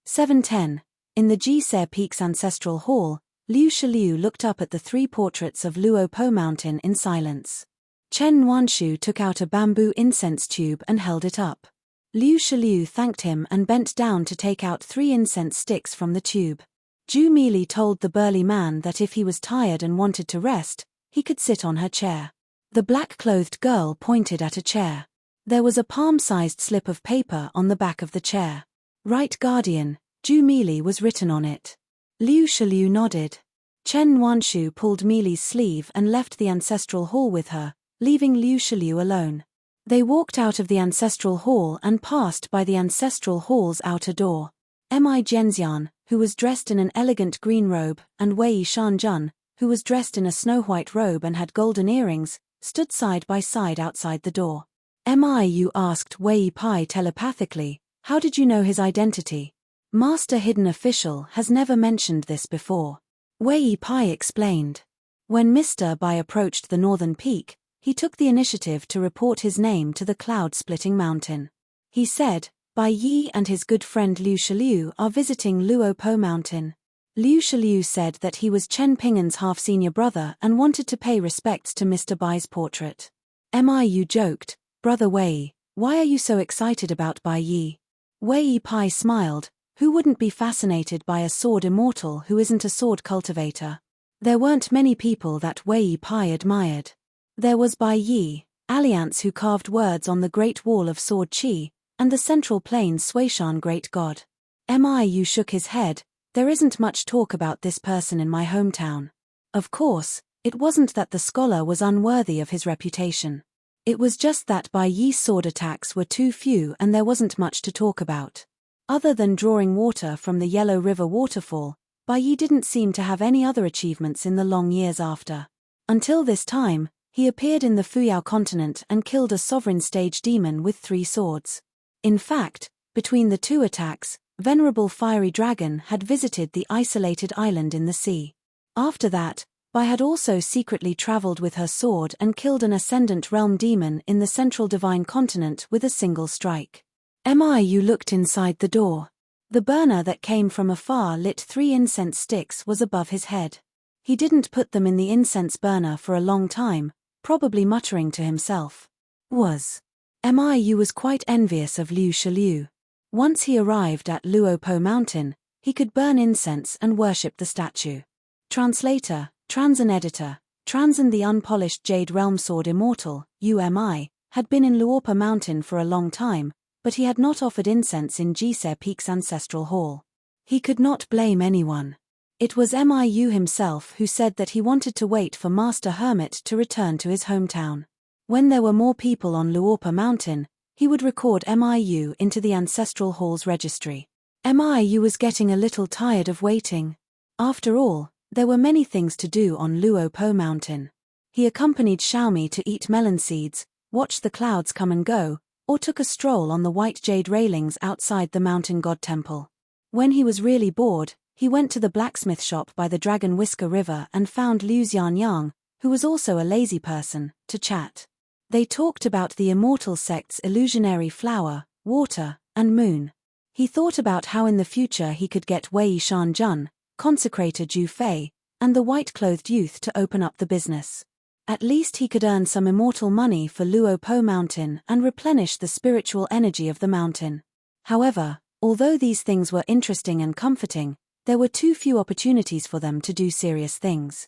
7:10. In the Jise Peak's ancestral hall, Liu Shiliu looked up at the 3 portraits of Luo Po mountain in silence. Chen Nuanshu took out a bamboo incense tube and held it up. Liu Shiliu thanked him and bent down to take out 3 incense sticks from the tube. Zhu Mili told the burly man that if he was tired and wanted to rest, he could sit on her chair. The black-clothed girl pointed at a chair. There was a palm-sized slip of paper on the back of the chair. "Right Guardian," Zhu Mili was written on it. Liu Shiliu nodded. Chen Nuanshu pulled Mili's sleeve and left the ancestral hall with her, leaving Liu Shiliu alone. They walked out of the ancestral hall and passed by the ancestral hall's outer door. Mi Zhenxian, who was dressed in an elegant green robe, and Wei Shanjun, who was dressed in a snow-white robe and had golden earrings, stood side by side outside the door. Miu asked Wei Pai telepathically, "How did you know his identity? Master Hidden Official has never mentioned this before." Wei Pai explained. When Mr. Bai approached the northern peak, he took the initiative to report his name to the cloud-splitting mountain. He said, "Bai Yi and his good friend Liu Shiliu are visiting Luo Po mountain." Liu Shiliu said that he was Chen Pingan's half-senior brother and wanted to pay respects to Mr. Bai's portrait. Miu joked, "Brother Wei, why are you so excited about Bai Yi?" Wei Pai smiled. Who wouldn't be fascinated by a sword immortal who isn't a sword cultivator? There weren't many people that Wei Pai admired. There was Bai Yi, Alliance who carved words on the Great Wall of Sword Qi, and the Central Plains Suishan Great God. Miu shook his head. "There isn't much talk about this person in my hometown." Of course, it wasn't that the scholar was unworthy of his reputation. It was just that Bai Yi's sword attacks were too few and there wasn't much to talk about. Other than drawing water from the Yellow River waterfall, Bai Yi didn't seem to have any other achievements in the long years after. Until this time, he appeared in the Fuyao continent and killed a sovereign stage demon with 3 swords. In fact, between the 2 attacks, Venerable Fiery Dragon had visited the isolated island in the sea. After that, Bai had also secretly traveled with her sword and killed an Ascendant Realm demon in the Central Divine Continent with a single strike. Miu looked inside the door. The burner that came from afar lit 3 incense sticks was above his head. He didn't put them in the incense burner for a long time, probably muttering to himself. Miu was quite envious of Liu Shiliu. Once he arrived at Luo Po mountain, he could burn incense and worship the statue. Translator, Transan editor, Transan the unpolished Jade Realm Sword Immortal, UMI, had been in Luopa mountain for a long time, but he had not offered incense in Jise Peak's ancestral hall. He could not blame anyone. It was Miu himself who said that he wanted to wait for Master Hermit to return to his hometown. When there were more people on Luopa Mountain, he would record Miu into the Ancestral Hall's registry. Miu was getting a little tired of waiting. After all, there were many things to do on Luopo Mountain. He accompanied Xiaomi to eat melon seeds, watched the clouds come and go, or took a stroll on the white jade railings outside the mountain god temple. When he was really bored, he went to the blacksmith shop by the Dragon Whisker River and found Liu Xianyang, who was also a lazy person, to chat. They talked about the immortal sect's illusionary flower, water, and moon. He thought about how in the future he could get Wei Shanjun, consecrator Ju Fei, and the white-clothed youth to open up the business. At least he could earn some immortal money for Luopo Mountain and replenish the spiritual energy of the mountain. However, although these things were interesting and comforting, there were too few opportunities for them to do serious things.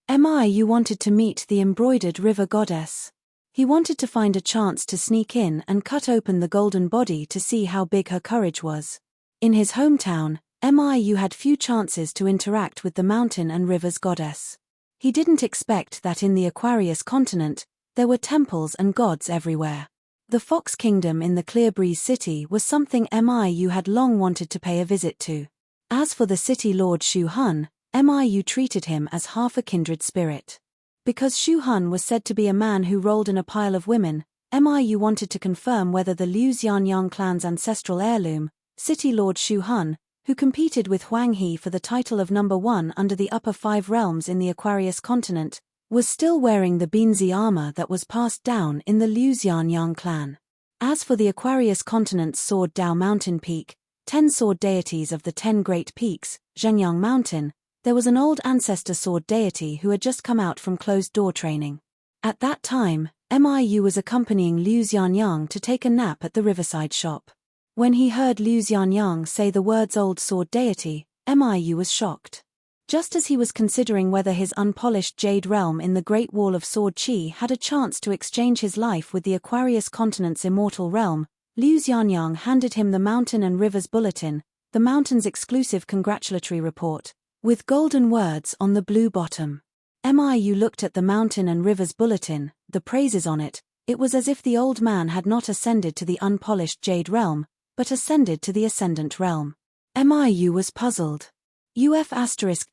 Miu wanted to meet the embroidered river goddess. He wanted to find a chance to sneak in and cut open the golden body to see how big her courage was. In his hometown, Miu had few chances to interact with the mountain and river's goddess. He didn't expect that in the Aquarius continent, there were temples and gods everywhere. The Fox Kingdom in the Clear Breeze City was something Miu had long wanted to pay a visit to. As for the city lord Shu Han, Miu treated him as half a kindred spirit. Because Shu Han was said to be a man who rolled in a pile of women, Miu wanted to confirm whether the Liu Xianyang clan's ancestral heirloom, City Lord Shu Han, who competed with Huang He for the title of number 1 under the upper 5 realms in the Aquarius continent, was still wearing the Binzi armor that was passed down in the Liu Xianyang clan. As for the Aquarius continent's Sword Dao mountain peak, 10 sword deities of the 10 great peaks, Zhengyang Mountain, there was an old ancestor sword deity who had just come out from closed-door training. At that time, Miu was accompanying Liu Xianyang to take a nap at the riverside shop. When he heard Liu Xianyang say the words old sword deity, Miu was shocked. Just as he was considering whether his unpolished jade realm in the Great Wall of Sword Qi had a chance to exchange his life with the Aquarius continent's immortal realm, Liu Xianyang handed him the Mountain and Rivers Bulletin, the mountain's exclusive congratulatory report, with golden words on the blue bottom. Miu looked at the Mountain and Rivers Bulletin, the praises on it. It was as if the old man had not ascended to the unpolished jade realm, but ascended to the ascendant realm. Miu was puzzled.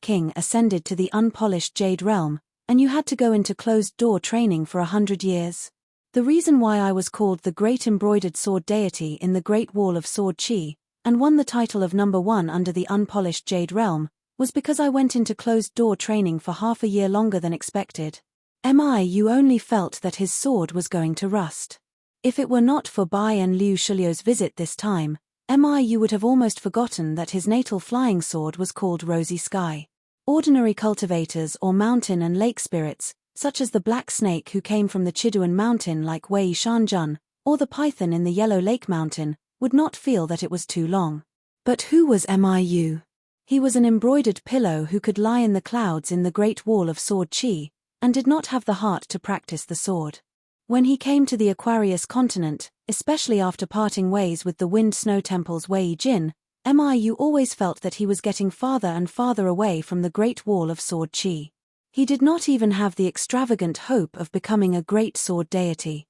King ascended to the unpolished jade realm, and you had to go into closed-door training for 100 years. The reason why I was called the Great Embroidered Sword Deity in the Great Wall of Sword Qi, and won the title of number 1 under the unpolished jade realm, was because I went into closed-door training for half a year longer than expected. Miu only felt that his sword was going to rust. If it were not for Bai and Liu Shulio's visit this time, Miu would have almost forgotten that his natal flying sword was called Rosy Sky. Ordinary cultivators or mountain and lake spirits, such as the black snake who came from the Chiduan mountain like Wei Shanjun, or the python in the Yellow Lake Mountain, would not feel that it was too long. But who was Miu? He was an embroidered pillow who could lie in the clouds in the Great Wall of Sword Qi, and did not have the heart to practice the sword. When he came to the Aquarius continent, especially after parting ways with the Wind Snow Temple's Wei Jin, Miu always felt that he was getting farther and farther away from the Great Wall of Sword Qi. He did not even have the extravagant hope of becoming a great sword deity.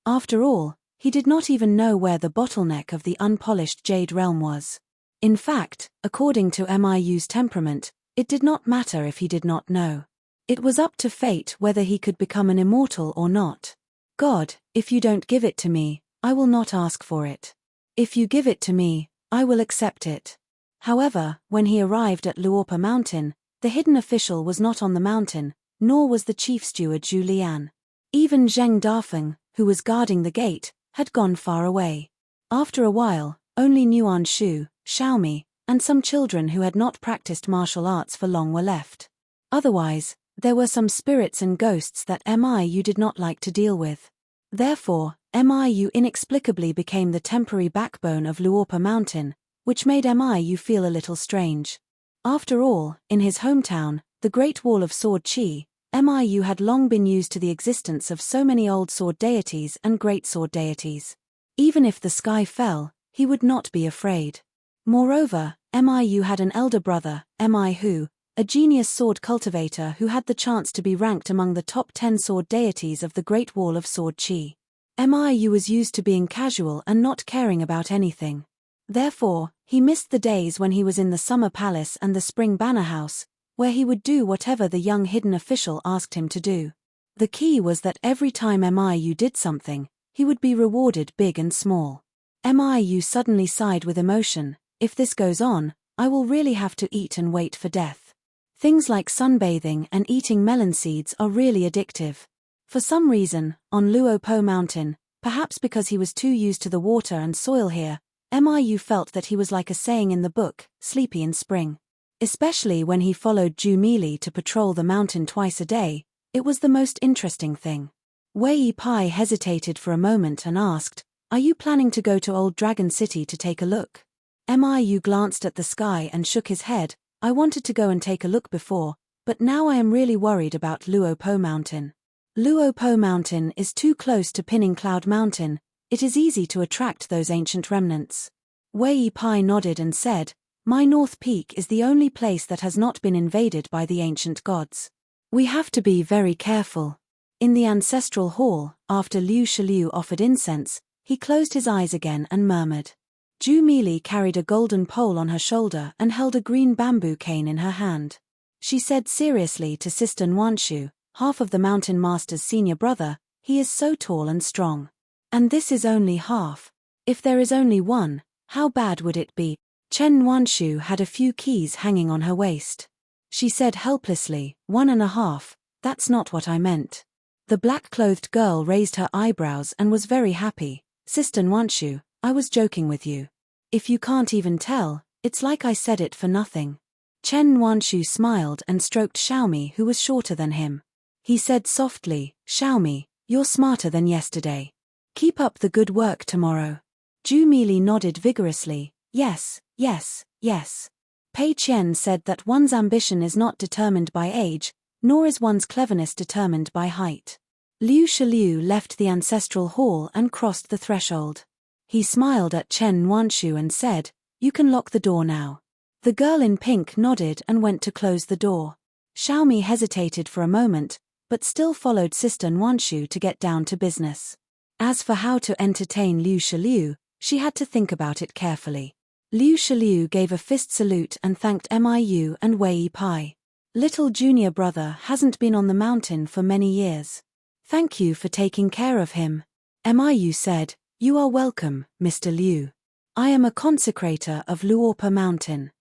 After all, he did not even know where the bottleneck of the unpolished jade realm was. In fact, according to Miu's temperament, it did not matter if he did not know. It was up to fate whether he could become an immortal or not. God, if you don't give it to me, I will not ask for it. If you give it to me, I will accept it. However, when he arrived at Luopa Mountain, the hidden official was not on the mountain, nor was the chief steward Zhu Lian. Even Zheng Dafeng, who was guarding the gate, had gone far away. After a while, only Nuan Shu, Xiaomi, and some children who had not practiced martial arts for long were left. Otherwise, there were some spirits and ghosts that Miu did not like to deal with. Therefore, Miu inexplicably became the temporary backbone of Luopa Mountain, which made Miu feel a little strange. After all, in his hometown, the Great Wall of Sword Qi, Miu had long been used to the existence of so many old sword deities and great sword deities. Even if the sky fell, he would not be afraid. Moreover, Miu had an elder brother, Miu, a genius sword cultivator who had the chance to be ranked among the top 10 sword deities of the Great Wall of Sword Chi. Miu was used to being casual and not caring about anything. Therefore, he missed the days when he was in the Summer Palace and the Spring Banner House, where he would do whatever the young hidden official asked him to do. The key was that every time Miu did something, he would be rewarded big and small. Miu suddenly sighed with emotion. If this goes on, I will really have to eat and wait for death. Things like sunbathing and eating melon seeds are really addictive. For some reason, on Luopo Mountain, perhaps because he was too used to the water and soil here, Miu felt that he was like a saying in the book, sleepy in spring. Especially when he followed Ju Mili to patrol the mountain twice a day, it was the most interesting thing. Wei Pai hesitated for a moment and asked, "Are you planning to go to Old Dragon City to take a look?" Miu glanced at the sky and shook his head. "I wanted to go and take a look before, but now I am really worried about Luopo Mountain. Luopo Mountain is too close to Pinning Cloud Mountain. It is easy to attract those ancient remnants." Wei Pai nodded and said, "My North Peak is the only place that has not been invaded by the ancient gods. We have to be very careful." In the ancestral hall, after Liu Shiliu offered incense, he closed his eyes again and murmured. Ju Mili carried a golden pole on her shoulder and held a green bamboo cane in her hand. She said seriously to Sister Nwanshu, half of the Mountain Master's senior brother, "He is so tall and strong. And this is only half. If there is only one, how bad would it be?" Chen Nwanshu had a few keys hanging on her waist. She said helplessly, "1.5, that's not what I meant." The black-clothed girl raised her eyebrows and was very happy. "Sister Nwanshu, I was joking with you. If you can't even tell, it's like I said it for nothing." Chen Nwanshu smiled and stroked Xiaomi, who was shorter than him. He said softly, "Xiaomi, you're smarter than yesterday. Keep up the good work tomorrow." Ju Mili nodded vigorously, "Yes, yes, yes." Pei Qian said that one's ambition is not determined by age, nor is one's cleverness determined by height. Liu Shiliu left the ancestral hall and crossed the threshold. He smiled at Chen Nwanshu and said, "You can lock the door now." The girl in pink nodded and went to close the door. Xiaomi hesitated for a moment, but still followed Sister Nwanshu to get down to business. As for how to entertain Liu Shiliu, she had to think about it carefully. Liu Shiliu gave a fist salute and thanked Miu and Wei Pai. "Little junior brother hasn't been on the mountain for many years. Thank you for taking care of him." Miu said, "You are welcome, Mr. Liu. I am a consecrator of Luopa Mountain."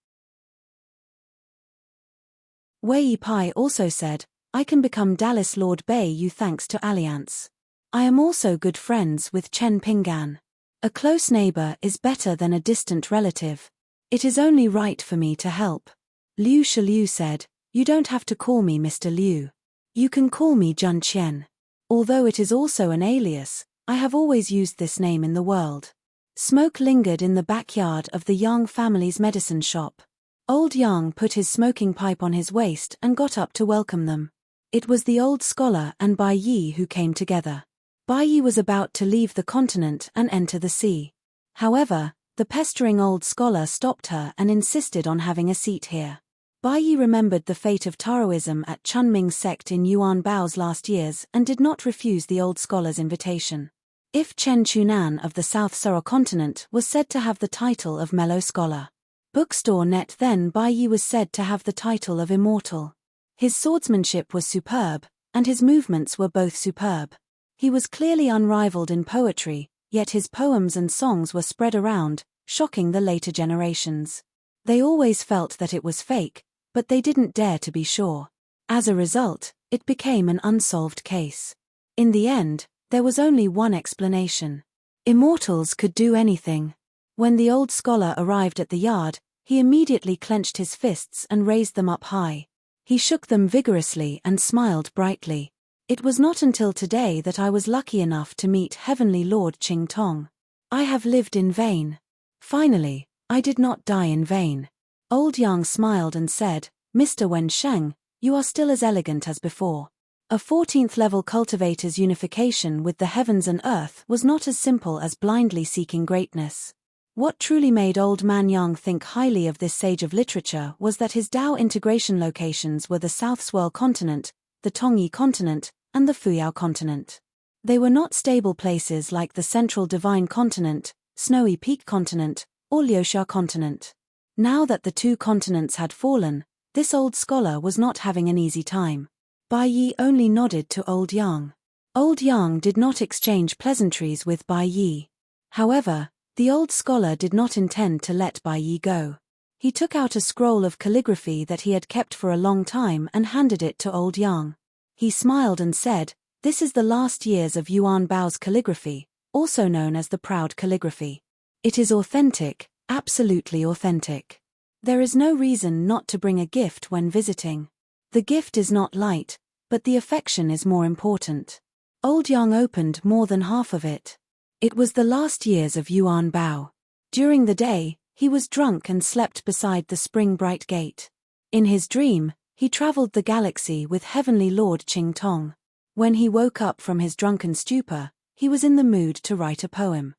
Wei Pai also said, "I can become Dallas Lord Bei Yu thanks to Alliance. I am also good friends with Chen Pinggan. A close neighbor is better than a distant relative. It is only right for me to help." Liu Shiliu said, "You don't have to call me Mr. Liu. You can call me Jun Qian. Although it is also an alias, I have always used this name in the world." Smoke lingered in the backyard of the Yang family's medicine shop. Old Yang put his smoking pipe on his waist and got up to welcome them. It was the old scholar and Bai Yi who came together. Bai Yi was about to leave the continent and enter the sea. However, the pestering old scholar stopped her and insisted on having a seat here. Bai Yi remembered the fate of Taoism at Chunming sect in Yuan Bao's last years and did not refuse the old scholar's invitation. If Chen Chunan of the South Sura continent was said to have the title of Mellow Scholar. Bookstore net then Bai Yi was said to have the title of Immortal. His swordsmanship was superb, and his movements were both superb. He was clearly unrivaled in poetry, yet his poems and songs were spread around, shocking the later generations. They always felt that it was fake, but they didn't dare to be sure. As a result, it became an unsolved case. In the end, there was only one explanation. Immortals could do anything. When the old scholar arrived at the yard, he immediately clenched his fists and raised them up high. He shook them vigorously and smiled brightly. "It was not until today that I was lucky enough to meet Heavenly Lord Qing Tong. I have lived in vain. Finally, I did not die in vain." Old Yang smiled and said, "Mr. Wen Sheng, you are still as elegant as before. A 14th-level cultivator's unification with the heavens and earth was not as simple as blindly seeking greatness. What truly made Old Man Yang think highly of this sage of literature was that his Dao integration locations were the South Swirl continent, the Tongyi continent, and the Fuyao continent. They were not stable places like the Central Divine continent, Snowy Peak continent, or Liuxia continent. Now that the two continents had fallen, this old scholar was not having an easy time. Bai Yi only nodded to Old Yang. Old Yang did not exchange pleasantries with Bai Yi. However, the old scholar did not intend to let Bai Yi go. He took out a scroll of calligraphy that he had kept for a long time and handed it to Old Yang. He smiled and said, "This is the last years of Yuan Bao's calligraphy, also known as the Proud calligraphy. It is authentic, absolutely authentic. There is no reason not to bring a gift when visiting. The gift is not light, but the affection is more important." Old Yang opened more than half of it. It was the last years of Yuan Bao. During the day, he was drunk and slept beside the spring bright gate. In his dream, he traveled the galaxy with Heavenly Lord Qing Tong. When he woke up from his drunken stupor, he was in the mood to write a poem.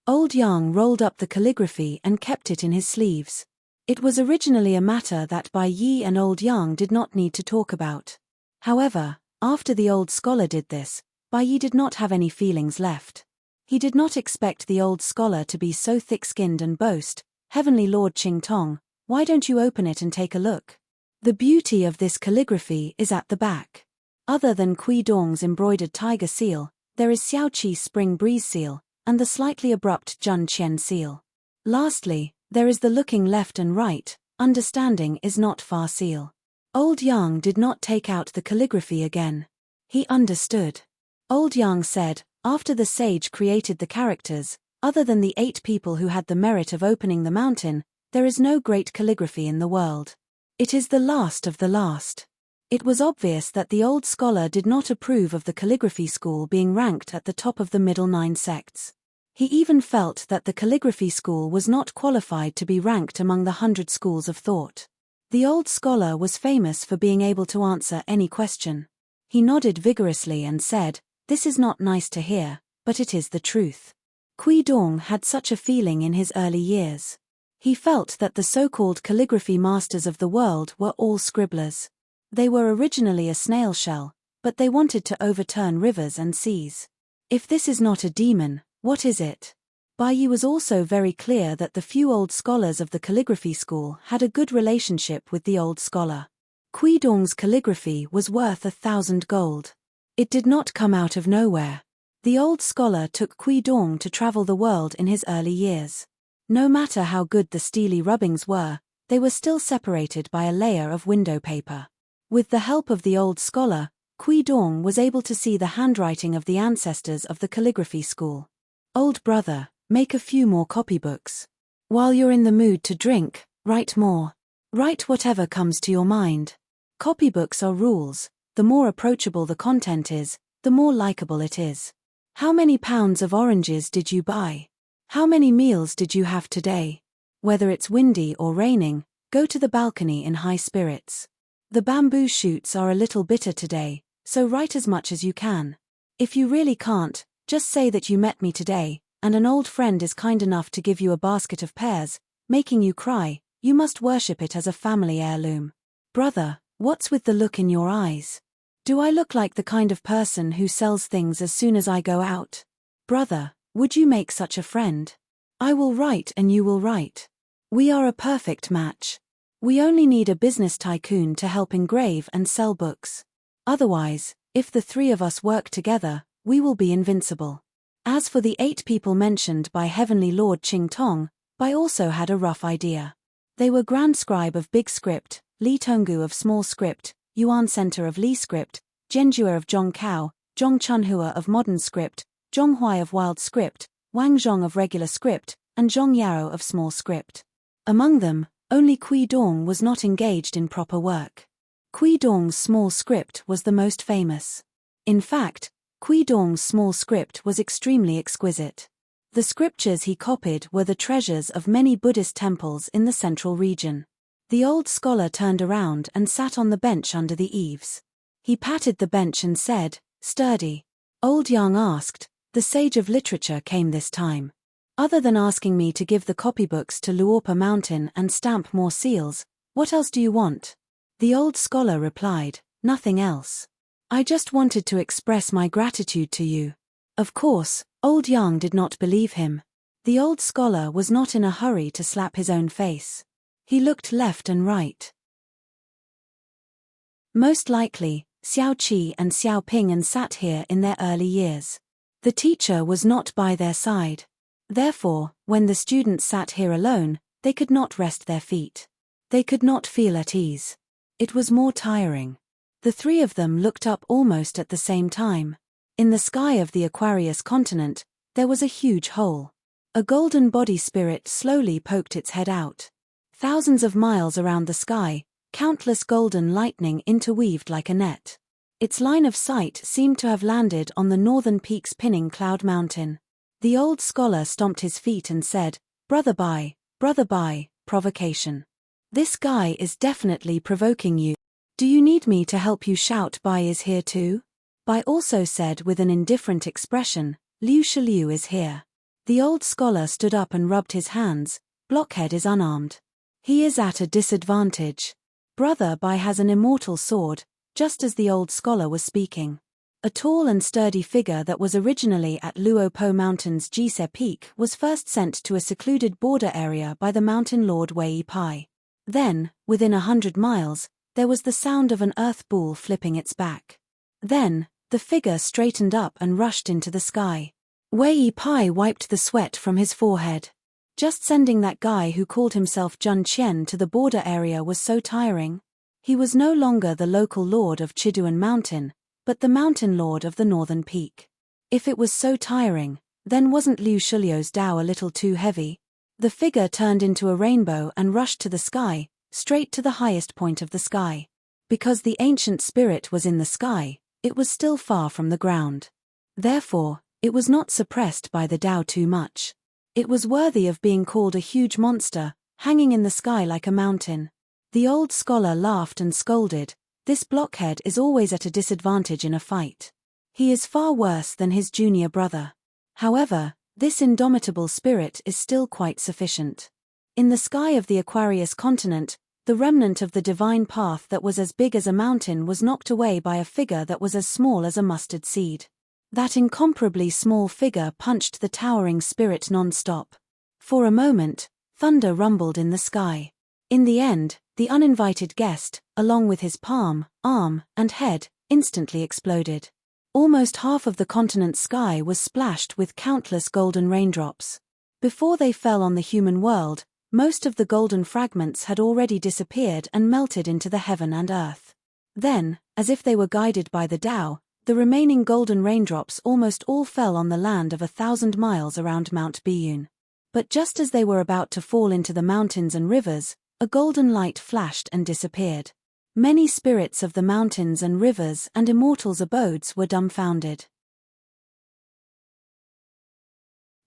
Old Yang rolled up the calligraphy and kept it in his sleeves. It was originally a matter that Bai Yi and Old Yang did not need to talk about. However, after the old scholar did this, Bai Yi did not have any feelings left. He did not expect the old scholar to be so thick-skinned and boast, "Heavenly Lord Qing Tong, why don't you open it and take a look? The beauty of this calligraphy is at the back. Other than Kui Dong's embroidered tiger seal, there is Xiao Qi's spring breeze seal, and the slightly abrupt Jun Qian seal. Lastly, there is the looking left and right, understanding is not far seal." Old Yang did not take out the calligraphy again. He understood. Old Yang said, "After the sage created the characters, other than the 8 people who had the merit of opening the mountain, there is no great calligraphy in the world. It is the last of the last." It was obvious that the old scholar did not approve of the calligraphy school being ranked at the top of the middle 9 sects. He even felt that the calligraphy school was not qualified to be ranked among the 100 schools of thought. The old scholar was famous for being able to answer any question. He nodded vigorously and said, "This is not nice to hear, but it is the truth." Kui Dong had such a feeling in his early years. He felt that the so-called calligraphy masters of the world were all scribblers. They were originally a snail shell, but they wanted to overturn rivers and seas. If this is not a demon, what is it? Bai Yi was also very clear that the few old scholars of the calligraphy school had a good relationship with the old scholar. Kui Dong's calligraphy was worth 1,000 gold. It did not come out of nowhere. The old scholar took Kui Dong to travel the world in his early years. No matter how good the steely rubbings were, they were still separated by a layer of window paper. With the help of the old scholar, Kui Dong was able to see the handwriting of the ancestors of the calligraphy school. "Old brother, make a few more copybooks. While you're in the mood to drink, write more. Write whatever comes to your mind. Copybooks are rules. The more approachable the content is, the more likable it is. How many pounds of oranges did you buy? How many meals did you have today? Whether it's windy or raining, go to the balcony in high spirits. The bamboo shoots are a little bitter today, so write as much as you can. If you really can't, just say that you met me today, and an old friend is kind enough to give you a basket of pears, making you cry. You must worship it as a family heirloom. Brother, what's with the look in your eyes? Do I look like the kind of person who sells things as soon as I go out? Brother, would you make such a friend? I will write and you will write. We are a perfect match. We only need a business tycoon to help engrave and sell books. Otherwise, if the 3 of us work together, we will be invincible." As for the 8 people mentioned by Heavenly Lord Qing Tong, Bai also had a rough idea. They were Grand Scribe of Big Script, Li Tonggu of Small Script, Yuan Center of Li Script, Zhenjue of Zhongkao, Zhong Chunhua of Modern Script, Zhong Huai of Wild Script, Wang Zhong of Regular Script, and Zhong Yaro of Small Script. Among them, only Kui Dong was not engaged in proper work. Kui Dong's Small Script was the most famous. In fact, Kui Dong's Small Script was extremely exquisite. The scriptures he copied were the treasures of many Buddhist temples in the central region. The old scholar turned around and sat on the bench under the eaves. He patted the bench and said, "Sturdy." Old Yang asked, "The sage of literature came this time. Other than asking me to give the copybooks to Luopa Mountain and stamp more seals, what else do you want?" The old scholar replied, "Nothing else. I just wanted to express my gratitude to you." Of course, Old Yang did not believe him. The old scholar was not in a hurry to slap his own face. He looked left and right. Most likely, Xiao Qi and Xiao Ping sat here in their early years. The teacher was not by their side. Therefore, when the students sat here alone, they could not rest their feet. They could not feel at ease. It was more tiring. The three of them looked up almost at the same time. In the sky of the Aquarius continent, there was a huge hole. A golden body spirit slowly poked its head out. Thousands of miles around the sky, countless golden lightning interweaved like a net. Its line of sight seemed to have landed on the northern peaks pinning Cloud Mountain. The old scholar stomped his feet and said, brother Bai, provocation. This guy is definitely provoking you. Do you need me to help you shout Bai is here too? Bai also said with an indifferent expression, Liu Shiliu is here. The old scholar stood up and rubbed his hands. Blockhead is unarmed. He is at a disadvantage. Brother Bai has an immortal sword, just as the old scholar was speaking. A tall and sturdy figure that was originally at Luopo Mountain's Jise Peak was first sent to a secluded border area by the mountain lord Wei Pai. Then, within 100 miles, there was the sound of an earth ball flipping its back. Then, the figure straightened up and rushed into the sky. Wei Pai wiped the sweat from his forehead. Just sending that guy who called himself Jun Qian to the border area was so tiring. He was no longer the local lord of Chiduan Mountain, but the mountain lord of the northern peak. If it was so tiring, then wasn't Liu Shiliu's Dao a little too heavy? The figure turned into a rainbow and rushed to the sky, straight to the highest point of the sky. Because the ancient spirit was in the sky, it was still far from the ground. Therefore, it was not suppressed by the Dao too much. It was worthy of being called a huge monster, hanging in the sky like a mountain. The old scholar laughed and scolded, "This blockhead is always at a disadvantage in a fight. He is far worse than his junior brother. However, this indomitable spirit is still quite sufficient." In the sky of the Aquarius continent, the remnant of the divine path that was as big as a mountain was knocked away by a figure that was as small as a mustard seed. That incomparably small figure punched the towering spirit non-stop. For a moment, thunder rumbled in the sky. In the end, the uninvited guest, along with his palm, arm, and head, instantly exploded. Almost half of the continent's sky was splashed with countless golden raindrops. Before they fell on the human world, most of the golden fragments had already disappeared and melted into the heaven and earth. Then, as if they were guided by the Tao, the remaining golden raindrops almost all fell on the land of 1,000 miles around Mount Biyun. But just as they were about to fall into the mountains and rivers, a golden light flashed and disappeared. Many spirits of the mountains and rivers and immortals' abodes were dumbfounded.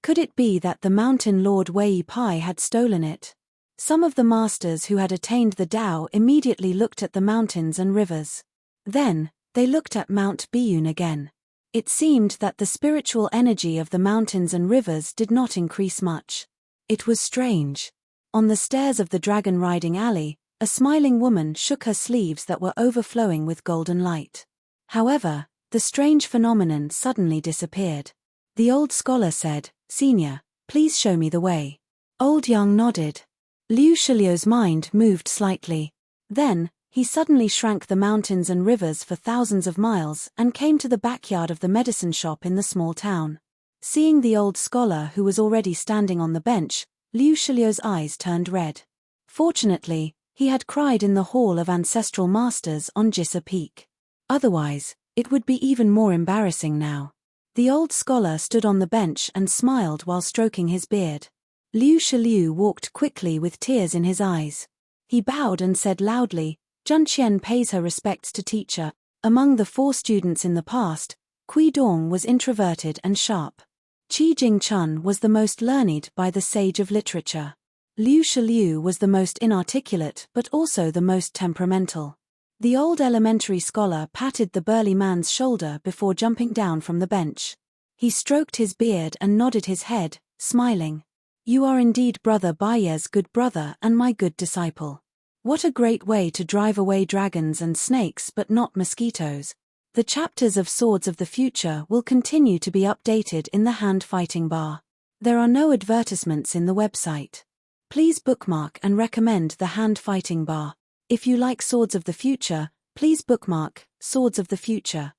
Could it be that the mountain lord Wei Pai had stolen it? Some of the masters who had attained the Tao immediately looked at the mountains and rivers. Then, they looked at Mount Biyun again. It seemed that the spiritual energy of the mountains and rivers did not increase much. It was strange. On the stairs of the dragon-riding alley, a smiling woman shook her sleeves that were overflowing with golden light. However, the strange phenomenon suddenly disappeared. The old scholar said, "Senior, please show me the way." Old Yang nodded. Liu Shiliu's mind moved slightly. Then, he suddenly shrank the mountains and rivers for thousands of miles and came to the backyard of the medicine shop in the small town. Seeing the old scholar who was already standing on the bench, Liu Shiliu's eyes turned red. Fortunately, he had cried in the Hall of Ancestral Masters on Jisa Peak. Otherwise, it would be even more embarrassing now. The old scholar stood on the bench and smiled while stroking his beard. Liu Shiliu walked quickly with tears in his eyes. He bowed and said loudly, "Jun Qian pays her respects to teacher." Among the 4 students in the past, Kui Dong was introverted and sharp. Qi Jingchun was the most learned by the sage of literature. Liu Shiliu was the most inarticulate but also the most temperamental. The old elementary scholar patted the burly man's shoulder before jumping down from the bench. He stroked his beard and nodded his head, smiling. "You are indeed Brother Bayez, good brother and my good disciple. What a great way to drive away dragons and snakes, but not mosquitoes." The chapters of Swords of the Future will continue to be updated in the hand fighting bar. There are no advertisements in the website. Please bookmark and recommend the hand fighting bar. If you like Swords of the Future, please bookmark Swords of the Future.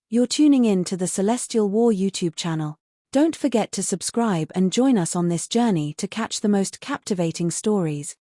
You're tuning in to the Celestial War YouTube channel. Don't forget to subscribe and join us on this journey to catch the most captivating stories.